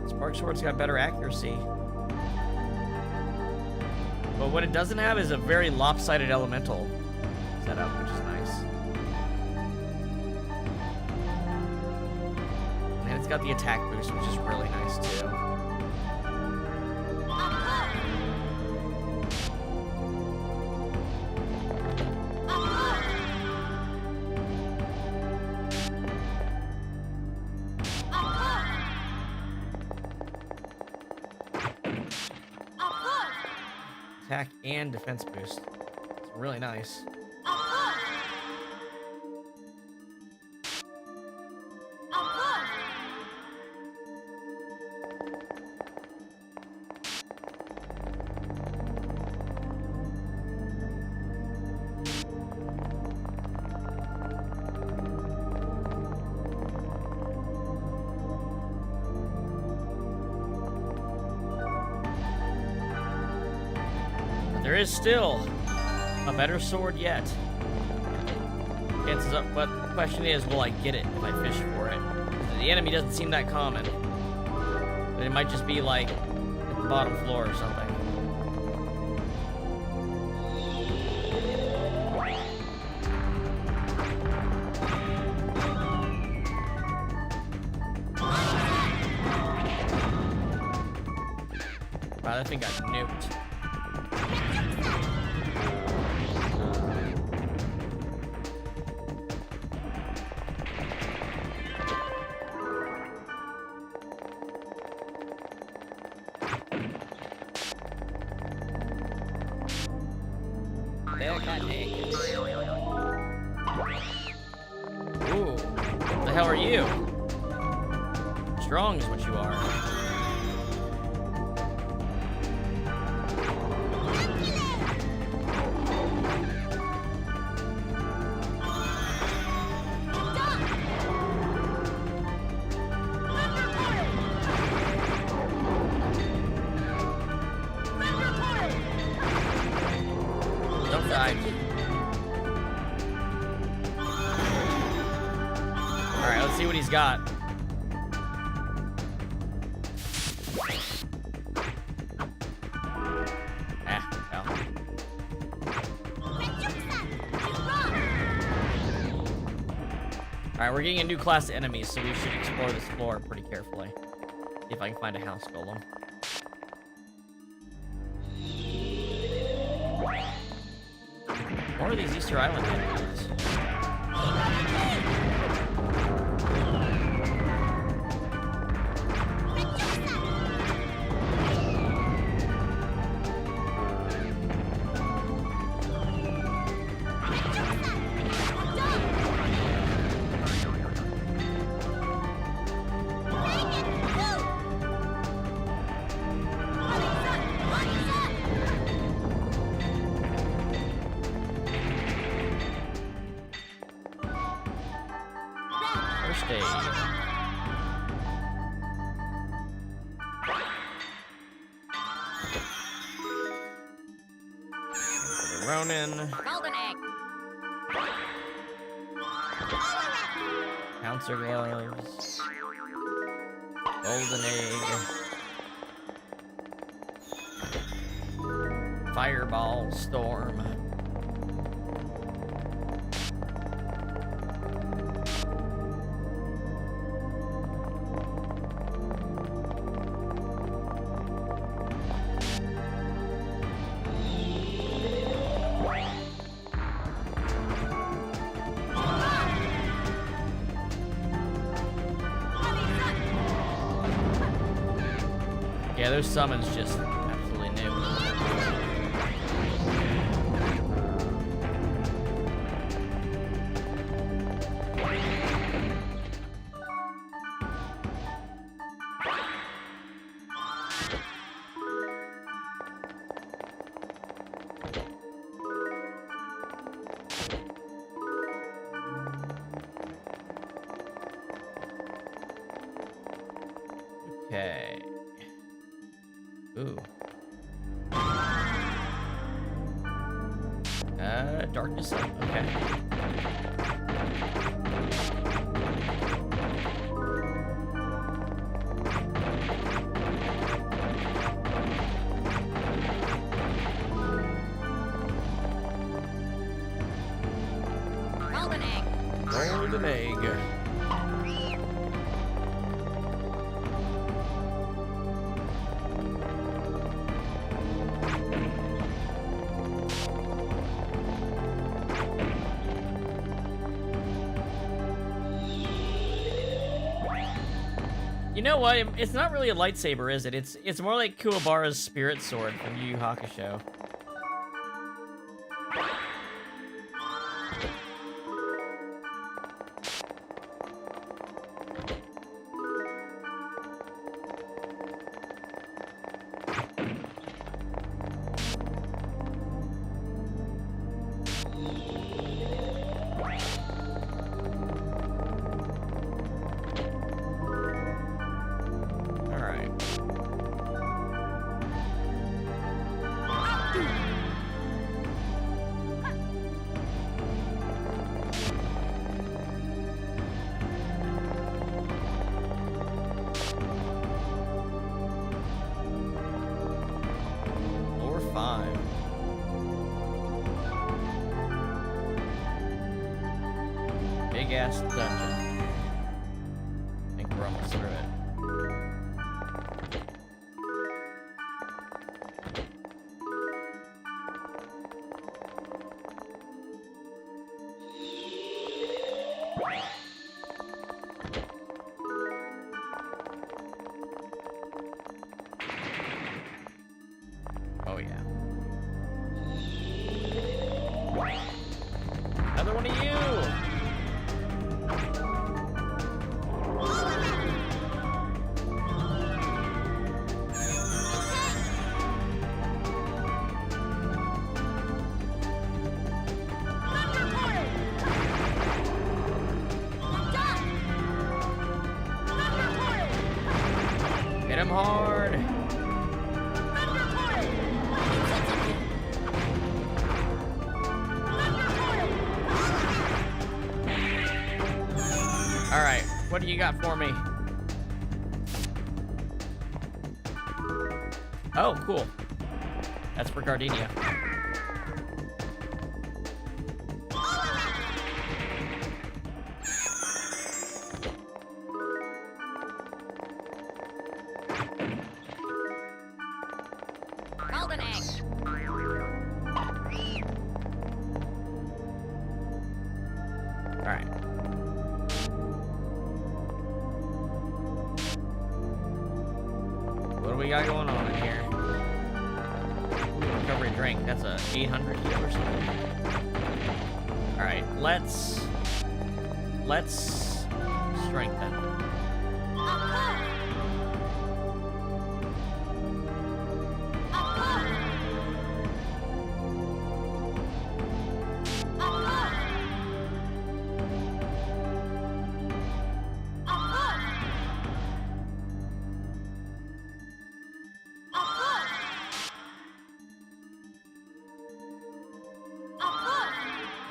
Spark Sword's got better accuracy. But what it doesn't have is a very lopsided elemental setup, which is nice. And it's got the attack boost, which is really nice too. Attack and defense boost. It's really nice. there is still a better sword yet. Chances up, but the question is, will I get it if I fish for it? The enemy doesn't seem that common. But it might just be like at the bottom floor or something. Wow, that thing got nuked. There, cat egg. Ooh, what the hell are you? Strong is what you are. Don't die. Alright, let's see what he's got. Well. Alright, we're getting a new class of enemies, so we should explore this floor pretty carefully. See if I can find a house golem. More of these Easter Island enemies. First aid. The Ronin. Golden egg. Pouncer gloves. Golden egg. Fireball storm. Yeah, those summons just absolutely new. Okay. Ooh. Darkness up. Okay. Golden egg. Golden egg. You know what? It's not really a lightsaber, is it? It's more like Kuwabara's spirit sword from Yu Yu Hakusho. big ass dungeon. I think we're almost through it. Oh yeah. Another one of you! Hit him hard! Alright, what do you got for me? Oh, cool. That's for Gardenia. Golden egg. Alright. What do we got going on in here? Recovery drink. That's a 800 heal or something. Alright, let's strengthen.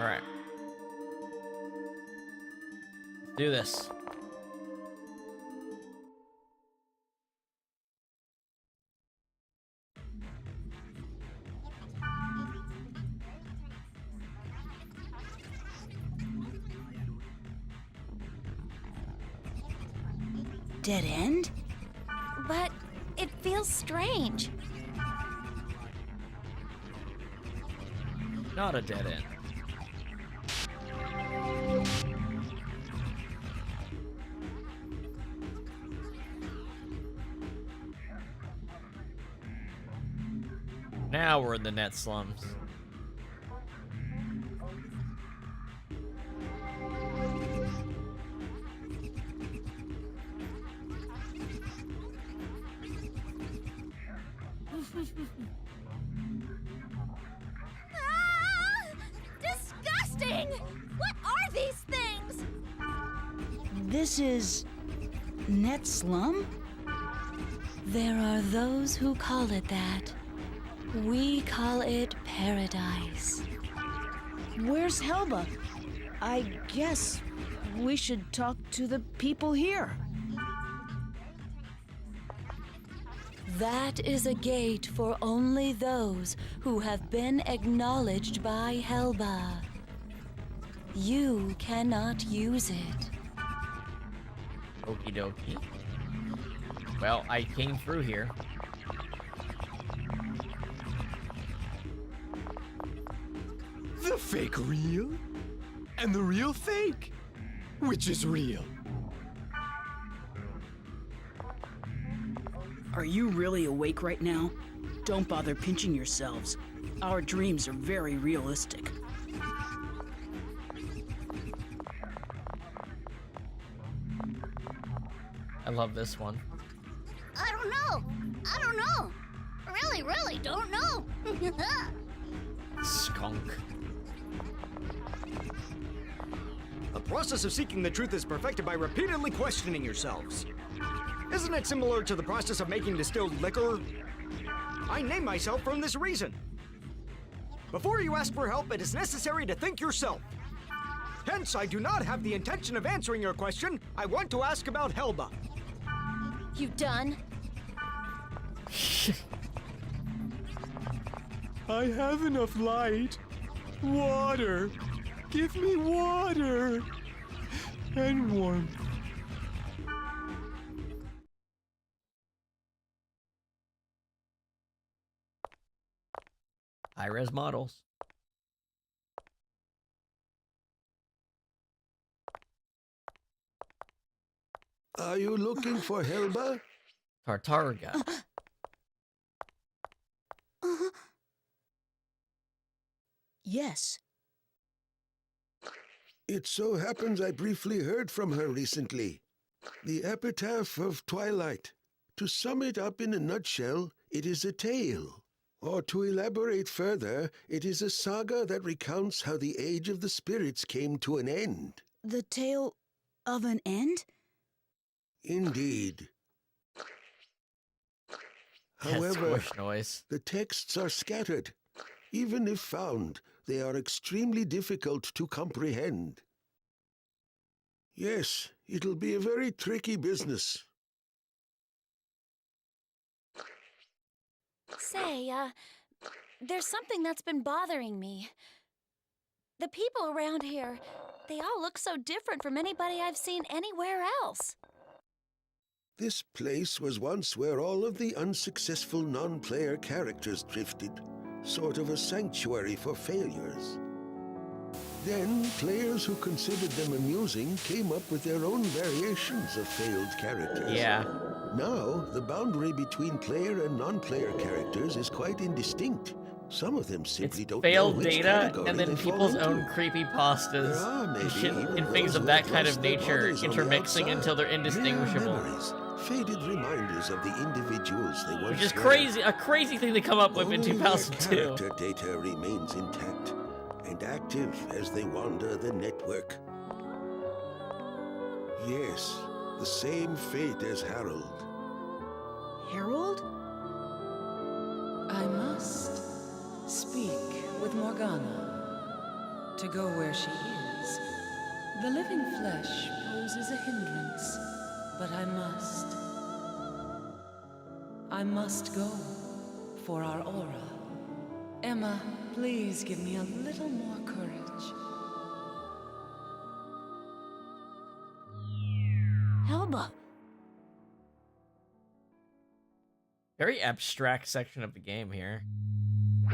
Alright. Do this. Dead end? But it feels strange. Not a dead end. Now we're in the net slums. Disgusting! What are these things? This is net slum? There are those who call it that. We call it paradise. Where's Helba? I guess we should talk to the people here. That is a gate for only those who have been acknowledged by Helba. You cannot use it. Okie dokie. Well, I came through here. The fake real? And the real fake? Which is real? Are you really awake right now? Don't bother pinching yourselves. Our dreams are very realistic. I love this one. I don't know. I don't know. Really don't know. Skunk. The process of seeking the truth is perfected by repeatedly questioning yourselves. Isn't it similar to the process of making distilled liquor? I name myself from this reason. Before you ask for help, it is necessary to think yourself. Hence, I do not have the intention of answering your question. I want to ask about Helba. You done? I have enough light. Water. Give me water. and warmth. High-res models. Are you looking for Helba? Tartaruga. Yes. It so happens I briefly heard from her recently. The epitaph of Twilight. To sum it up in a nutshell, it is a tale. Or to elaborate further, it is a saga that recounts how the Age of the Spirits came to an end. The tale of an end? Indeed. That However, squish noise. the texts are scattered. Even if found, they are extremely difficult to comprehend. Yes, it'll be a very tricky business. Say, there's something that's been bothering me. The people around here, they all look so different from anybody I've seen anywhere else. This place was once where all of the unsuccessful non-player characters drifted, sort of a sanctuary for failures. Then, players who considered them amusing came up with their own variations of failed characters. Yeah. Now, the boundary between player and non-player characters is quite indistinct. Some of them simply It's don't failed know which data category and then they fall people's into. own creepypastas and shit and things of that kind of nature intermixing until they're indistinguishable. Memories, faded reminders of the individuals they once Which is were. crazy, a crazy thing to come up with in Only their 2002. character data remains intact and active as they wander the network. Yes, the same fate as Harold. Harold? I must speak with Morgana to go where she is. The living flesh poses a hindrance, but I must go for our aura. Emma, please give me a little more courage. Helba. Very abstract section of the game here.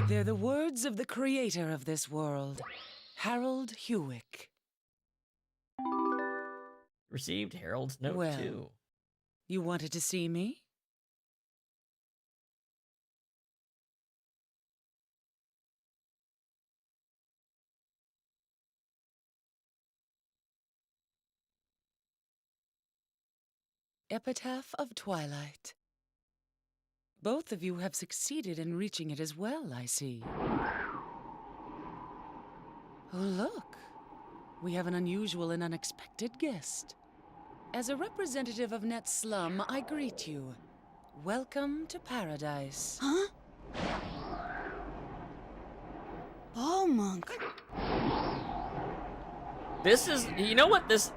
They're the words of the creator of this world, Harold Hewick. Received Harold's note Well. too. You wanted to see me? Epitaph of Twilight. Both of you have succeeded in reaching it as well, I see. Oh, look. We have an unusual and unexpected guest. As a representative of Net Slum, I greet you. Welcome to paradise. Huh? Ball monk. This is, you know what this,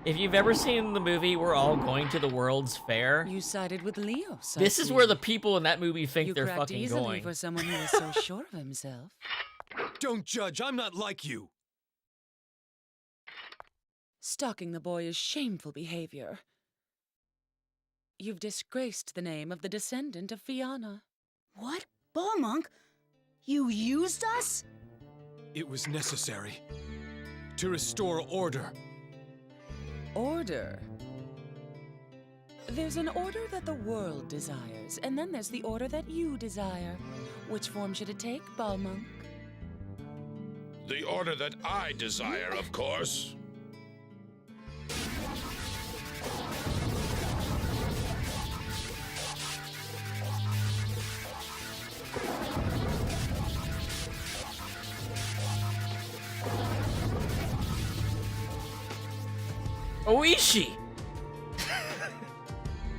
if you've ever seen the movie We're All Going to the World's Fair, You sided with Leos. I this is see. where the people in that movie think You they're cracked fucking easily going. for someone who is so sure of himself. Don't judge, I'm not like you. Stalking the boy is shameful behavior. You've disgraced the name of the descendant of Fianna. What? Ball monk? You used us? It was necessary to restore order. Order. There's an order that the world desires, and then there's the order that you desire. Which form should it take, Balmonk? The order that I desire, of course. Oishi!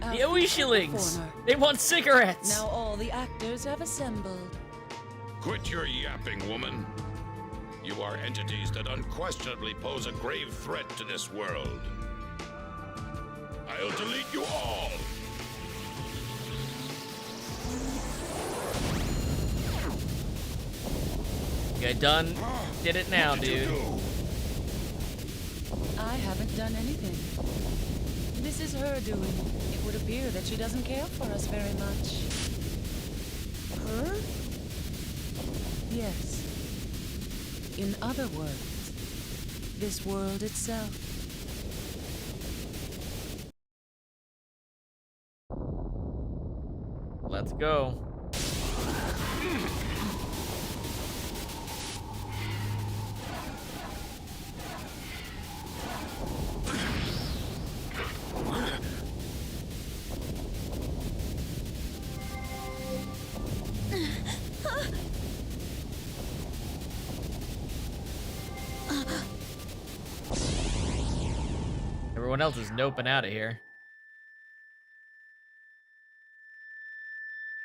The Our Oishilings! performer. They want cigarettes! Now all the actors have assembled. Quit your yapping, woman. You are entities that unquestionably pose a grave threat to this world. I'll delete you all! You done? Did it now, What did you dude. do? I haven't done anything. This is her doing. It would appear that she doesn't care for us very much. Her? Yes. In other words, this world itself. Let's go. Everyone else is noping out of here.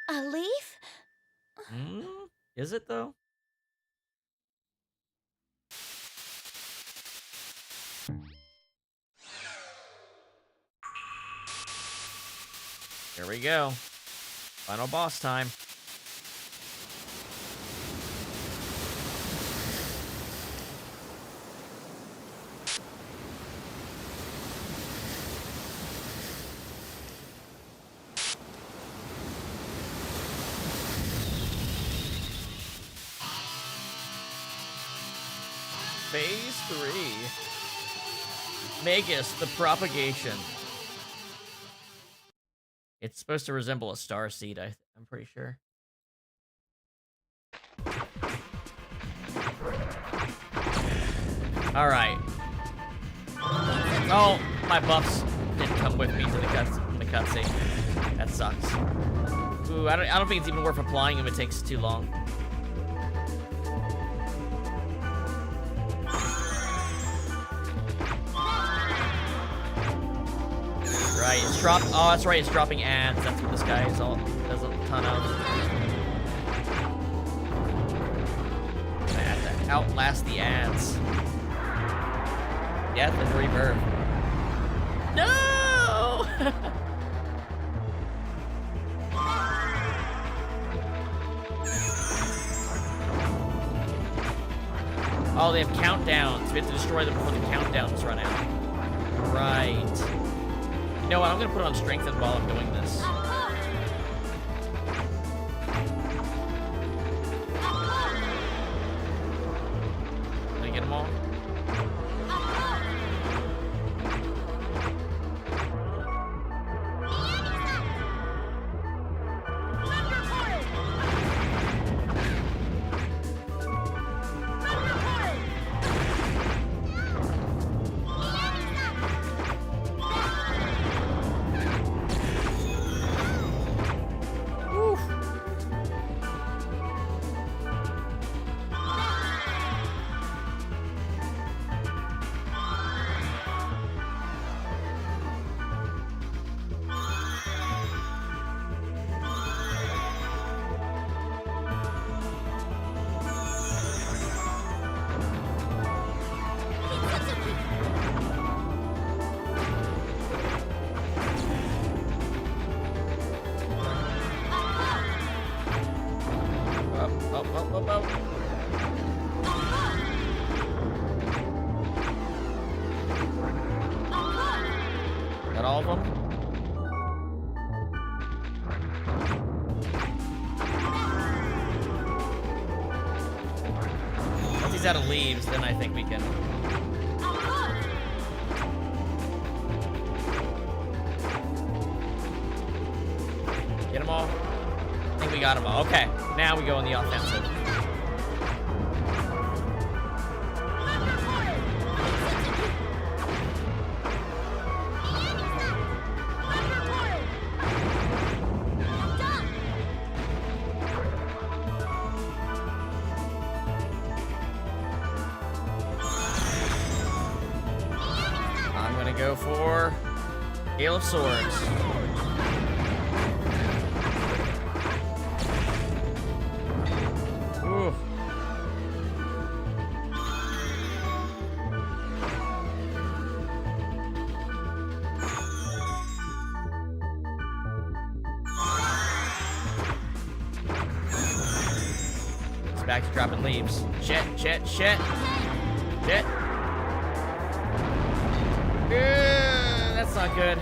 A leaf? Is it though? Here we go. Final boss time. Phase 3. Magus, the propagation. It's supposed to resemble a star seed, I'm pretty sure. Alright. Oh, my buffs didn't come with me to the cutscene. That sucks. Ooh, I don't think it's even worth applying if it takes too long. Right, it's dropped. Oh, that's right, it's dropping ads. That's what this guy is all does a ton of. I have to outlast the ads. Death and rebirth. No! Oh, they have countdowns. We have to destroy them before the countdowns run out. Right. You know what? I'm gonna put on strengthen while I'm doing this. Did I get them all? Got all of them? Once he's out of leaves, then I think we can... Get them all? I think we got them all. Okay, now we go on the offensive. Go for Gale of Swords. Ooh. It's back to dropping leaves. Shit. That's not good.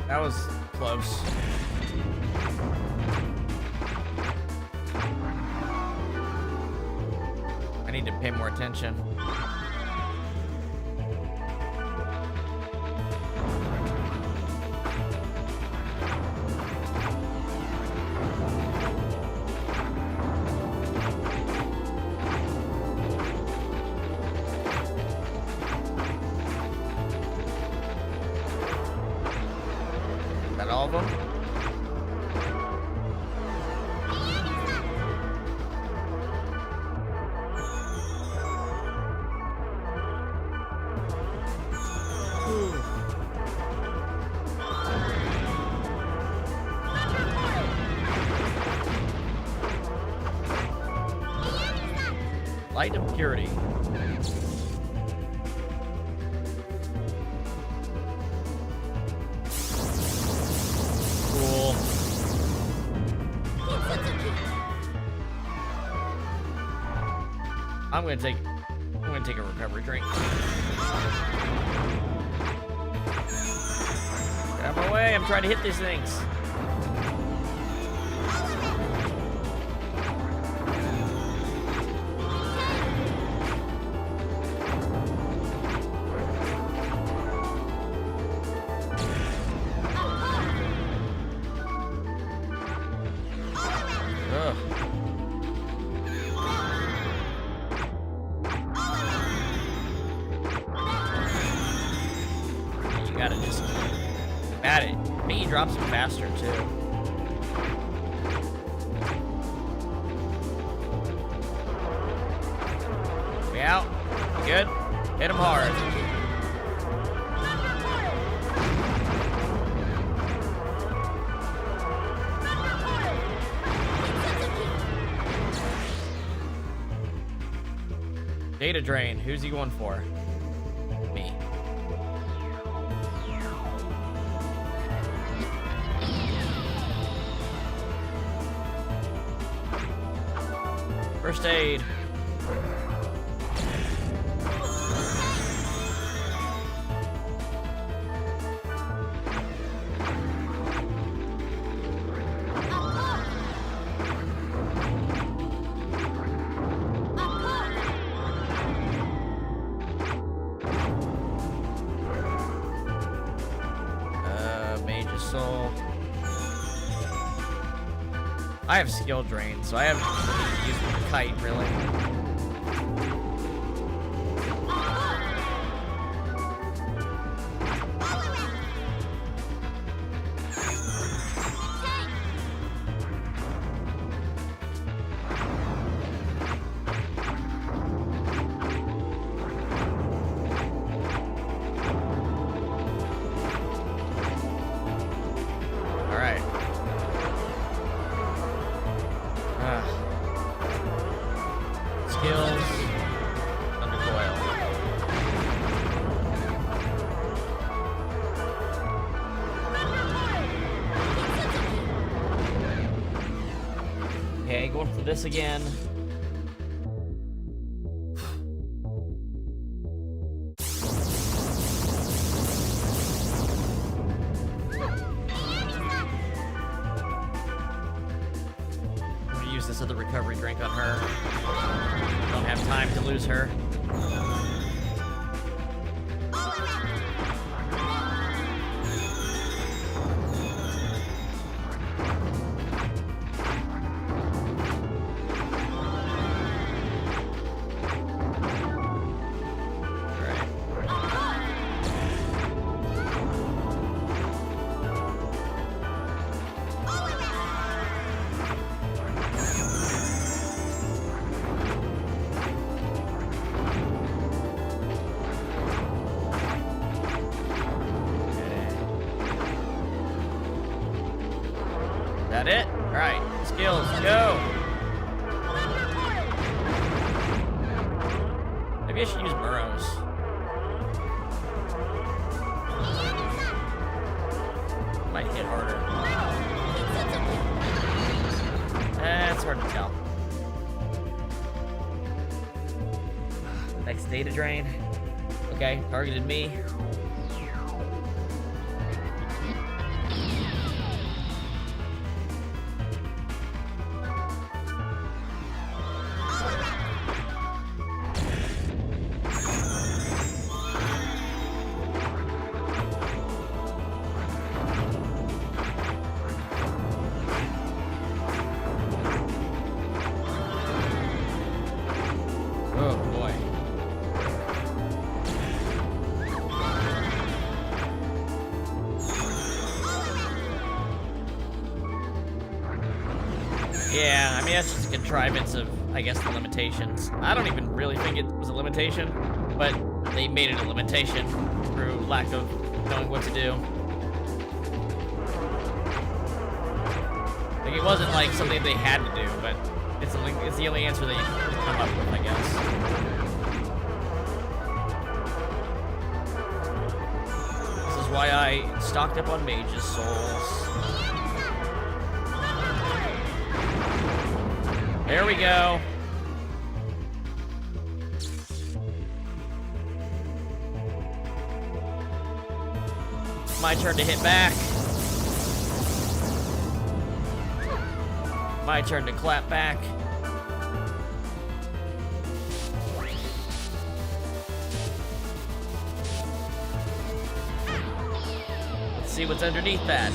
That was close. I need to pay more attention. Is that all of them? Light of purity. Cool. I'm gonna take a recovery drink. Get out of my way, I'm trying to hit these things. Ugh. You gotta just bat it. Maybe he drops it faster too. We out. Good. Hit him hard. Data drain. Who's he going for? Me. First aid. Mage's soul. I have skill drain, so I haven't used the kite really. Alright. Skills. Undercoil. Okay, going for this again. I'm gonna use this other recovery drink on her. Don't have time to lose her. That it? Alright, skills, go! Maybe I should use burrows. Might hit harder. hard to tell. Next data drain. Okay, targeted me. Oh boy. Yeah, I mean, that's just a contrivance of, I guess, the limitations. I don't even really think it was a limitation, but they made it a limitation through lack of knowing what to do. Like, it wasn't like something they had to do, but it's the only answer they could come up with, I guess. This is why I stocked up on mage's souls. There we go. My turn to hit back. My turn to clap back. Let's see what's underneath that.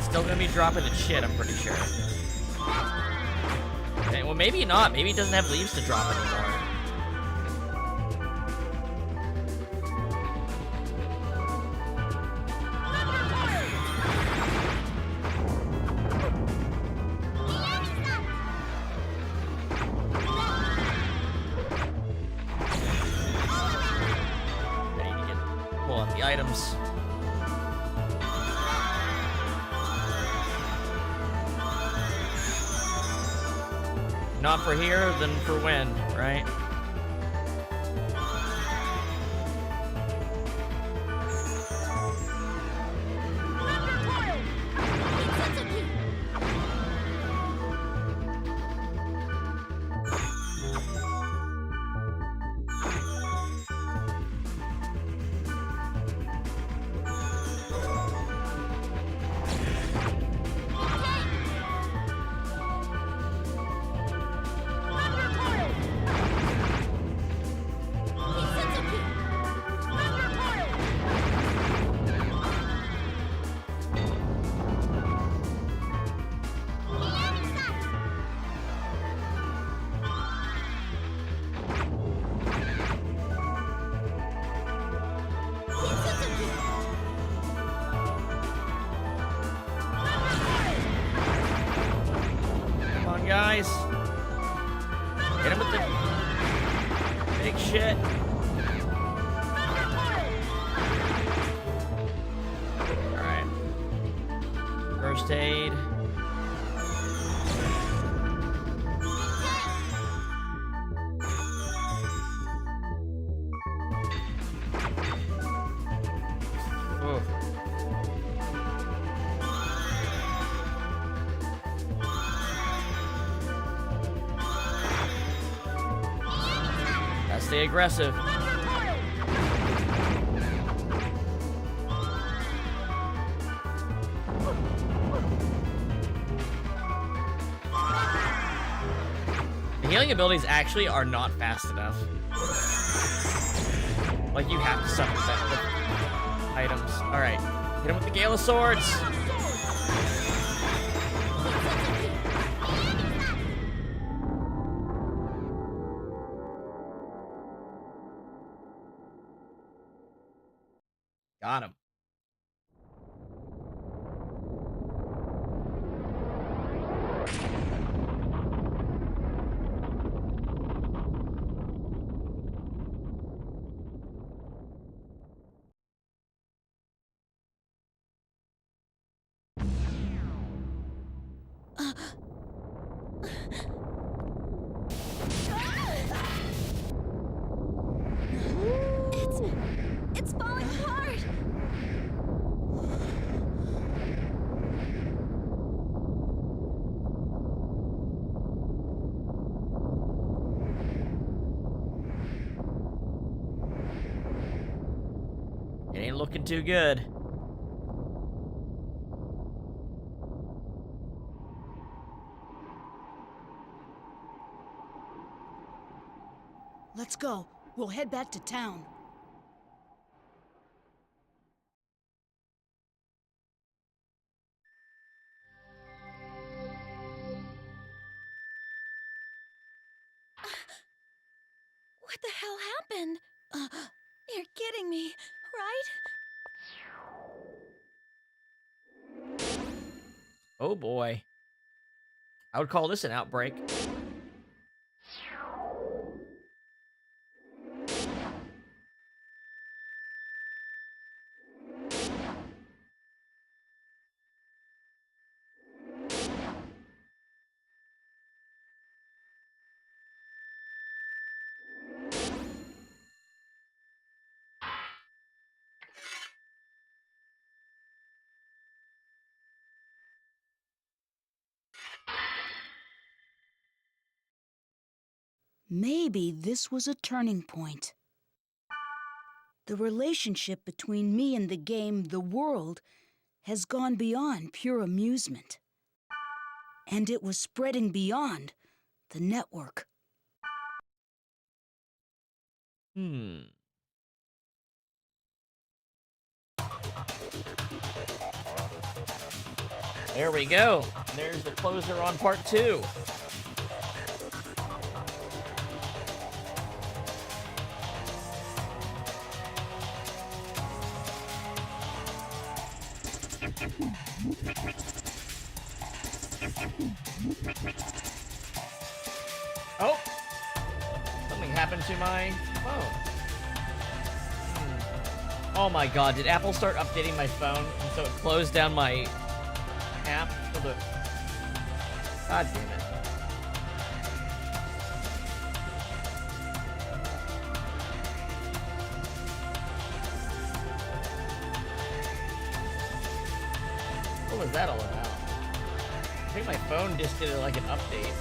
Still gonna be dropping the shit, I'm pretty sure. Okay, well, maybe not. Maybe it doesn't have leaves to drop anymore. I need to pull out the items. Not for here, then for when, right? Guys, hit him with the big shit. All right, first aid. Ooh. Stay aggressive. The healing abilities actually are not fast enough. Like, you have to summon them with items. Alright, hit him with the Gale of Swords. Got him. looking too good. Let's go. We'll head back to town. What the hell happened? You're kidding me, right? Oh boy. I would call this an outbreak. Maybe this was a turning point. The relationship between me and the game, the world, has gone beyond pure amusement. And it was spreading beyond the network. There we go. There's the closer on part 2. Oh! Something happened to my phone. Oh my god, did Apple start updating my phone? And so it closed down my app for the... God damn it. What was that all about? I think my phone just did like an update.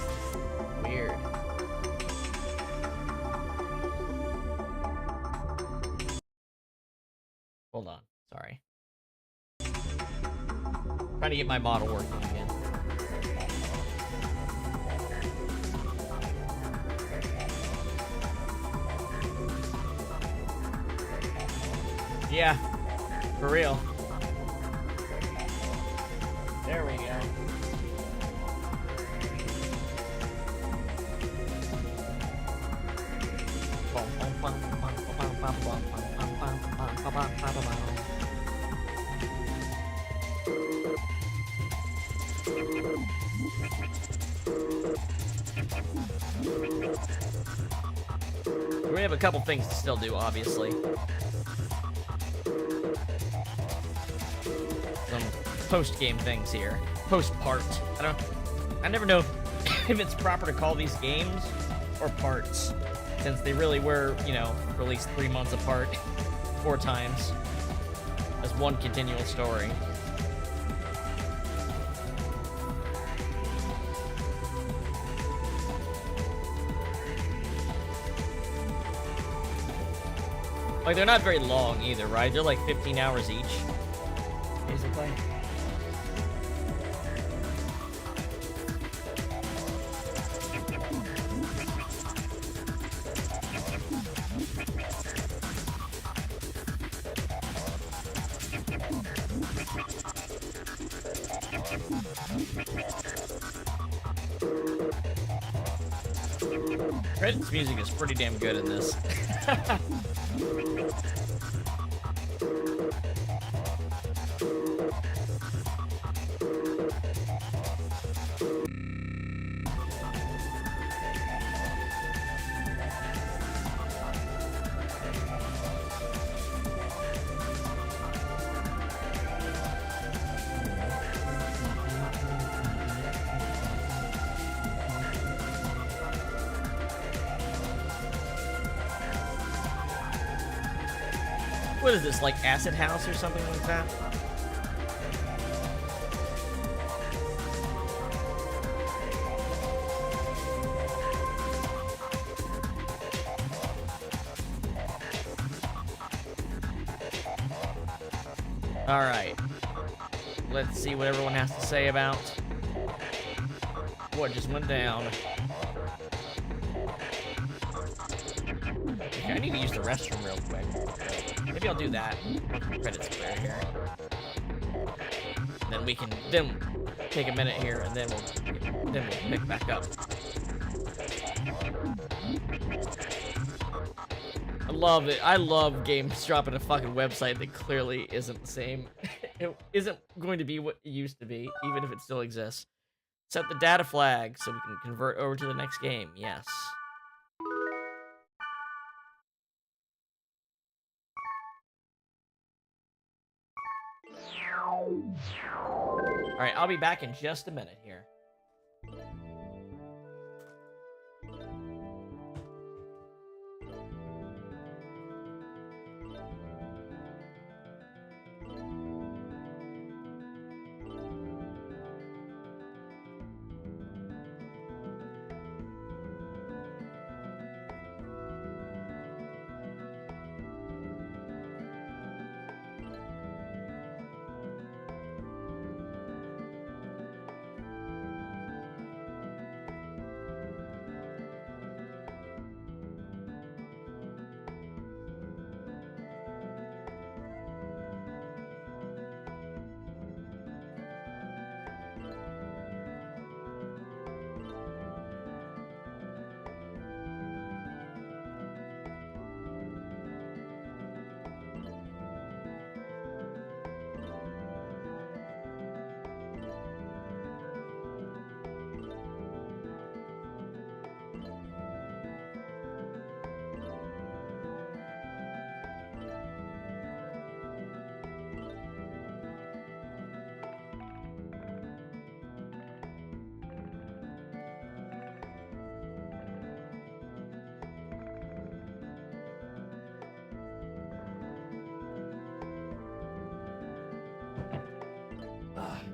Weird. Hold on, sorry. Trying to get my model working again. Yeah, for real. There we go. We have a couple things to still do, obviously. Some post-game things here. Post-part. I never know if it's proper to call these games or parts, since they really were, you know, released 3 months apart 4 times as one continual story. Like, they're not very long either, right? They're like 15 hours each, basically. Credits music is pretty damn good in this. What is this, like Acid House or something like that? Alright. Let's see what everyone has to say about what just went down. Okay, I need to use the restroom real quick. Maybe I'll do that. Credits clear here. Then we can take a minute here, and then we'll pick back up. I love it. I love games dropping a fucking website that clearly isn't the same. It isn't going to be what it used to be, even if it still exists. Set the data flag so we can convert over to the next game. Yes. Alright, I'll be back in just a minute here.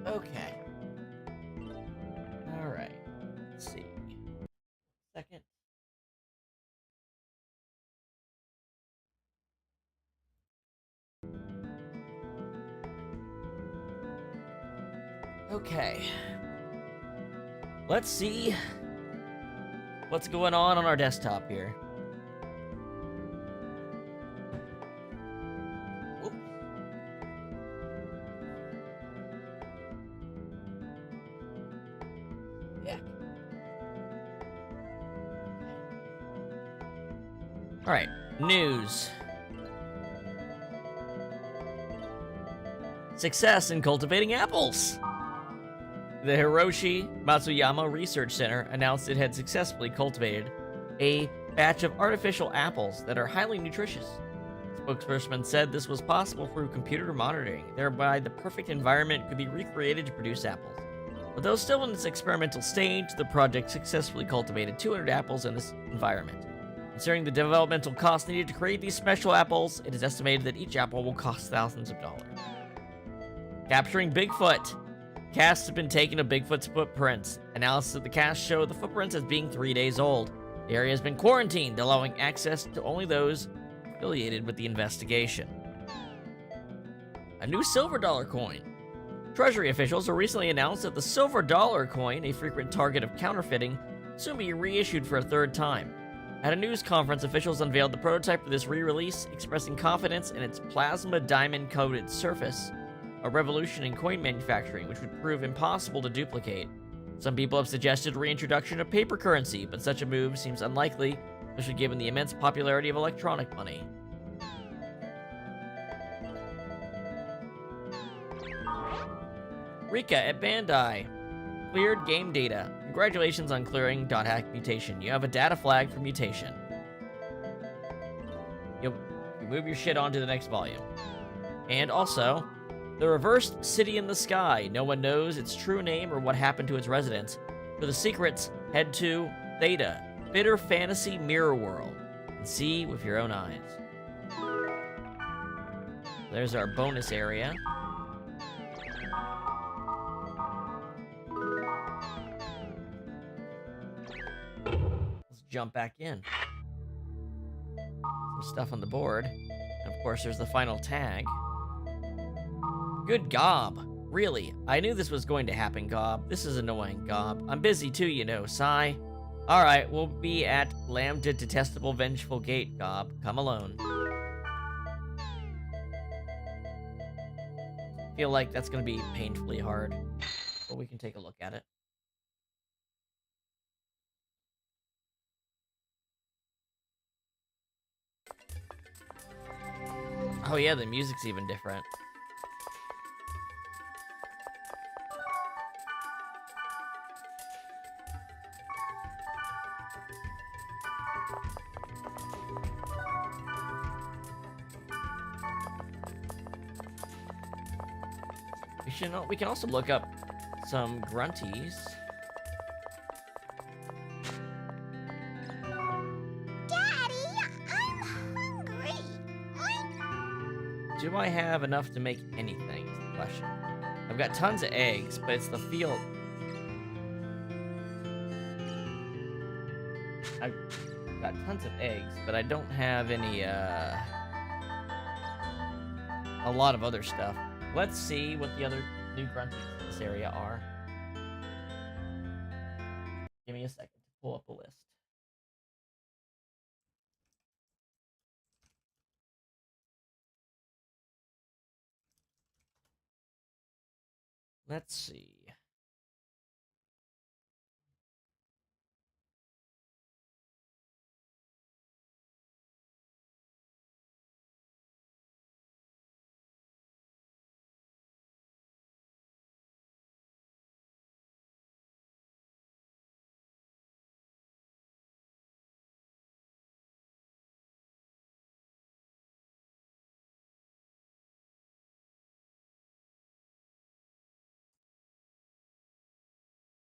Okay. Alright. Let's see. Second. Okay. Let's see what's going on our desktop here. Alright, news. Success in cultivating apples! The Hiroshi Matsuyama Research Center announced it had successfully cultivated a batch of artificial apples that are highly nutritious. The spokesperson said this was possible through computer monitoring, thereby the perfect environment could be recreated to produce apples. Although still in its experimental stage, the project successfully cultivated 200 apples in this environment. Considering the developmental costs needed to create these special apples, it is estimated that each apple will cost thousands of dollars. Capturing Bigfoot. Casts have been taken of Bigfoot's footprints. Analysis of the casts show the footprints as being 3 days old. The area has been quarantined, allowing access to only those affiliated with the investigation. A new silver dollar coin. Treasury officials have recently announced that the silver dollar coin, a frequent target of counterfeiting, will soon be reissued for a third time. At a news conference, officials unveiled the prototype for this re-release, expressing confidence in its plasma diamond-coated surface, a revolution in coin manufacturing which would prove impossible to duplicate. Some people have suggested reintroduction of paper currency, but such a move seems unlikely, especially given the immense popularity of electronic money. Rika at Bandai. Cleared game data. Congratulations on clearing .hack Mutation. You have a data flag for Mutation. You move your shit on to the next volume. And also, the reversed city in the sky. No one knows its true name or what happened to its residents. For the secrets, head to Theta, Bitter Fantasy Mirror World, and see with your own eyes. There's our bonus area. Let's jump back in. Some stuff on the board. And of course, there's the final tag. Good gob. Really, I knew this was going to happen, Gob. This is annoying, Gob. I'm busy too, you know, sigh. Alright, we'll be at Lambda Detestable Vengeful Gate, Gob. Come alone. Feel like that's gonna be painfully hard, but we can take a look at it. Oh yeah, the music's even different. We can also look up some grunties. Daddy, I'm hungry. Do I have enough to make anything? Is the question. I've got tons of eggs, but it's the field. I've got tons of eggs, but I don't have any, a lot of other stuff. Let's see what the other new grunties in this area are. Give me a second to pull up a list. Let's see.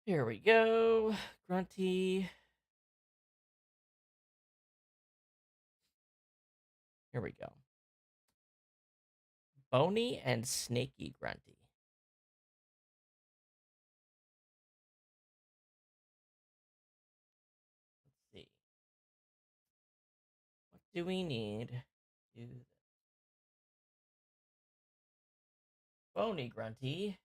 Here we go. Grunty. Here we go. Bony and snaky grunty. Let's see. What do we need to do this? Bony grunty.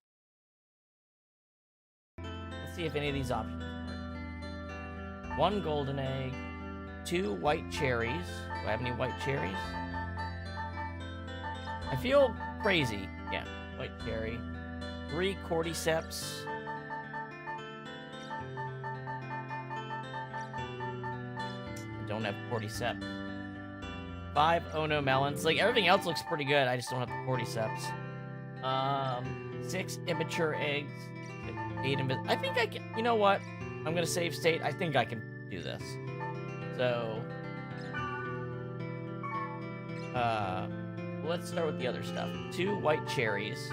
Let's see if any of these options work. 1 golden egg, 2 white cherries. Do I have any white cherries? I feel crazy. Yeah, white cherry. 3 cordyceps. I don't have cordyceps. 5 ono melons. Like, everything else looks pretty good. I just don't have the cordyceps. 6 immature eggs. 8 I think I can. You know what? I'm gonna save state. I think I can do this. So, let's start with the other stuff. 2 white cherries.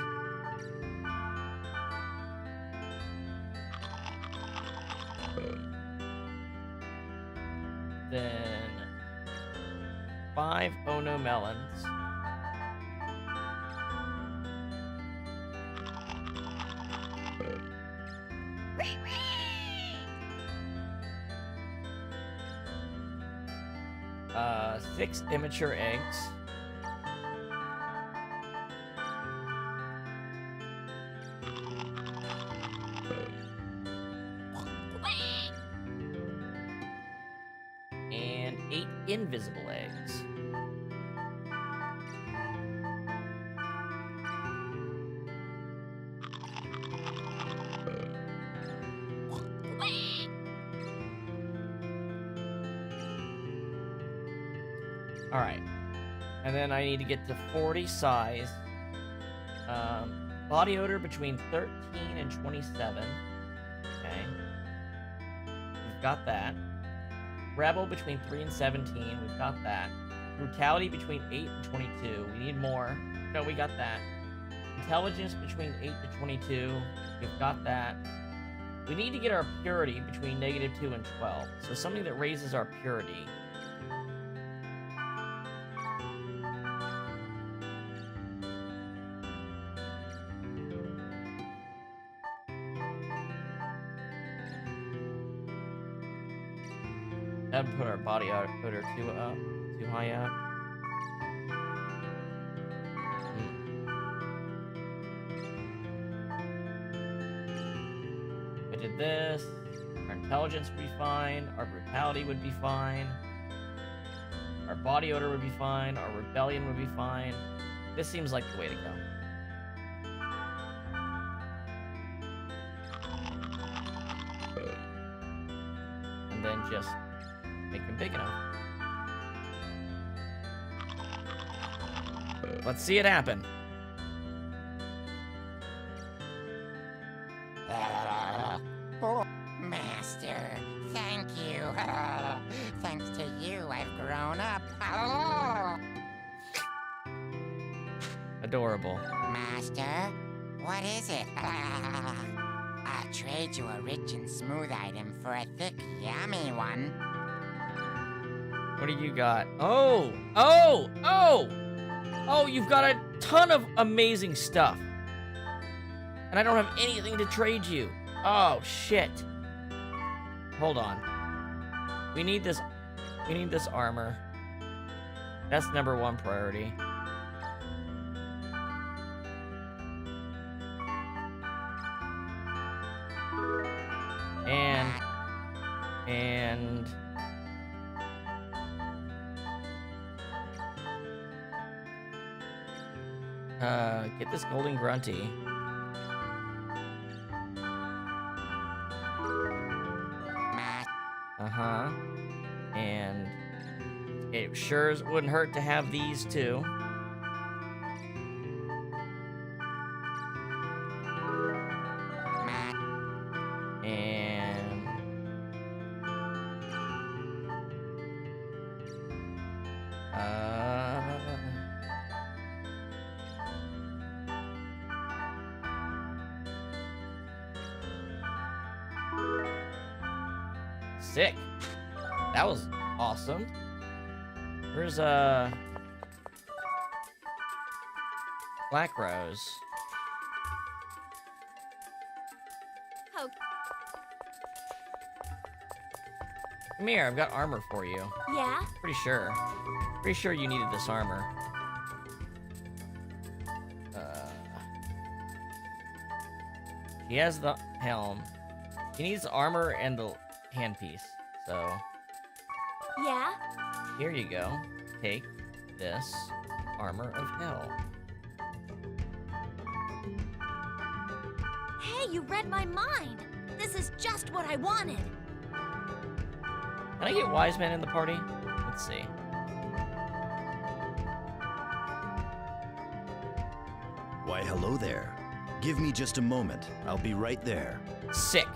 Then 5 ono melons. Uh, 6 immature eggs. And 8 invisible eggs. Alright. And then I need to get to 40 size. Body odor between 13 and 27. Okay. We've got that. Rebel between 3 and 17. We've got that. Brutality between 8 and 22. We need more. No, we got that. Intelligence between 8 to 22. We've got that. We need to get our purity between -2 and 12. So something that raises our purity. That would put our body odor too high up. did this. Our intelligence would be fine. Our brutality would be fine. Our body odor would be fine. Our rebellion would be fine. This seems like the way to go. And then just make him big enough. Let's see it happen. Master, thank you. Thanks to you, I've grown up. Adorable. Master, what is it? I'll trade you a rich and smooth item for a thick, yummy one. What do you got? Oh! Oh! Oh! Oh, you've got a ton of amazing stuff. And I don't have anything to trade you. Oh, shit. Hold on. We need this armor. That's number 1 priority. And get this golden grunty. Uh-huh. And it sure wouldn't hurt to have these too. And sick. That was awesome. Where's Black Rose? Oh. Come here, I've got armor for you. Yeah? Pretty sure. Pretty sure you needed this armor. He has the helm. He needs the armor and the handpiece. So Yeah? here you go. Take this armor of hell. Hey, you read my mind. This is just what I wanted. Can I get Wise Man in the party? Let's see. Why, hello there. Give me just a moment. I'll be right there. Sick.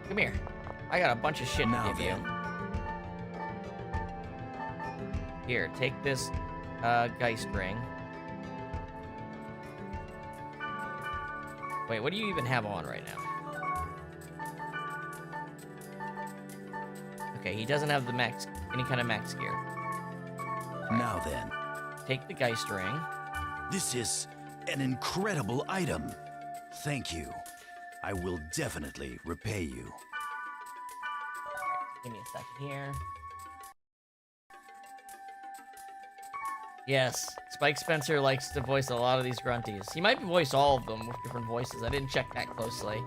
Come here. I got a bunch of shit to give you. Here, take this Geist ring. Wait, what do you even have on right now? Okay, he doesn't have the max, any kind of max gear. Now then. Take the Geist ring. This is an incredible item. Thank you. I will definitely repay you. Give me a second here. Yes, Spike Spencer likes to voice a lot of these grunties. He might voice all of them with different voices. I didn't check that closely.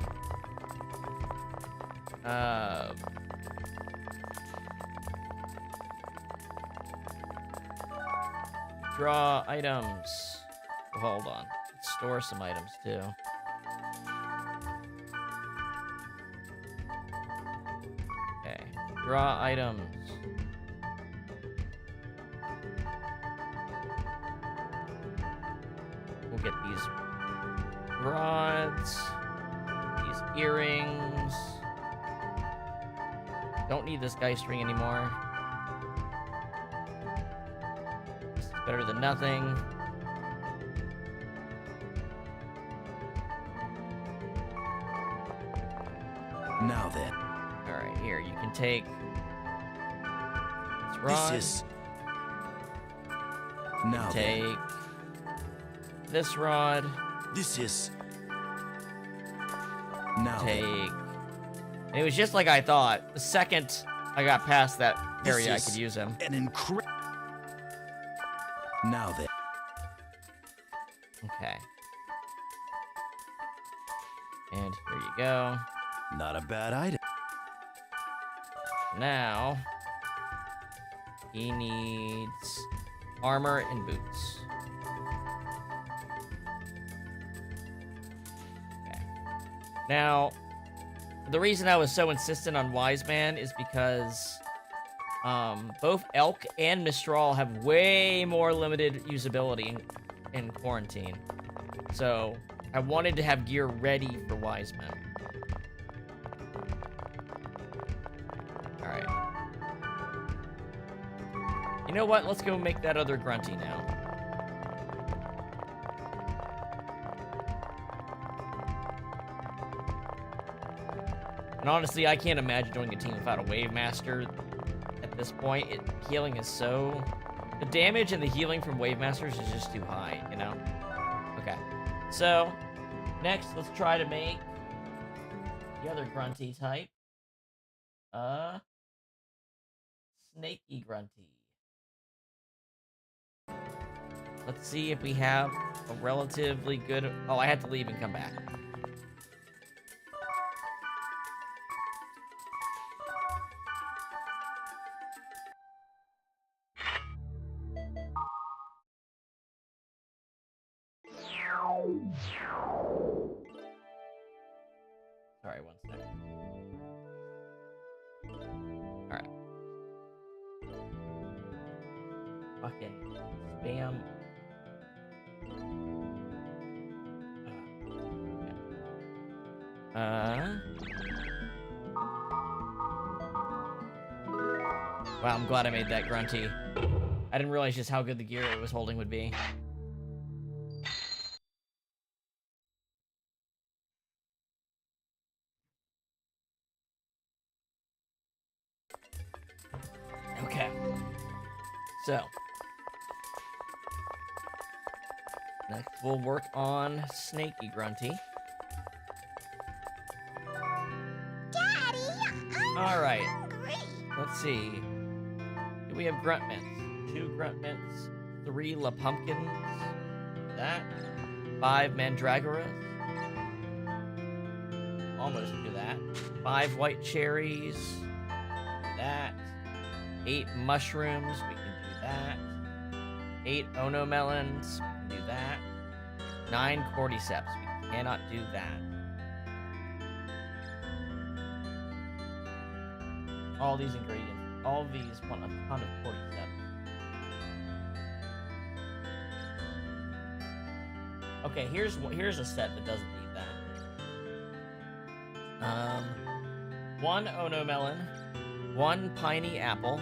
Draw items. Hold on. Let's store some items too. Okay. Draw items. We'll get these rods, these earrings. Don't need this Geist ring anymore. This is better than nothing. Now then. Alright, here, you can take this rod. This is... Now take then. this rod. This is... Now take... then. And it was just like I thought. The second I got past that area, I This could is use him. An incredible... Now then. Okay. And here you go. Not a bad item. Now, he needs armor and boots. Okay. Now, the reason I was so insistent on Wise Man is because both Elk and Mistral have way more limited usability in Quarantine. So, I wanted to have gear ready for Wise Man. Alright. You know what? Let's go make that other Grunty now. And honestly, I can't imagine doing a team without a Wave Master at this point. Healing is so... The damage and the healing from Wave Masters is just too high, you know? Okay. So, next, let's try to make the other Grunty type. Snaky Grunty. Let's see if we have a relatively good... Oh, I had to leave and come back. Sorry, one second. Alright. Fucking spam. Wow, I'm glad I made that Grunty. I didn't realize just how good the gear it was holding would be. Okay. So. Next, we'll work on Snaky Grunty. Daddy, I'm Alright. hungry. Let's see. Do we have grunt mints? 2 grunt mints, 3 La Pumpkins, that, 5 Mandragoras, almost do that, 5 white cherries, that, 8 mushrooms, we can do that, 8 Ono melons, we can do that, 9 cordyceps, we cannot do that. All these ingredients, all of these want a ton of cordyceps. Okay, here's a set that doesn't need that. 1 Ono melon, 1 piney apple,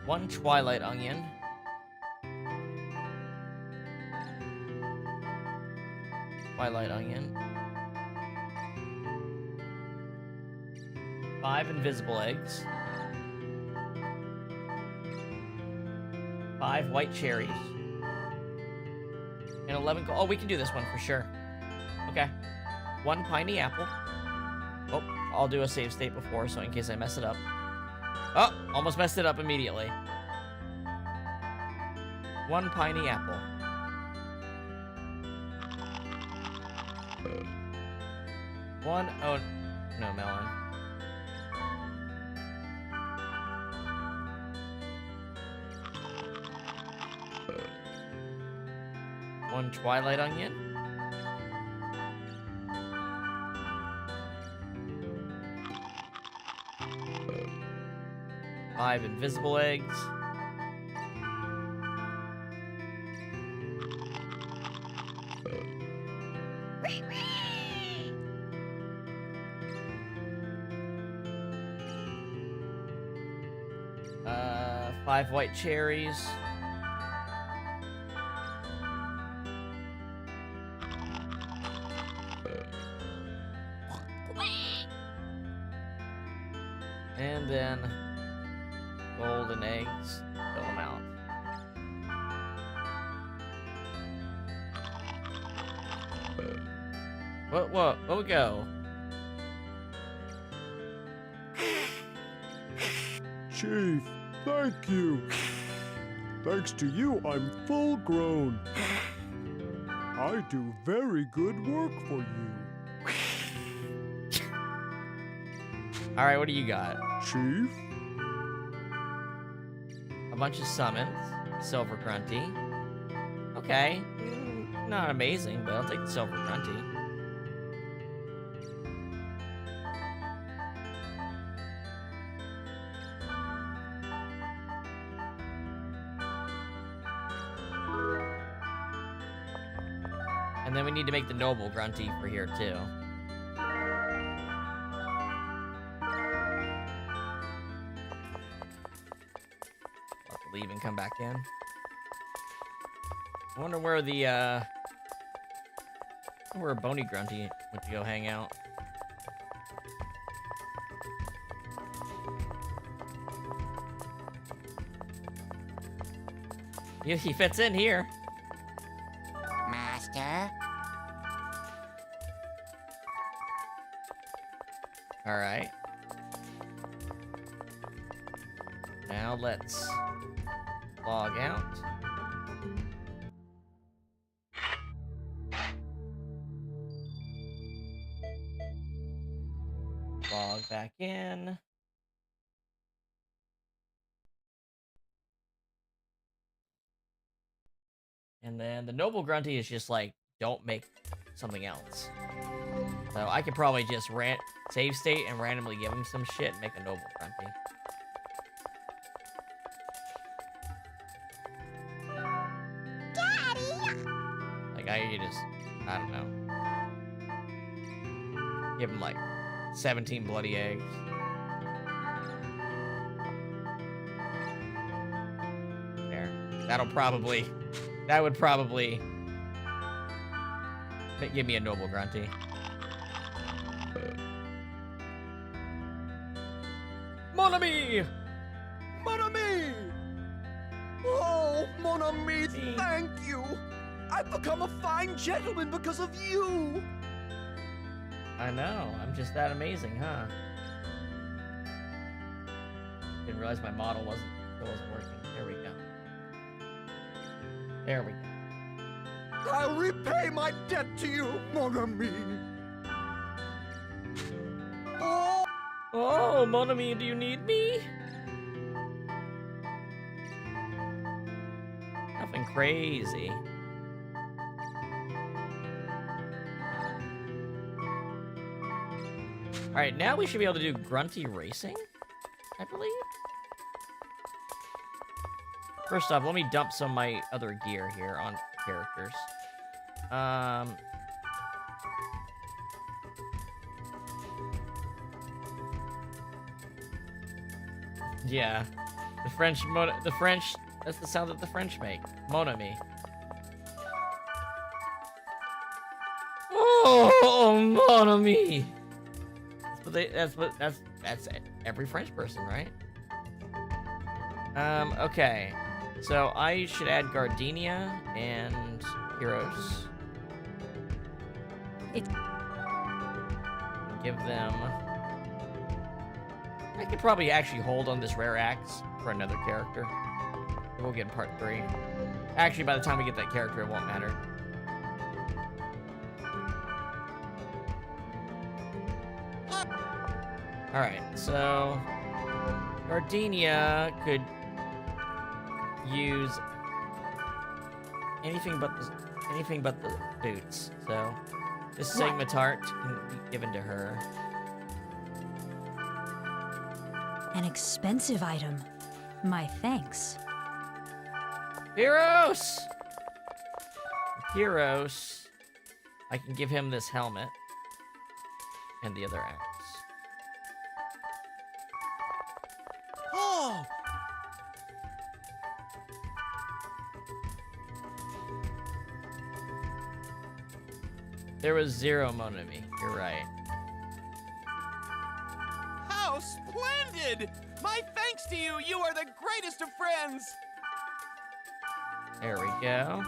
1 twilight onion, 5 invisible eggs, 5 white cherries, and 11 oh, we can do this one for sure. Okay. 1 piney apple. Oh, I'll do a save state before, so in case I mess it up. Oh, almost messed it up immediately. 1 piney apple. 1 oh no melon. 1 twilight onion. 5 invisible eggs. Uh, 5 white cherries. And then golden eggs, fill them out. What we go? Chief, thank you. Thanks to you, I'm full grown. I do very good work for you. All right, what do you got? Chief? A bunch of summons. Silver Grunty. Okay. Not amazing, but I'll take the Silver Grunty. And then we need to make the Noble Grunty for here, too. I'll have to leave and come back in. I wonder where the, where Bony Grunty went to go hang out. He fits in here. Master? Alright. Now let's log out. Log back in. And then the Noble Grunty is just like, don't make something else. So I could probably just save state and randomly give him some shit and make a Noble Grunty. Daddy! Like, I don't know. Give him like 17 bloody eggs. There. That would probably give me a Noble Grunty. Mon ami! Mon ami! Oh, mon ami, thank you! I've become a fine gentleman because of you! I know, I'm just that amazing, huh? Didn't realize my model wasn't working. There we go. There we go. I'll repay my debt to you, mon ami! Oh, mon ami, do you need me? Nothing crazy. Alright, now we should be able to do Grunty Racing, I believe. First off, let me dump some of my other gear here on characters. Yeah. The French, that's the sound that the French make. Mon ami. Oh, mon ami. That's every French person, right? Okay. So I should add Gardenia and Heroes. Give them... I could probably actually hold on this rare axe for another character. We'll get in part 3. Actually, by the time we get that character, it won't matter. Alright, so... Gardenia could use anything but the boots. So this Sigmatart can be given to her. An expensive item. My thanks. Heroes! Heroes. I can give him this helmet and the other axe. Oh! There was 0 mon ami. You're right. How splendid! My thanks to you! You are the greatest of friends! There we go.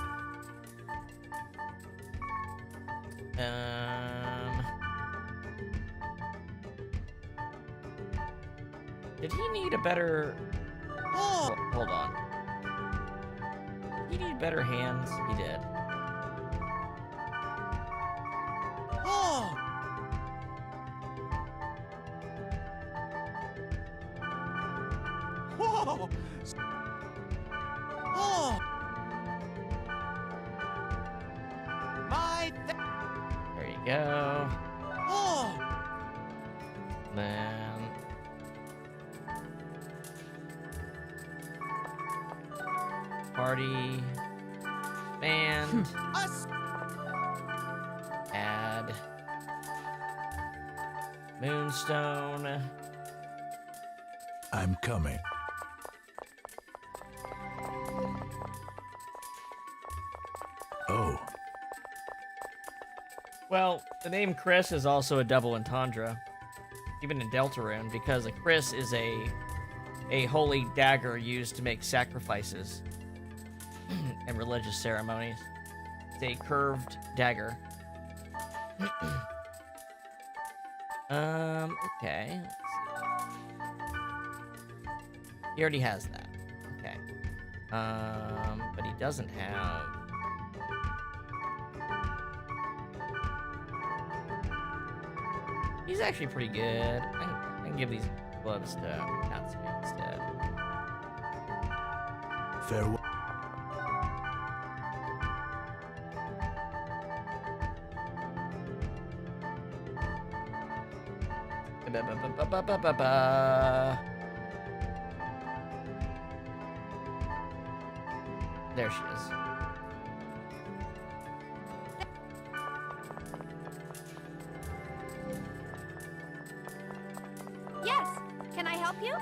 Did he need a better... Oh! Hold on. Did he need better hands? He did. Oh! Oh! My There you go. Oh! Then party band. Us! Add Moonstone. I'm coming. Oh. Well, the name Chris is also a double entendre, even in Deltarune, because a Chris is a holy dagger used to make sacrifices and religious ceremonies. It's a curved dagger. Okay. Let's see. He already has that. Okay. But he doesn't have. He's actually pretty good. I can give these gloves to Natsume instead. Farewell. There she is. Yes. Can I help you?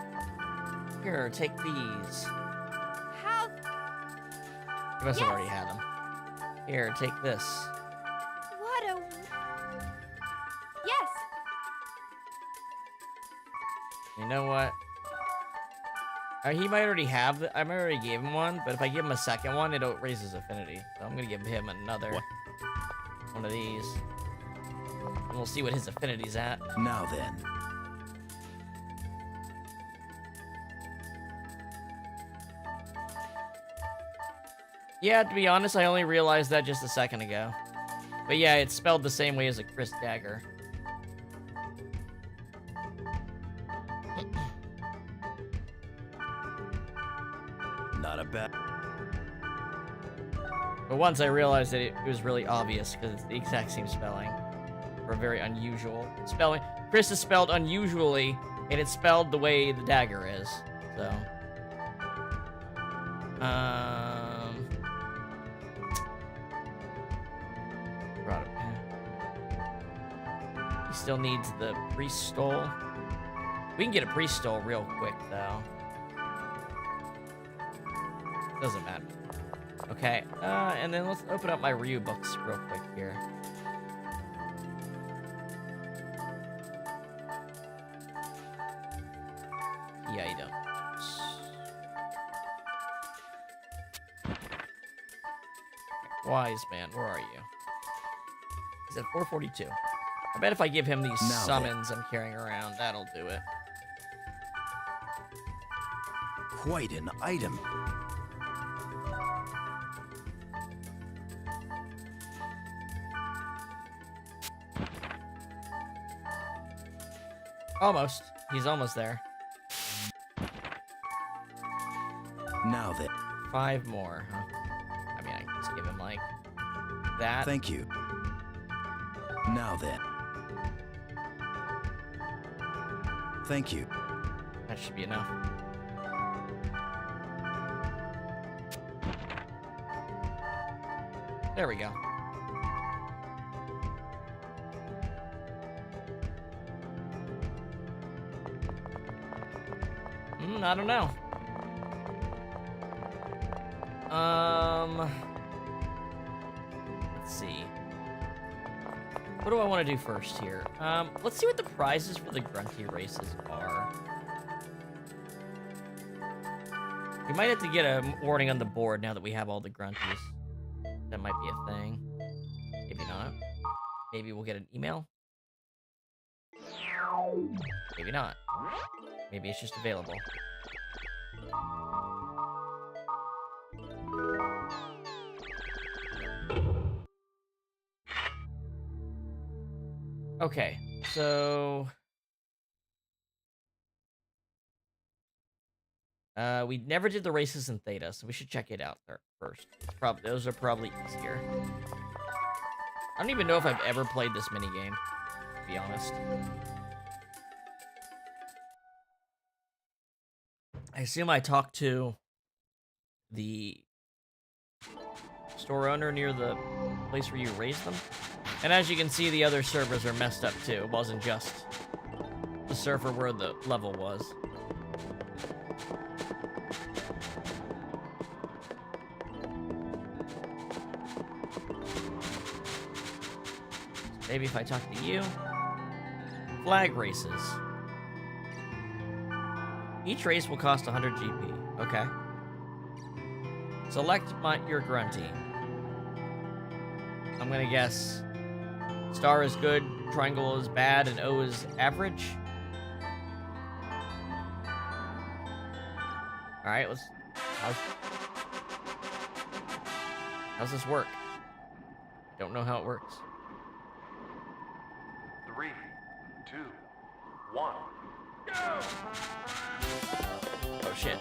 Here, take these. How? You must have already had them. Here, take this. What a. Yes. You know what? He might already have it. I might already gave him one, but if I give him a second one, it raises affinity. So I'm gonna give him another one of these. And we'll see what his affinity's at. Now then. Yeah, to be honest, I only realized that just a second ago. But yeah, it's spelled the same way as a Chris dagger. Not a bad. But once I realized that it was really obvious because it's the exact same spelling. For a very unusual spelling. Chris is spelled unusually, and it's spelled the way the dagger is. So. Brought a pen. He still needs the priest stole. We can get a priest stole real quick, though. Doesn't matter. Okay, and then let's open up my Ryu books real quick here. Yeah, you don't. Wise man, where are you? He's at 442. I bet if I give him these summons I'm carrying around, that'll do it. Quite an item. Almost. He's almost there. Now then. 5 more, huh? I mean, I can just give him, like, that. Thank you. Now then. Thank you. That should be enough. There we go. I don't know. Let's see. What do I want to do first here? Let's see what the prizes for the grunty races are. We might have to get a warning on the board now that we have all the grunties. That might be a thing. Maybe not. Maybe we'll get an email. Maybe not. Maybe it's just available. Okay, so We never did the races in Theta, so we should check it out first. Those are probably easier. I don't even know if I've ever played this minigame, to be honest. I assume I talked to the store owner near the place where you raise them. And as you can see, the other servers are messed up too. It wasn't just the server where the level was. Maybe if I talk to you. Flag races. Each race will cost 100 GP. Okay. Select your grunty. I'm gonna guess star is good, triangle is bad, and O is average. Alright, let's... How's this work? Don't know how it works. 3, 2, 1, go! Oh shit.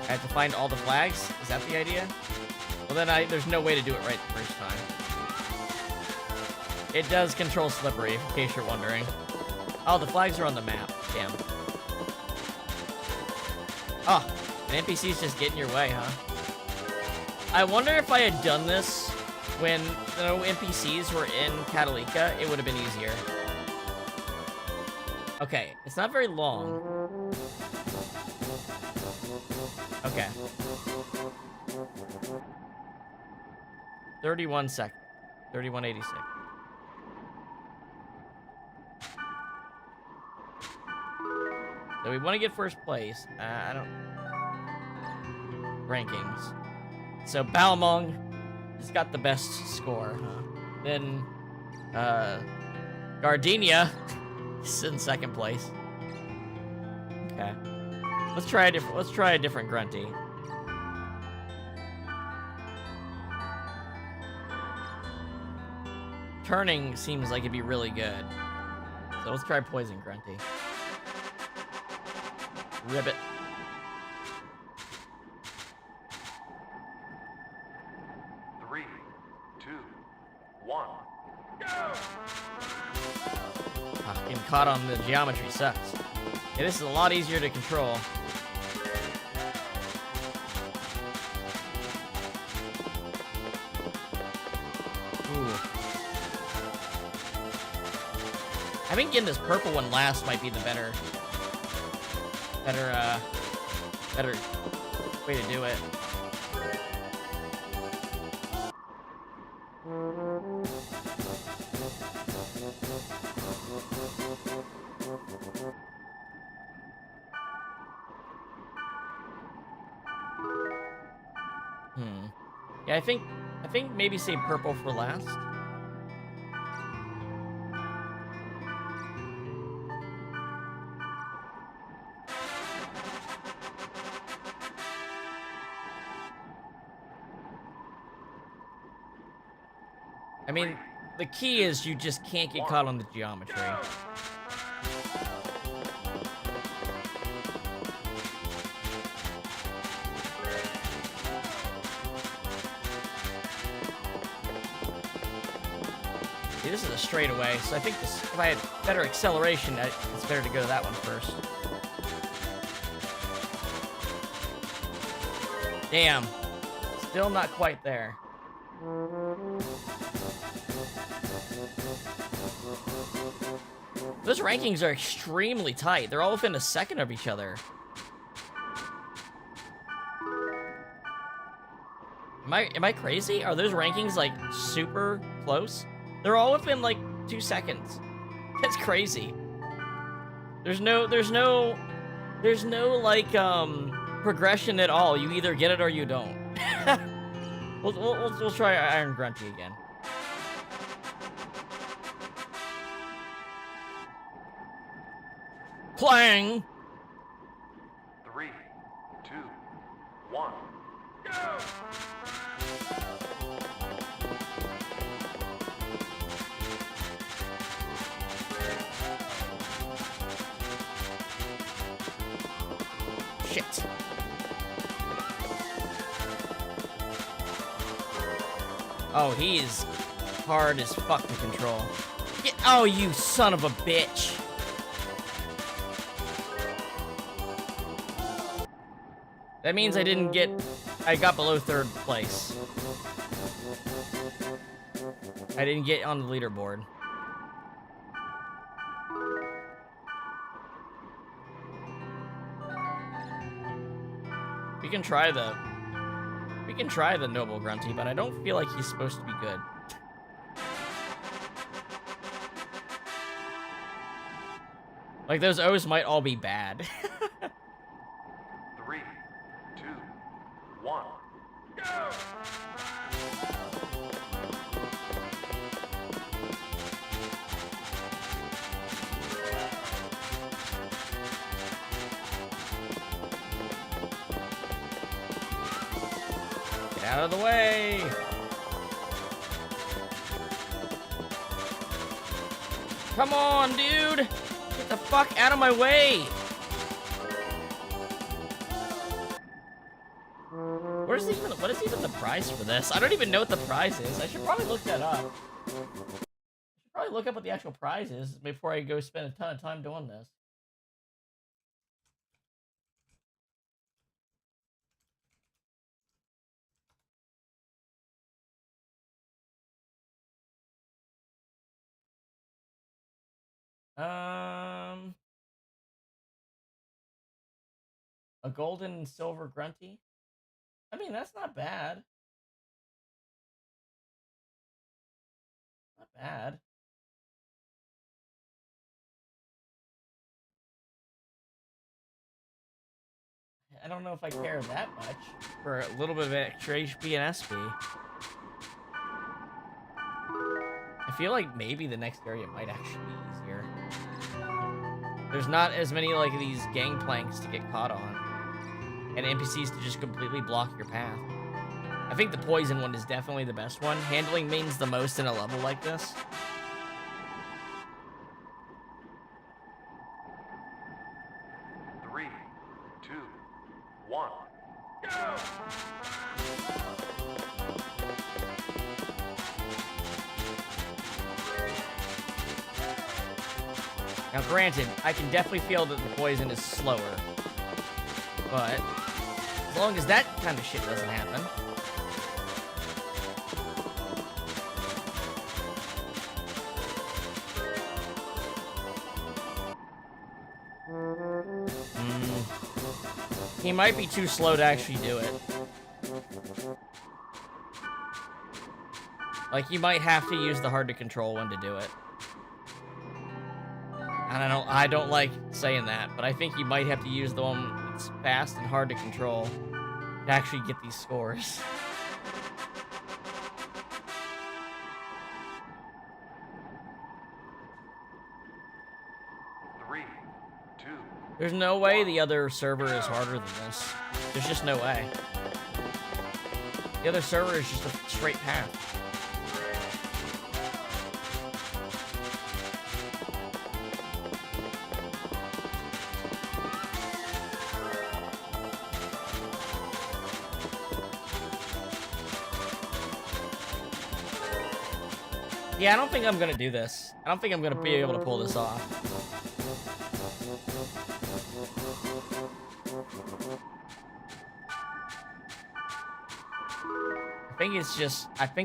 I have to find all the flags? Is that the idea? Well then there's no way to do it right the first time. It does control slippery, in case you're wondering. Oh, the flags are on the map. Damn. Oh, an NPC's just getting your way, huh? I wonder if I had done this when no NPCs were in Catalika, it would have been easier. Okay, it's not very long. Okay. 31 seconds. 31.86. So we want to get first place. I don't... Rankings. So Balmong has got the best score. Then, Gardenia is in second place. Okay. Let's try a different grunty. Turning seems like it'd be really good. So let's try poison grunty. Ribbit. Three, two, one, go! Getting caught on the geometry sucks. Yeah, this is a lot easier to control. Ooh. I think getting this purple one last might be the better way to do it. Yeah, I think maybe save purple for last. I mean, the key is you just can't get caught on the geometry. See, this is a straightaway, so I think if I had better acceleration, it's better to go to that one first. Damn. Still not quite there. Those rankings are extremely tight. They're all within a second of each other. Am I crazy? Are those rankings like super close? They're all within like 2 seconds. That's crazy. There's no like progression at all. You either get it or you don't. We'll try Iron Grunty again. Clang! 3, 2, 1, go! Oh, he is hard as fuck to control. Oh, you son of a bitch. That means I got below 3rd place. I didn't get on the leaderboard. We can try the Noble Grunty, but I don't feel like he's supposed to be good. Like, those O's might all be bad. 3, 2, 1, go! Get out of the way! Come on, dude! Get the fuck out of my way! What is even the prize for this? I don't even know what the prize is. I should probably look that up. I should probably look up what the actual prize is before I go spend a ton of time doing this. A golden and silver grunty? I mean, that's not bad. Not bad. I don't know if I care that much for a little bit of extra HP and SP. I feel like maybe the next area might actually be easier. There's not as many like these gangplanks to get caught on, and NPCs to just completely block your path. I think the poison one is definitely the best one. Handling means the most in a level like this. Three, two, one, go! Now granted, I can definitely feel that the poison is slower, but as long as that kind of shit doesn't happen. He might be too slow to actually do it. Like, you might have to use the hard to control one to do it. And I don't like saying that, but I think you might have to use the one that's fast and hard to control to actually get these scores. Three, two. There's no way the other server is harder than this. There's just no way. The other server is just a straight path. Yeah, I don't think I'm gonna do this. I don't think I'm gonna be able to pull this off. I think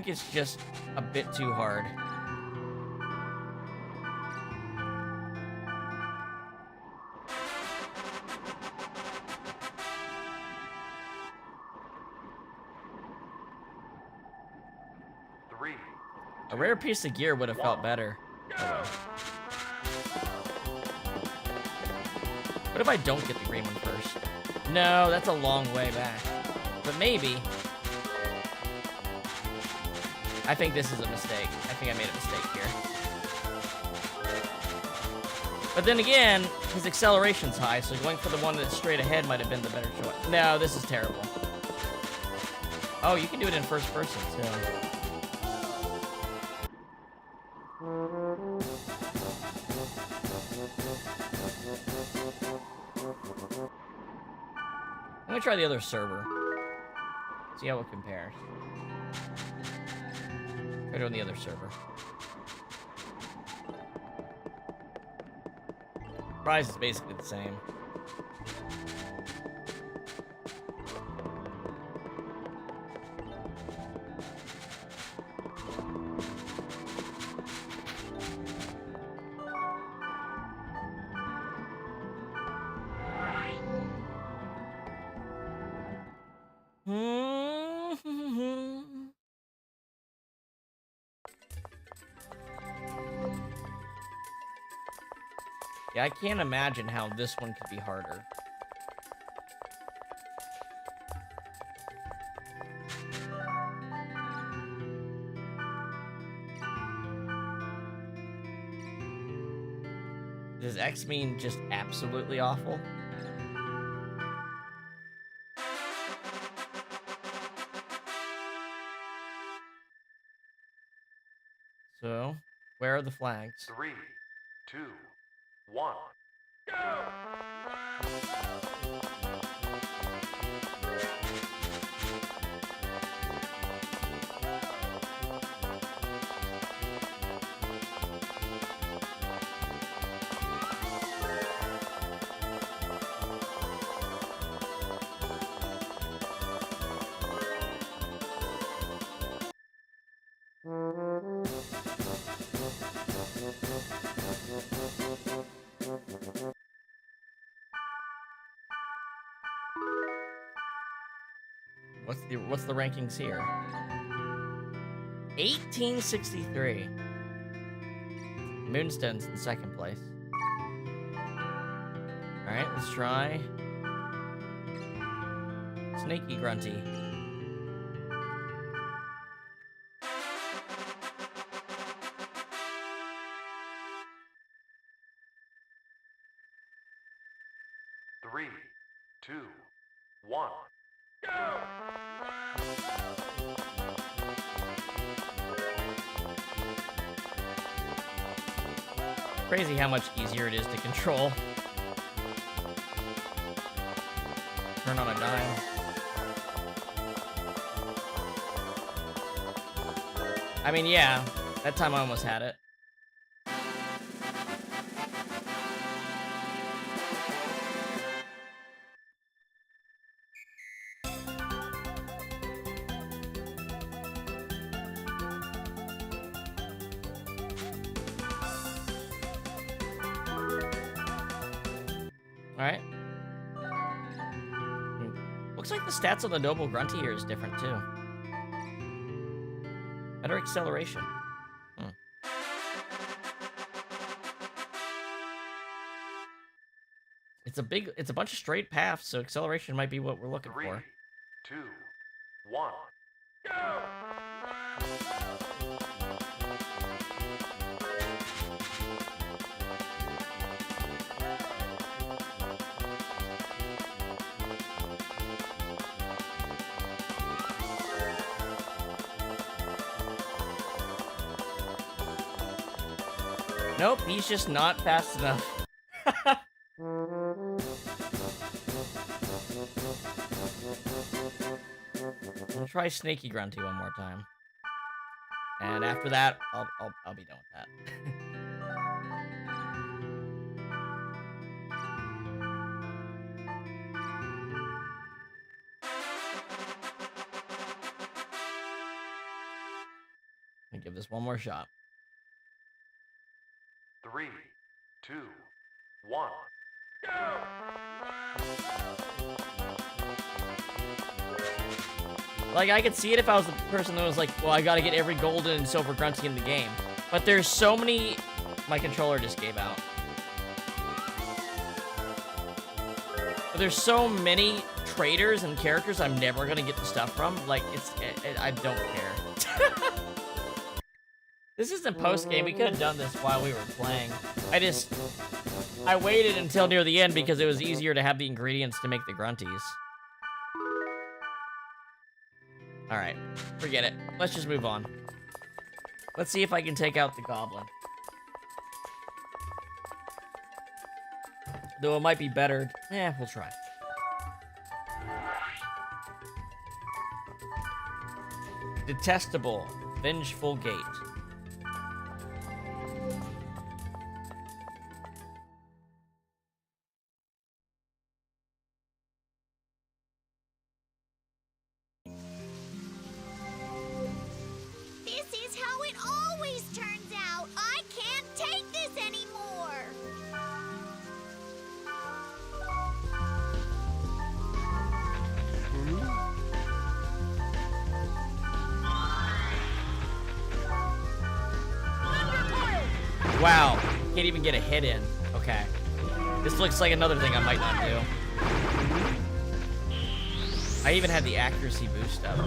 it's just a bit too hard. Three. A rare piece of gear would have felt better. Oh well. What if I don't get the green one first? No, that's a long way back. But maybe. I think this is a mistake. I think I made a mistake here. But then again, his acceleration's high, so going for the one that's straight ahead might have been the better choice. No, this is terrible. Oh, you can do it in first person, too. I'm gonna try the other server. See how it compares. Try doing the other server. Price is basically the same. Yeah, I can't imagine how this one could be harder. Does X mean just absolutely awful? So, where are the flags? 3, 2, 1. Go! What's the rankings here? 1863. Moonstone's in second place. Alright, let's try Snaky Grunty. Three, 2, 1. Go! Crazy how much easier it is to control. Turn on a dime. I mean, yeah, that time I almost had it. Alright. Looks like the stats on the Noble Grunty here is different, too. Better acceleration. It's a bunch of straight paths, so acceleration might be what we're looking for. 3, 2, 1. Go! Nope, he's just not fast enough. We'll try Snaky Grunty one more time. And after that, I'll be done with that. I'll give this one more shot. 3, 2, 1. Go! Like, I could see it if I was the person that was like, well, I gotta get every golden and silver grunty in the game. But there's so many... My controller just gave out. But there's so many traders and characters I'm never gonna get the stuff from. Like, I don't care. This isn't post-game. We could have done this while we were playing. I waited until near the end because it was easier to have the ingredients to make the grunties. Alright, forget it. Let's just move on. Let's see if I can take out the goblin. Though it might be better. We'll try. Detestable. Vengeful Gate. This is how it always turns out. I can't take this anymore. Wow, can't even get a hit in. Okay. This looks like another thing I might not do. I even had the accuracy boost up.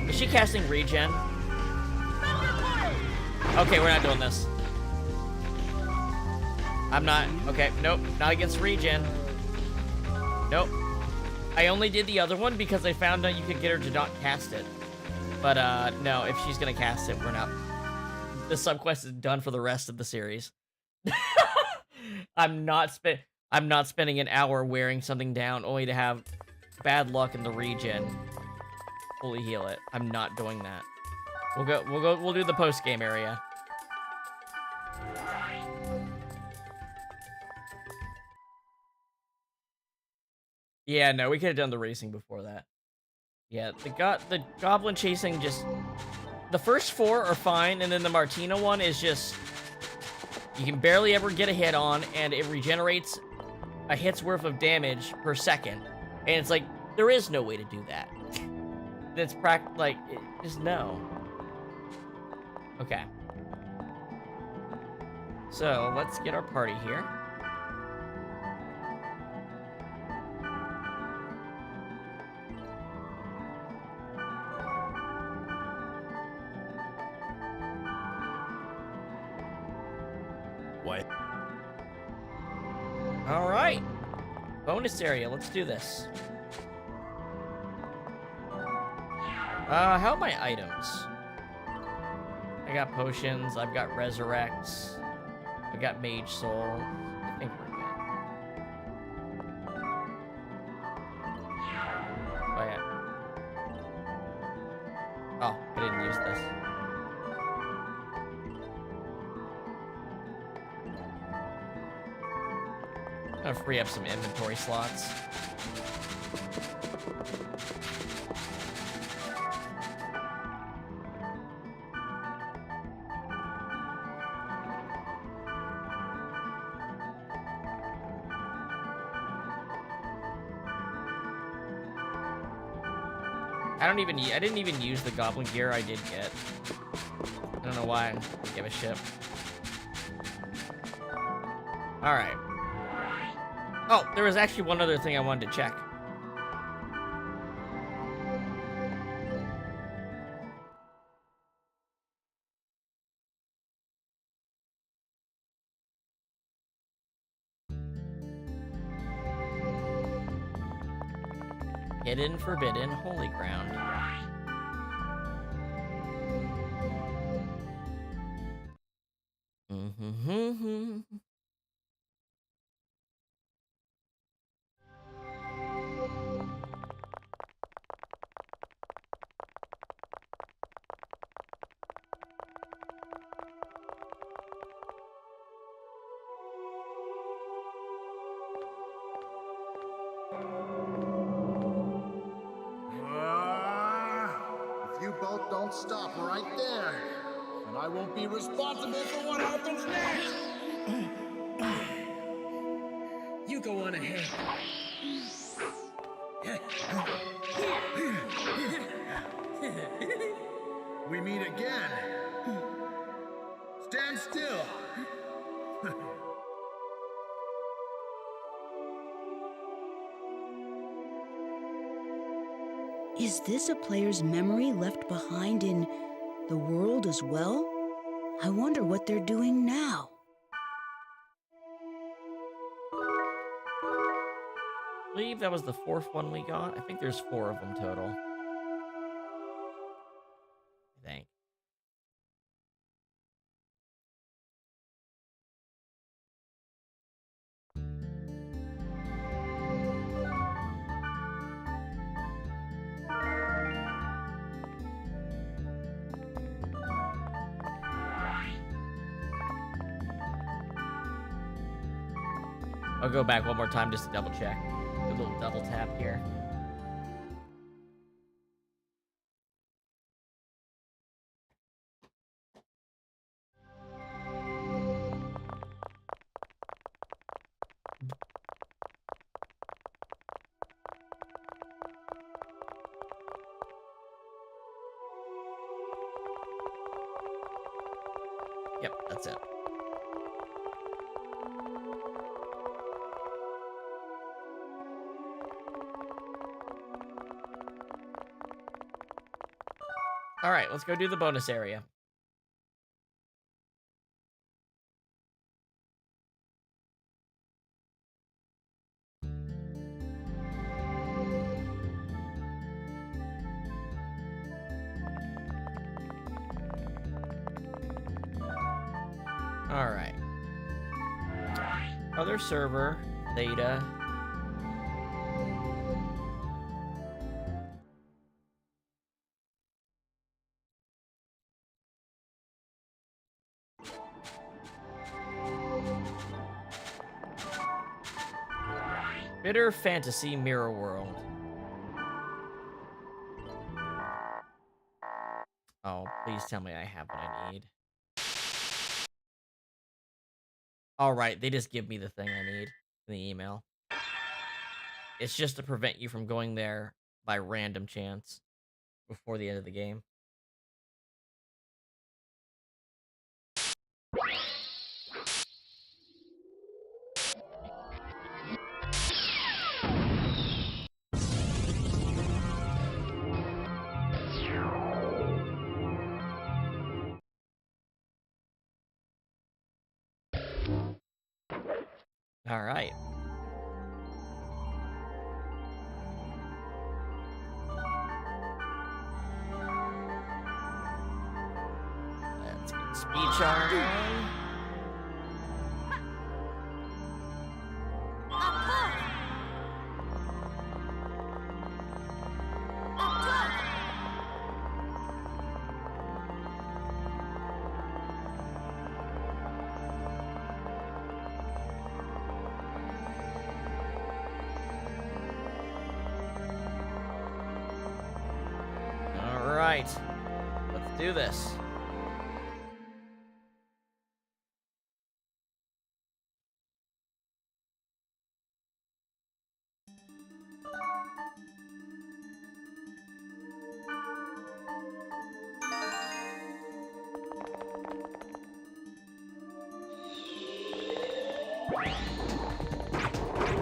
Is she casting regen? Okay, we're not doing this. I'm not. Okay, nope, not against regen. Nope. I only did the other one because I found out you could get her to not cast it. But, no, if she's gonna cast it, we're not. The subquest is done for the rest of the series. I'm not spending an hour wearing something down only to have bad luck in the regen. Fully heal it. I'm not doing that. We'll do the post-game area. Yeah, no, we could have done the racing before that. Yeah, the goblin chasing just... The first 4 are fine, and then the Martina one is just... You can barely ever get a hit on, and it regenerates a hit's worth of damage per second. And it's like, there is no way to do that. That's just no. Okay. So, let's get our party here. What? All right. Bonus area. Let's do this. How are my items? I got potions. I've got resurrects. I got mage soul. I think we're good. Oh yeah. Oh, I didn't use this. I'm gonna free up some inventory slots. I didn't even use the goblin gear I did get. I don't know why I give a shit. All right. Oh, there was actually one other thing I wanted to check. Hidden, forbidden, holy ground. If you both don't stop right there, then I won't be responsible for what happens next! You go on ahead. We meet again. Stand still. Is this a player's memory left behind in the world as well? I wonder what they're doing now. I believe that was the 4th one we got. I think there's 4 of them total. I think. I'll go back one more time just to double check. A little double tap here. Yep, that's it. All right, let's go do the bonus area. All right. Other server, Theta. Bitter Fantasy Mirror World. Oh, please tell me I have what I need. All right, they just give me the thing I need in the email. It's just to prevent you from going there by random chance before the end of the game. All right. Let's get speed charm on. All right. Let's do this.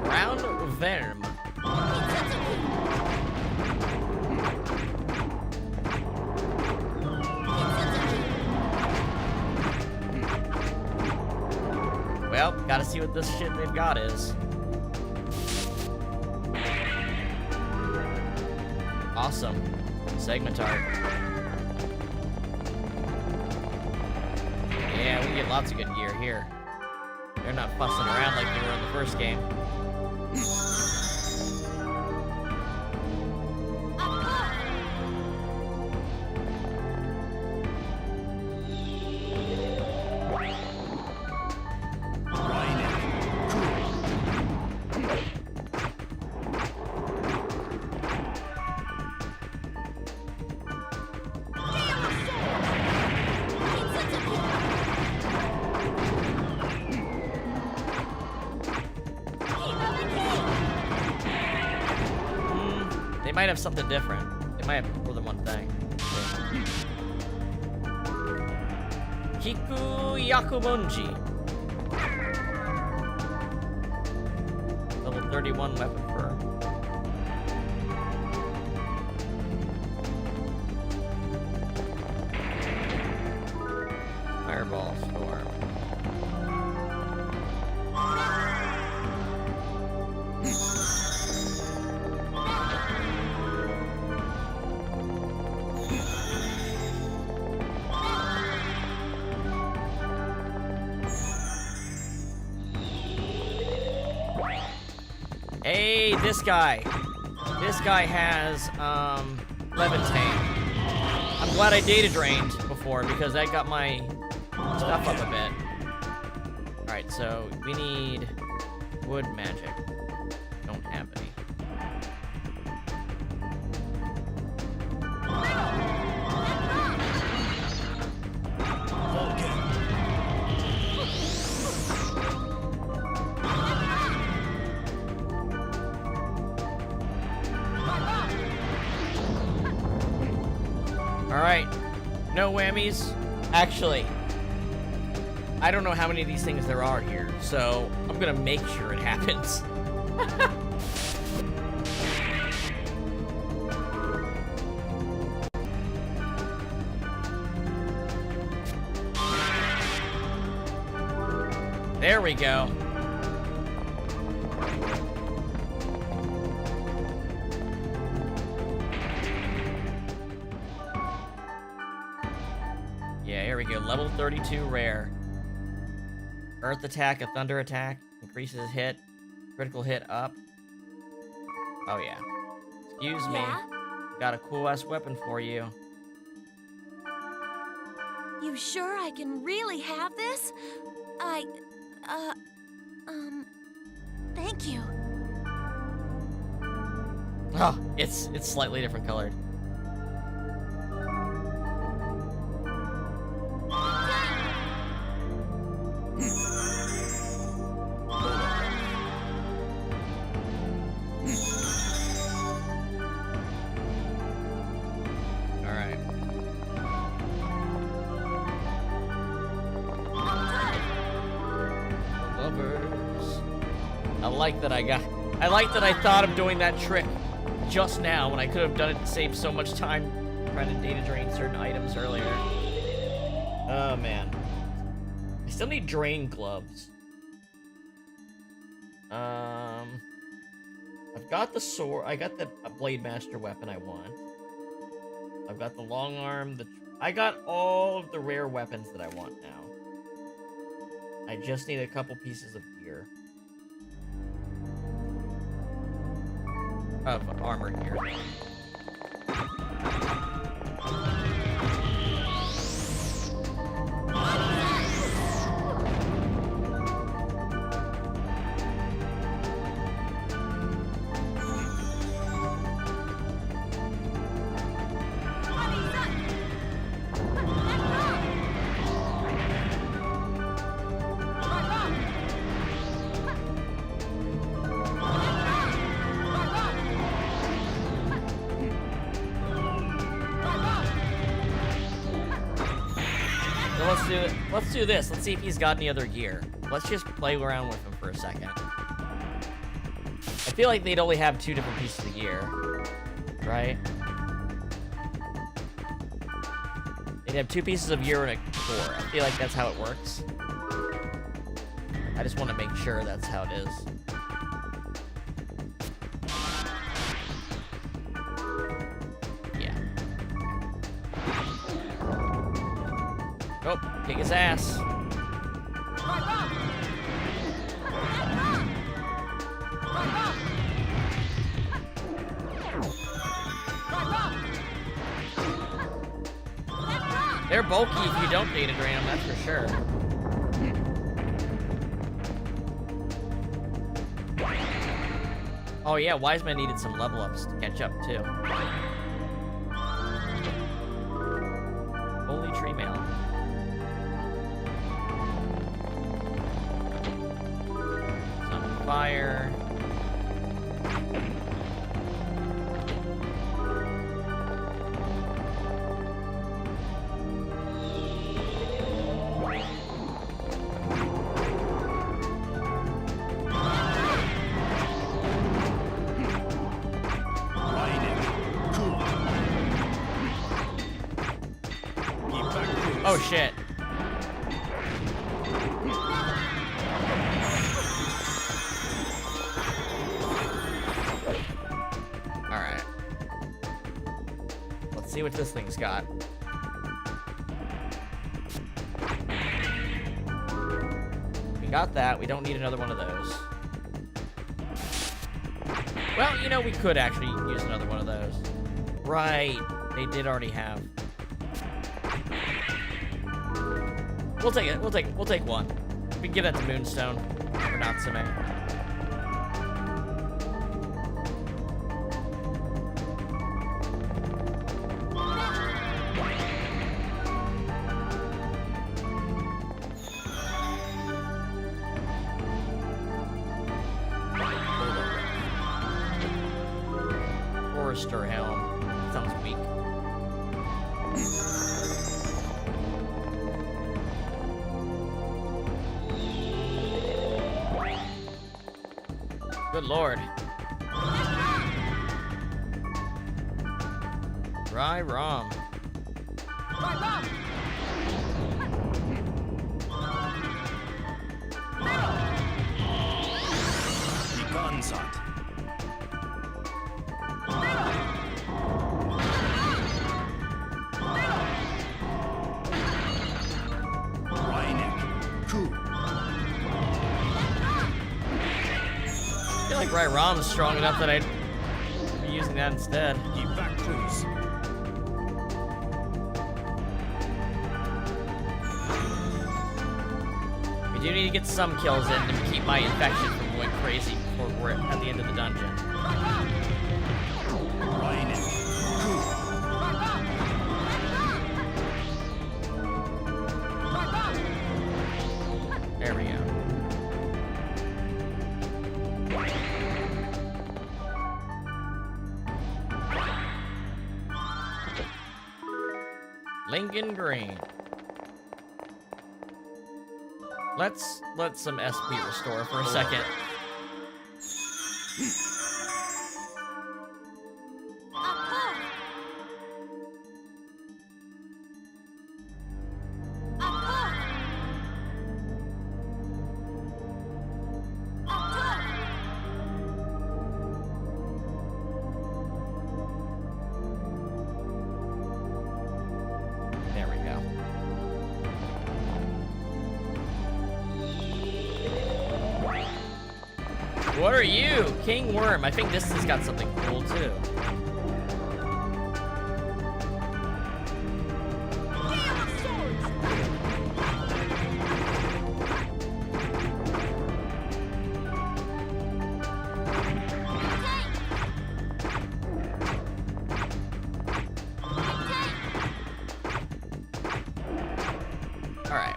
Round Verm. Well, gotta see what this shit they've got is. Awesome. Segment art. Yeah, we get lots of good gear here. They're not fussing around like they were in the first game. They might have something different. They might have more than one thing. Kiku Yakumonji. Level 31 weapon for. Fireball Storm. Hey, this guy. This guy has, Levitate. I'm glad I data drained before because that got my stuff up a bit. Alright, so we need Wood magic. Don't have any. Alright. No whammies. Actually, I don't know how many of these things there are here, so I'm gonna make sure it happens. There we go. Yeah, here we go. Level 32 rare. Earth attack, a thunder attack. Increases hit. Critical hit up. Oh, yeah. Excuse me. Yeah? Got a cool-ass weapon for you. You sure I can really have this? Thank you. Oh, it's slightly different colored. I like that I thought of doing that trick just now when I could have done it to save so much time trying to data drain certain items earlier. Oh man. I still need drain gloves. I've got the sword. I got the Blade Master weapon I want. I've got the long arm. I got all of the rare weapons that I want now. I just need a couple pieces of gear. Of armor gear. Let's do this. Let's see if he's got any other gear. Let's just play around with him for a second. I feel like they'd only have 2 different pieces of gear, right? They'd have 2 pieces of gear and a core. I feel like that's how it works. I just want to make sure that's how it is. Oh, kick his ass. They're bulky if you don't data drain them, that's for sure. Oh yeah, Wiseman needed some level ups to catch up too. Holy tree mail. Some fire. Oh shit. Alright. Let's see what this thing's got. We got that. We don't need another one of those. Well, you know, we could actually use another one of those. Right. They did already have. We'll take it. We'll take one. We can give that to Moonstone or Natsume. Good lord. Dry rum. Gonzot. I feel like Right Rom is strong enough that I'd be using that instead. We do need to get some kills in to keep my infection from going crazy before we're at the end of the dungeon. There we go. Lincoln Green. Let's let some SP restore for a second. There we go. What are you? King Worm. I think this has got something cool too. Alright.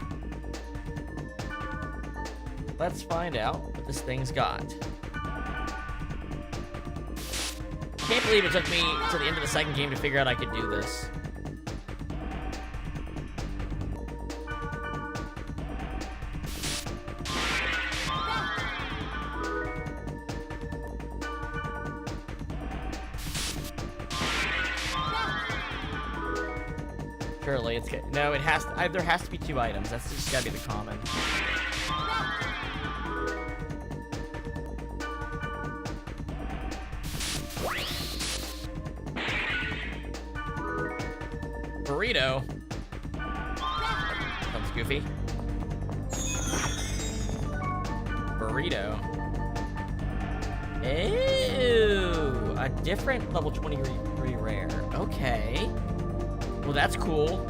Let's find out what this thing's got. Can't believe it took me to the end of the second game to figure out I could do this. Surely it's good. No, it has to, there has to be 2 items. That's just gotta be the common. Burrito. Sounds goofy. Burrito. Ew, a different level 23 rare. Okay. Well, that's cool.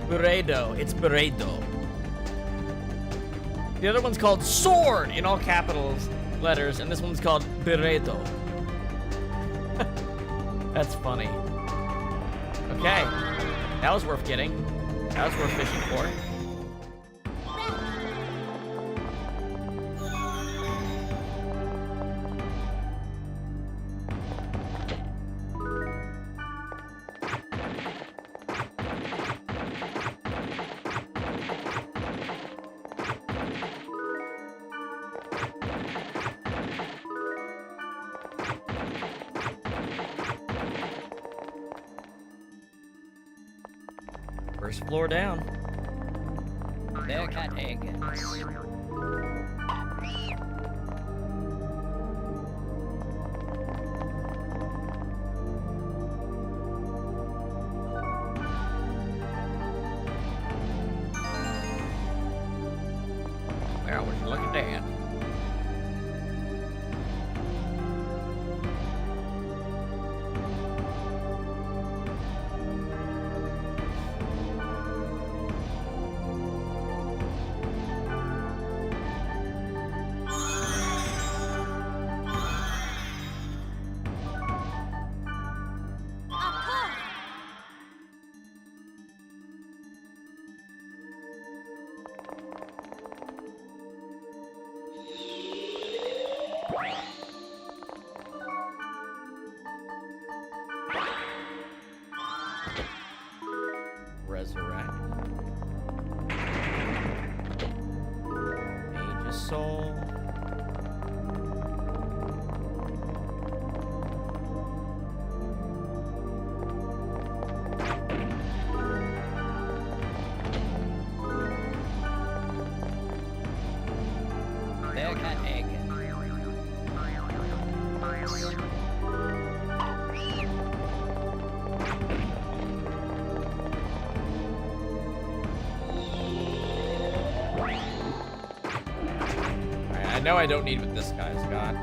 Burrito. It's burrito. The other one's called Sword in all capitals letters, and this one's called Burrito. That's funny. Okay. That was worth getting. That was worth fishing for. First floor down. Bearcat egg. Well, would you look at that? Resurrect. Mage's Soul. know I don't need what this guy's got.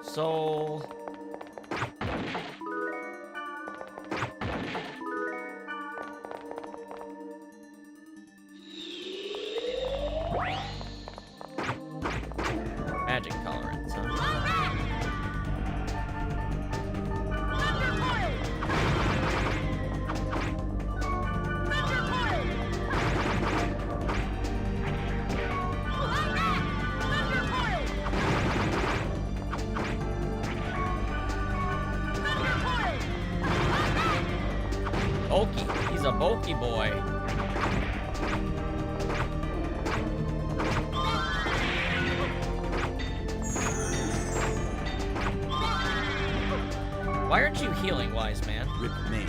So magic tolerance, huh? Bulky. He's a bulky boy. Why aren't you healing, wise man? Rip me.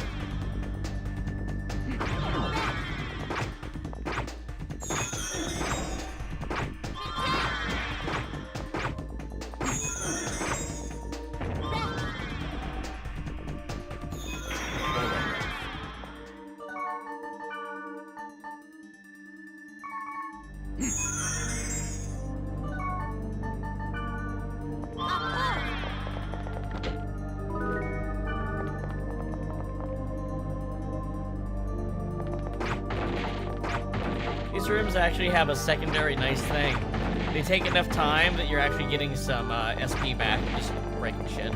These rooms actually have a secondary nice thing. They take enough time that you're actually getting some SP back and just breaking shit.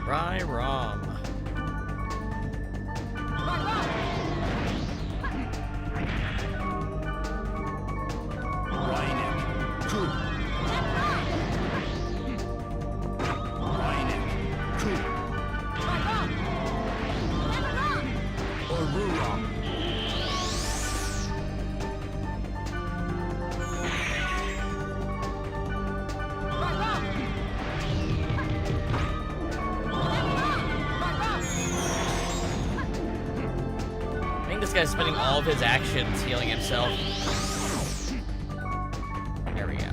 Rye Rom. This guy's spending all of his actions healing himself. There we go.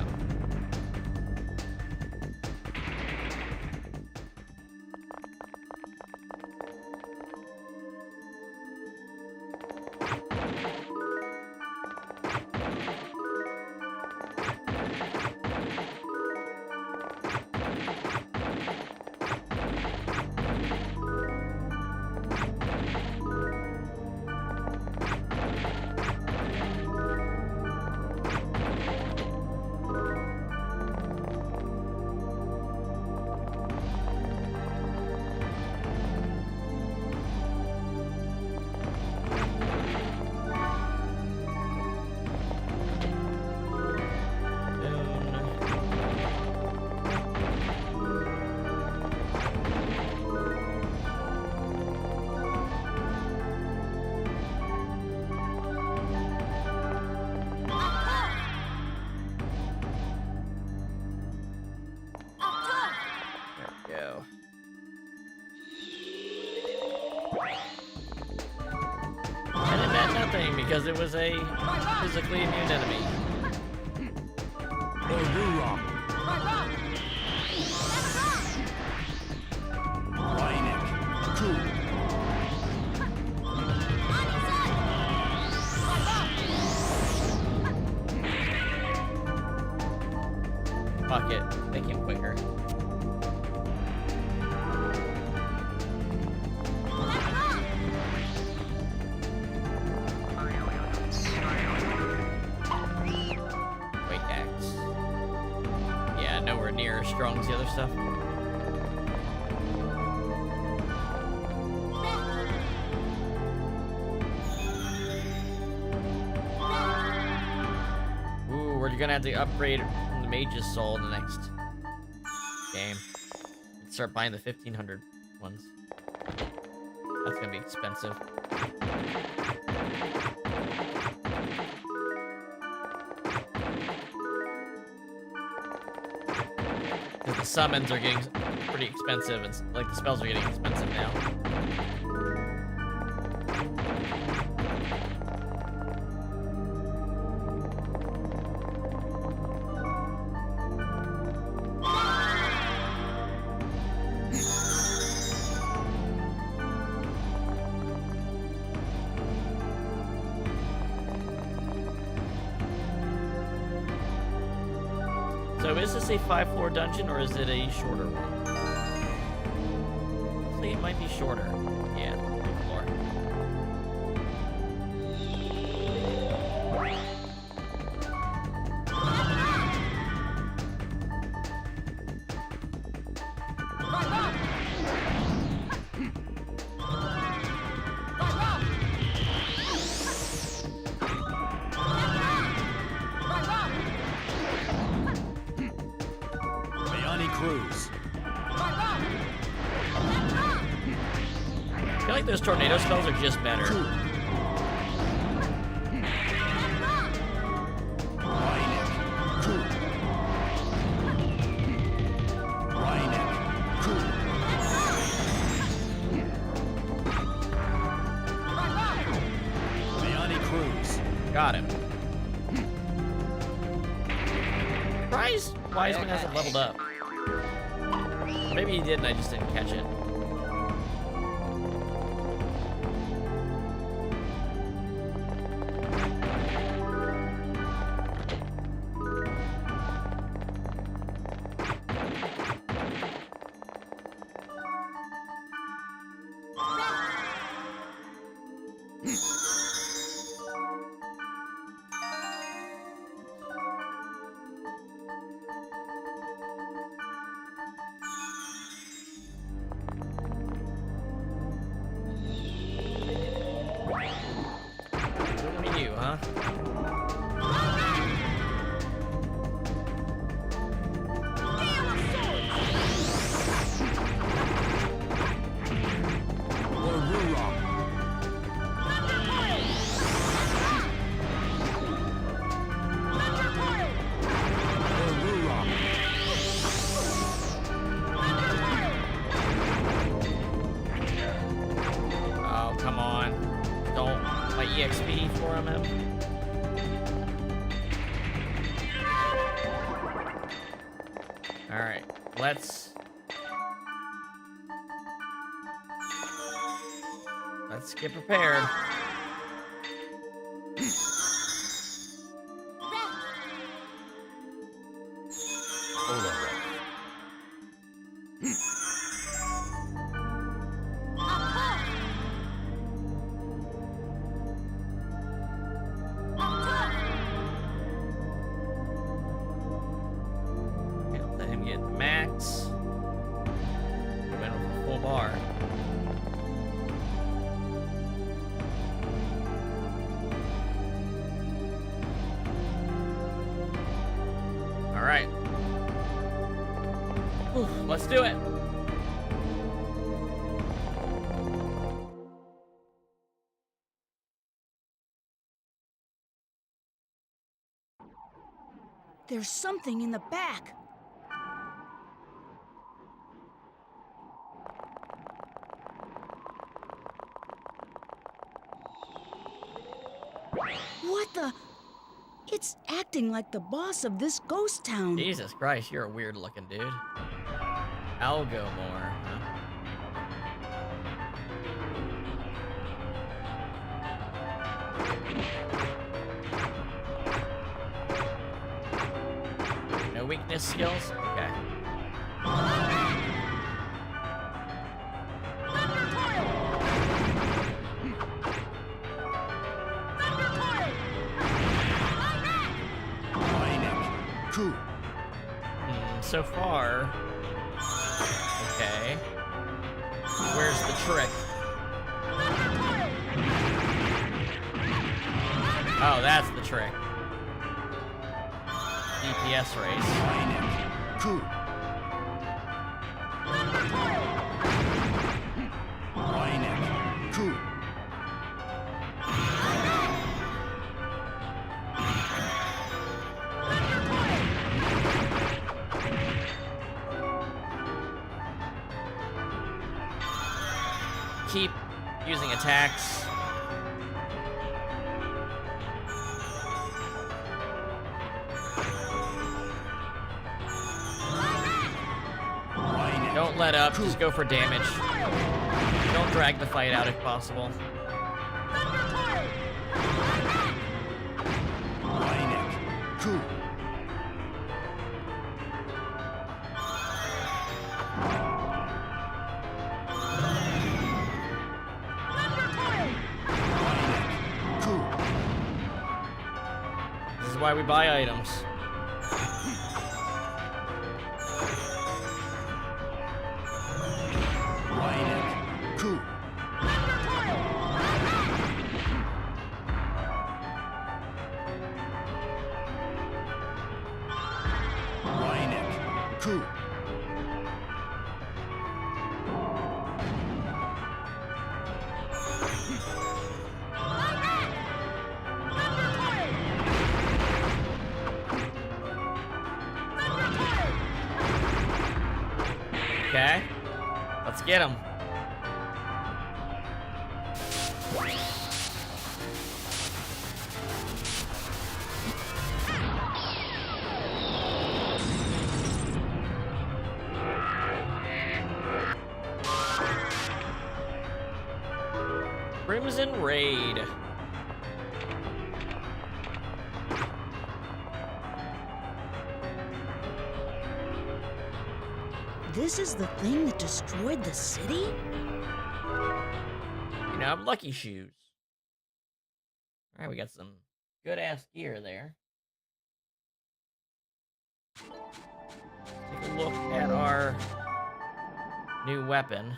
because it was a physically immune enemy. Fuck it, make him quicker. Wait, axe. Yeah, nowhere near as strong as the other stuff. Ooh, we're gonna have to upgrade from the Mage's Soul in the next game. Start buying the 1500 ones. That's gonna be expensive. Because the summons are getting pretty expensive, and like the spells are getting expensive now. So is this a 5-floor dungeon, or is it a shorter one? I think it might be shorter. Yeah, 5-floor. I feel like those tornado spells are just better. Got him. Surprised Wiseman hasn't leveled up. Maybe he did and I just didn't catch it. EXP for him. Alright, let's get prepared. Let him get max. Went with full bar. All right. Whew, let's do it. There's something in the back. What the? It's acting like the boss of this ghost town. Jesus Christ, you're a weird looking dude. I'll go more. Huh? No weakness skills? Okay. So far. Okay. Where's the trick? Oh, that's the trick. DPS race. Cool. Cool. Keep using attacks. Don't let up, just go for damage. Don't drag the fight out if possible. Cool. This is why we buy items. Cool. Cool. Okay. Let's get him. Crimson Raid. This is the thing that destroyed the city? You know, I'm Lucky Shoes. Alright, we got some good-ass gear there. Take a look at our new weapon.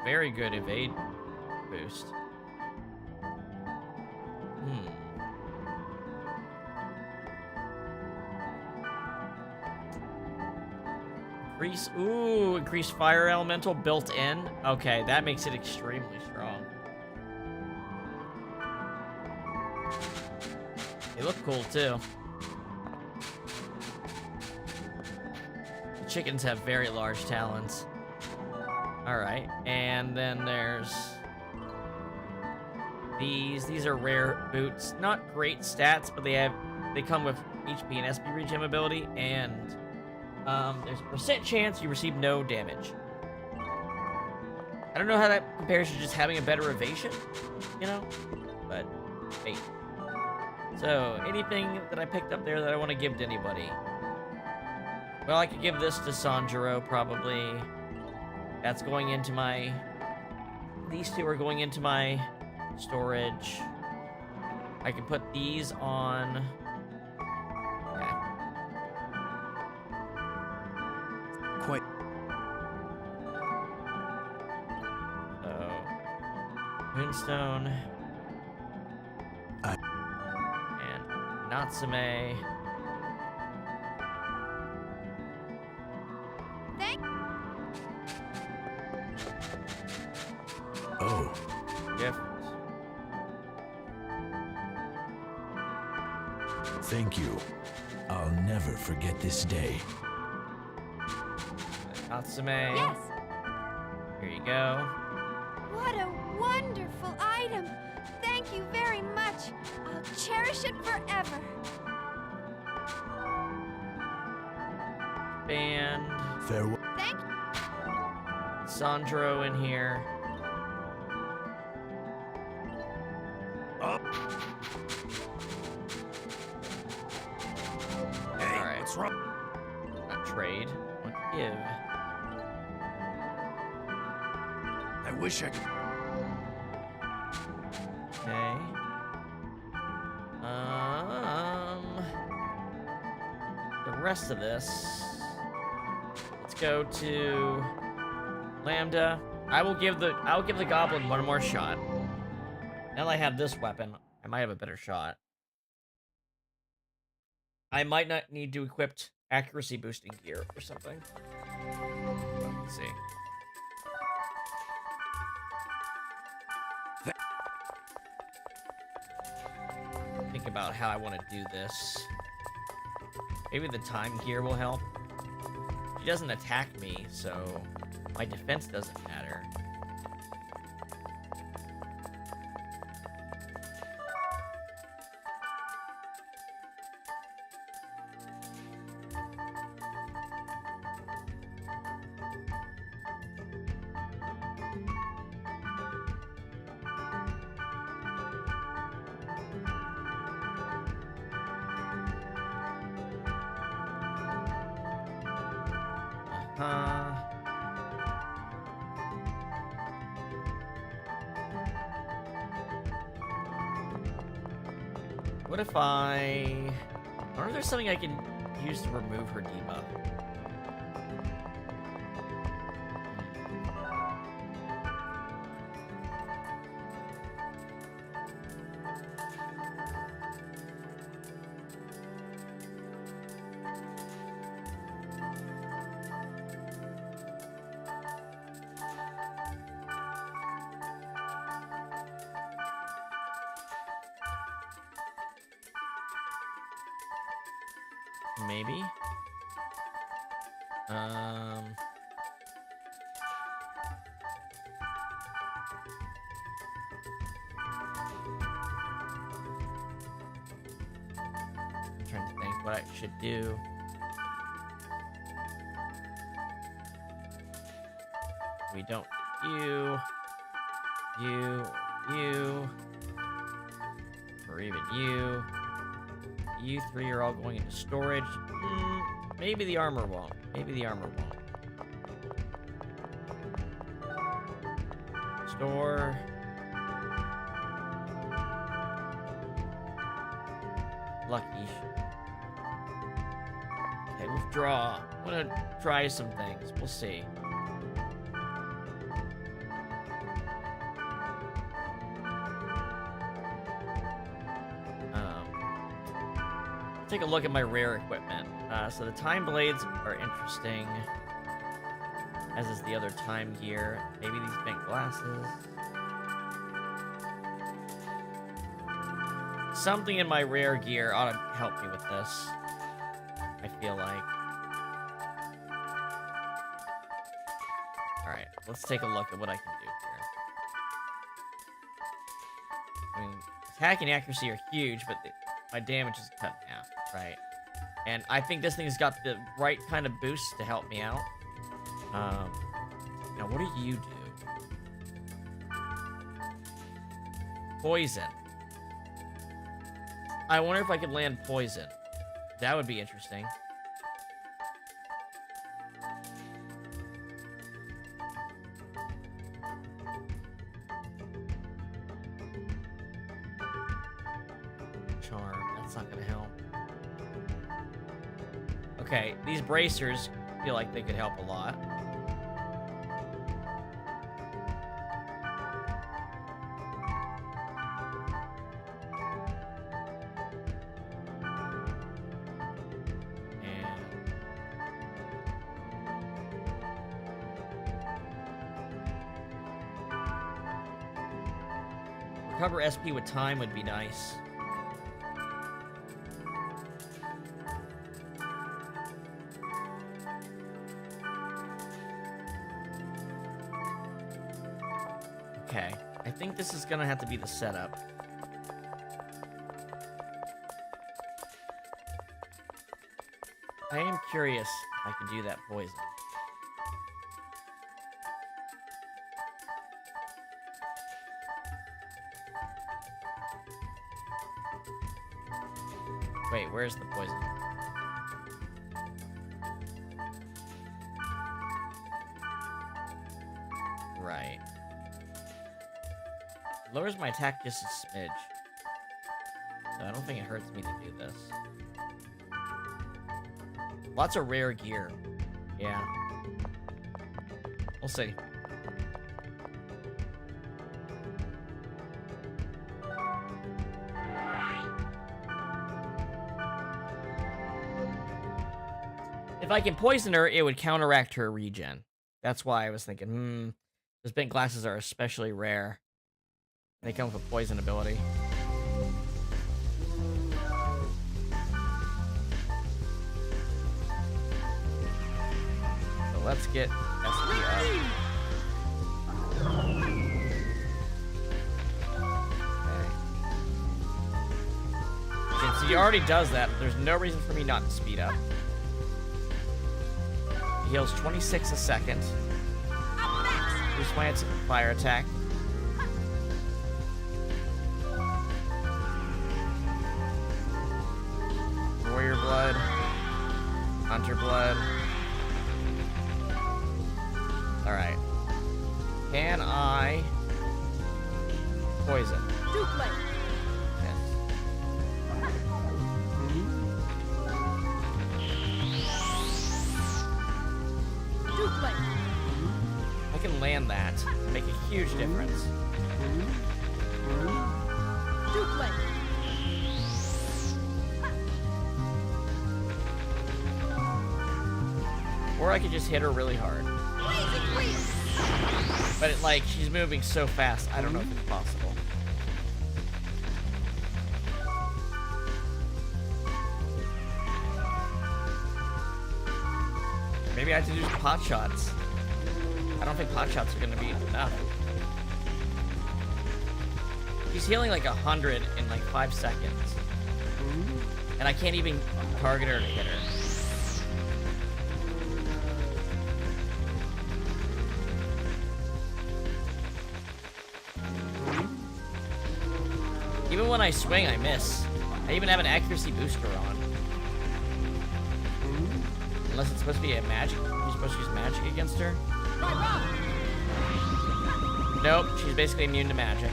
Very good evade boost. Increase fire elemental built in. Okay, that makes it extremely strong. They look cool too. The chickens have very large talons. Alright, and then there's these. These are rare boots. Not great stats, but they come with HP and SP regen ability, and there's a percent chance you receive no damage. I don't know how that compares to just having a better evasion, you know? But, hey. So, anything that I picked up there that I want to give to anybody? Well, I could give this to Sanjuro, probably. That's going into my... These two are going into my storage. I can put these on... Okay. Quite. So... Moonstone. And Natsume. Oh. Gift. Thank you. I'll never forget this day. Natsume. Yes. Here you go. What a wonderful item. Thank you very much. I'll cherish it forever. Band. Farewell. Thank you. Sandro in here. Up. Hey, All right. what's wrong? Not trade. What give? I wish I could. Okay. The rest of this. Let's go to Lambda. I'll give the goblin one more shot. Now that I have this weapon, I might have a better shot. I might not need to equip accuracy boosting gear or something. Let's see. Think about how I want to do this. Maybe the time gear will help. She doesn't attack me, so my defense doesn't matter. What if I wonder if there's something I can use to remove her debuff? Maybe. I'm trying to think what I should do. We don't you, or even you. You three are all going into storage. Maybe the armor won't. Maybe the armor won't. Store. Lucky. Okay, withdraw. I'm gonna try some things. We'll see. Take a look at my rare equipment. So the time blades are interesting, as is the other time gear. Maybe these bent glasses. Something in my rare gear ought to help me with this, I feel like. Alright, let's take a look at what I can do here. I mean, attack and accuracy are huge, but my damage is cut in half, right? And I think this thing's got the right kind of boost to help me out. Now, what do you do? Poison. I wonder if I could land poison. That would be interesting. Charm. That's not gonna help. Okay, these bracers feel like they could help a lot. Recover SP with time would be nice. Okay. I think this is gonna have to be the setup. I am curious if I can do that poison. Wait, where's the poison? Right. Lowers my attack just a smidge. So I don't think it hurts me to do this. Lots of rare gear. Yeah. We'll see. If I can poison her, it would counteract her regen. That's why I was thinking, those bent glasses are especially rare. They come with a poison ability. So let's get SP up. Okay. Since he already does that, there's no reason for me not to speed up. He heals 26 a second. Boost my fire attack. Warrior blood. Hunter blood. Alright. Can I poison? Yes. I can land that and make a huge difference. Or I could just hit her really hard. But like, she's moving so fast, I don't know if it's possible. Maybe I have to do pot shots. I don't think pot shots are gonna be enough. She's healing like 100 in like 5 seconds. And I can't even target her to hit her. Even when I swing, I miss. I even have an accuracy booster on. Unless it's supposed to be a magic. You're supposed to use magic against her? Nope, she's basically immune to magic.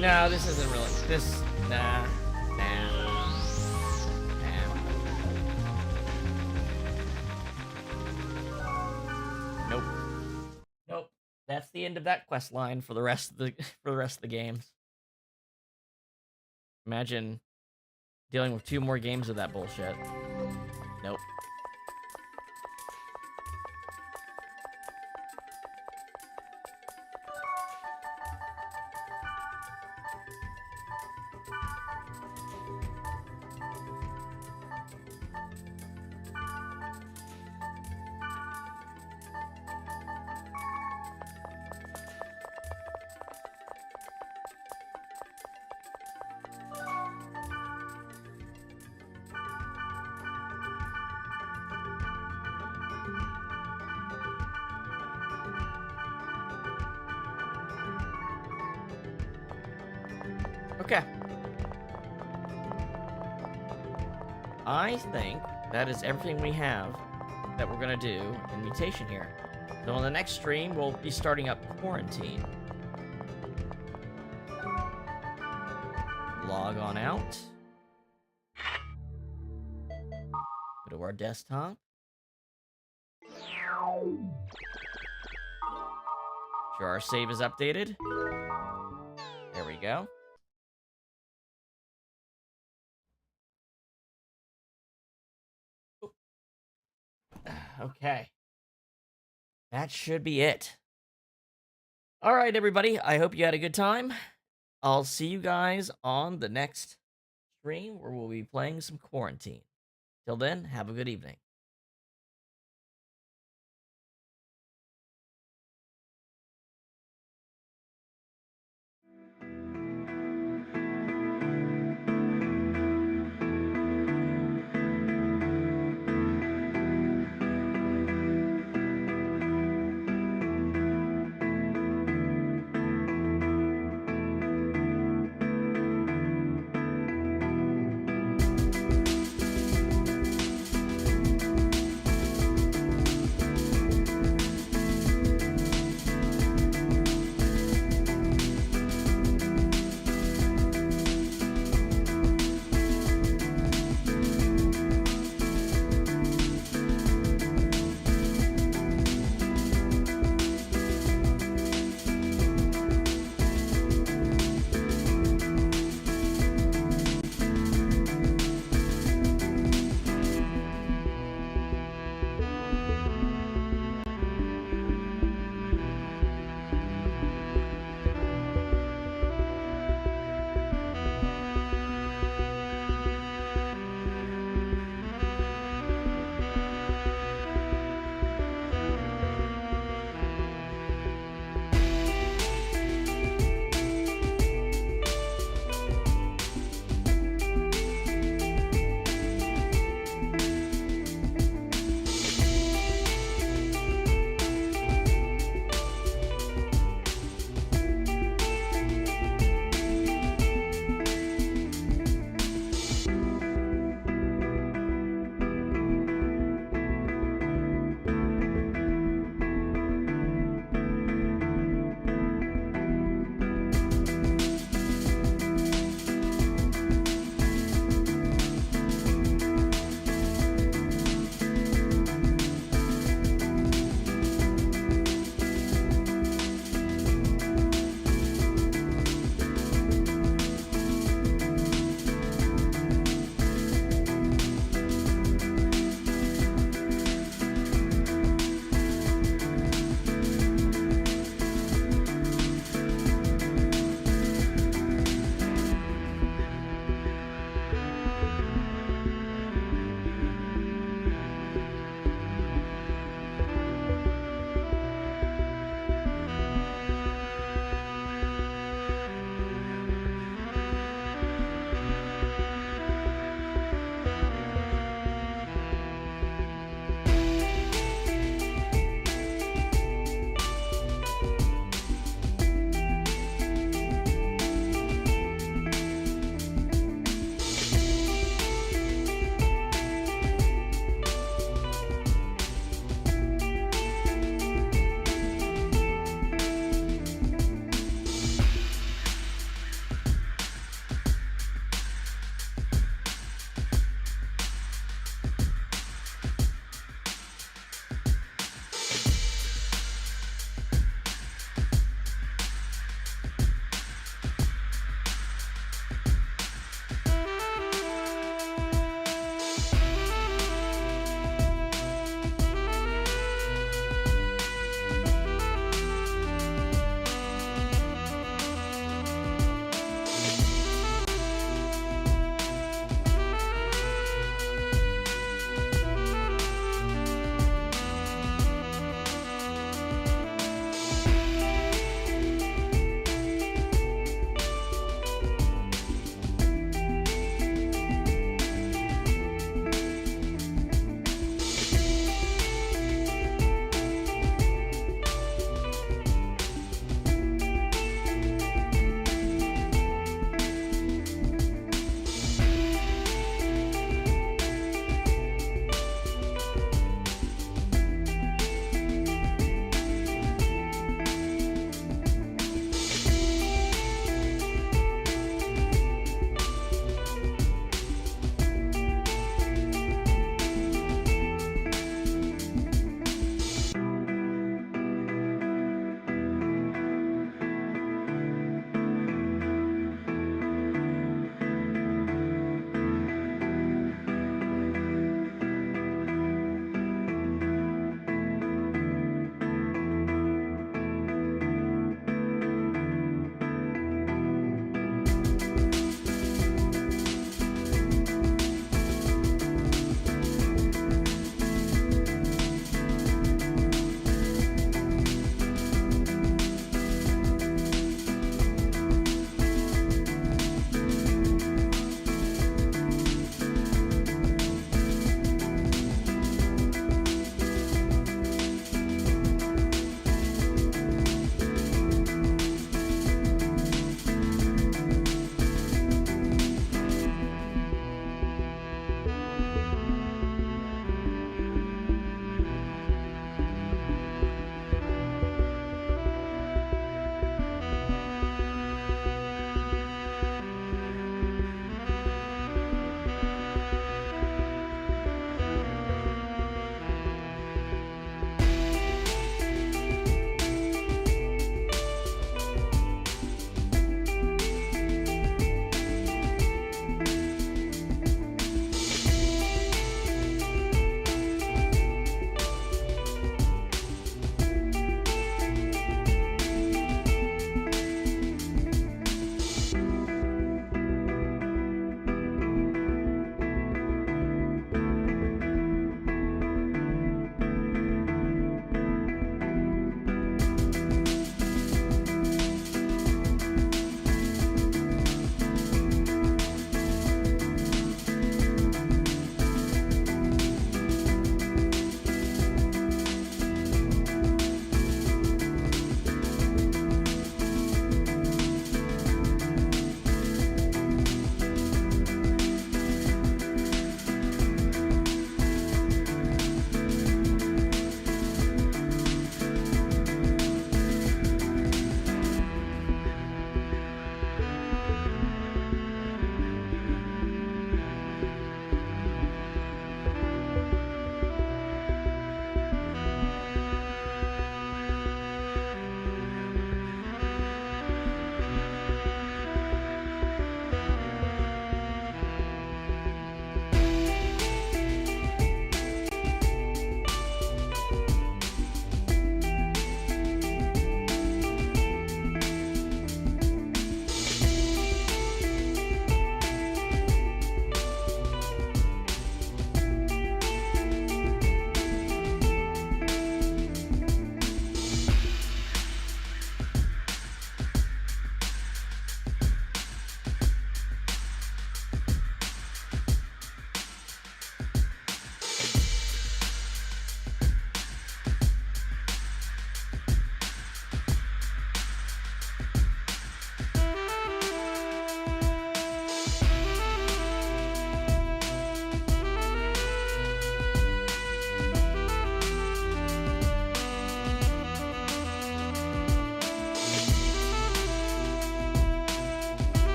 No, this isn't really. This. Nah. Nope. That's the end of that quest line for the rest of the games. Imagine dealing with 2 more games of that bullshit. Nope. Okay. I think that is everything we have that we're gonna do in Mutation here. So on the next stream, we'll be starting up Quarantine. Log on out. Go to our desktop. Sure, our save is updated. There we go. Okay. That should be it. All right, everybody. I hope you had a good time. I'll see you guys on the next stream where we'll be playing some Quarantine. Till then, have a good evening.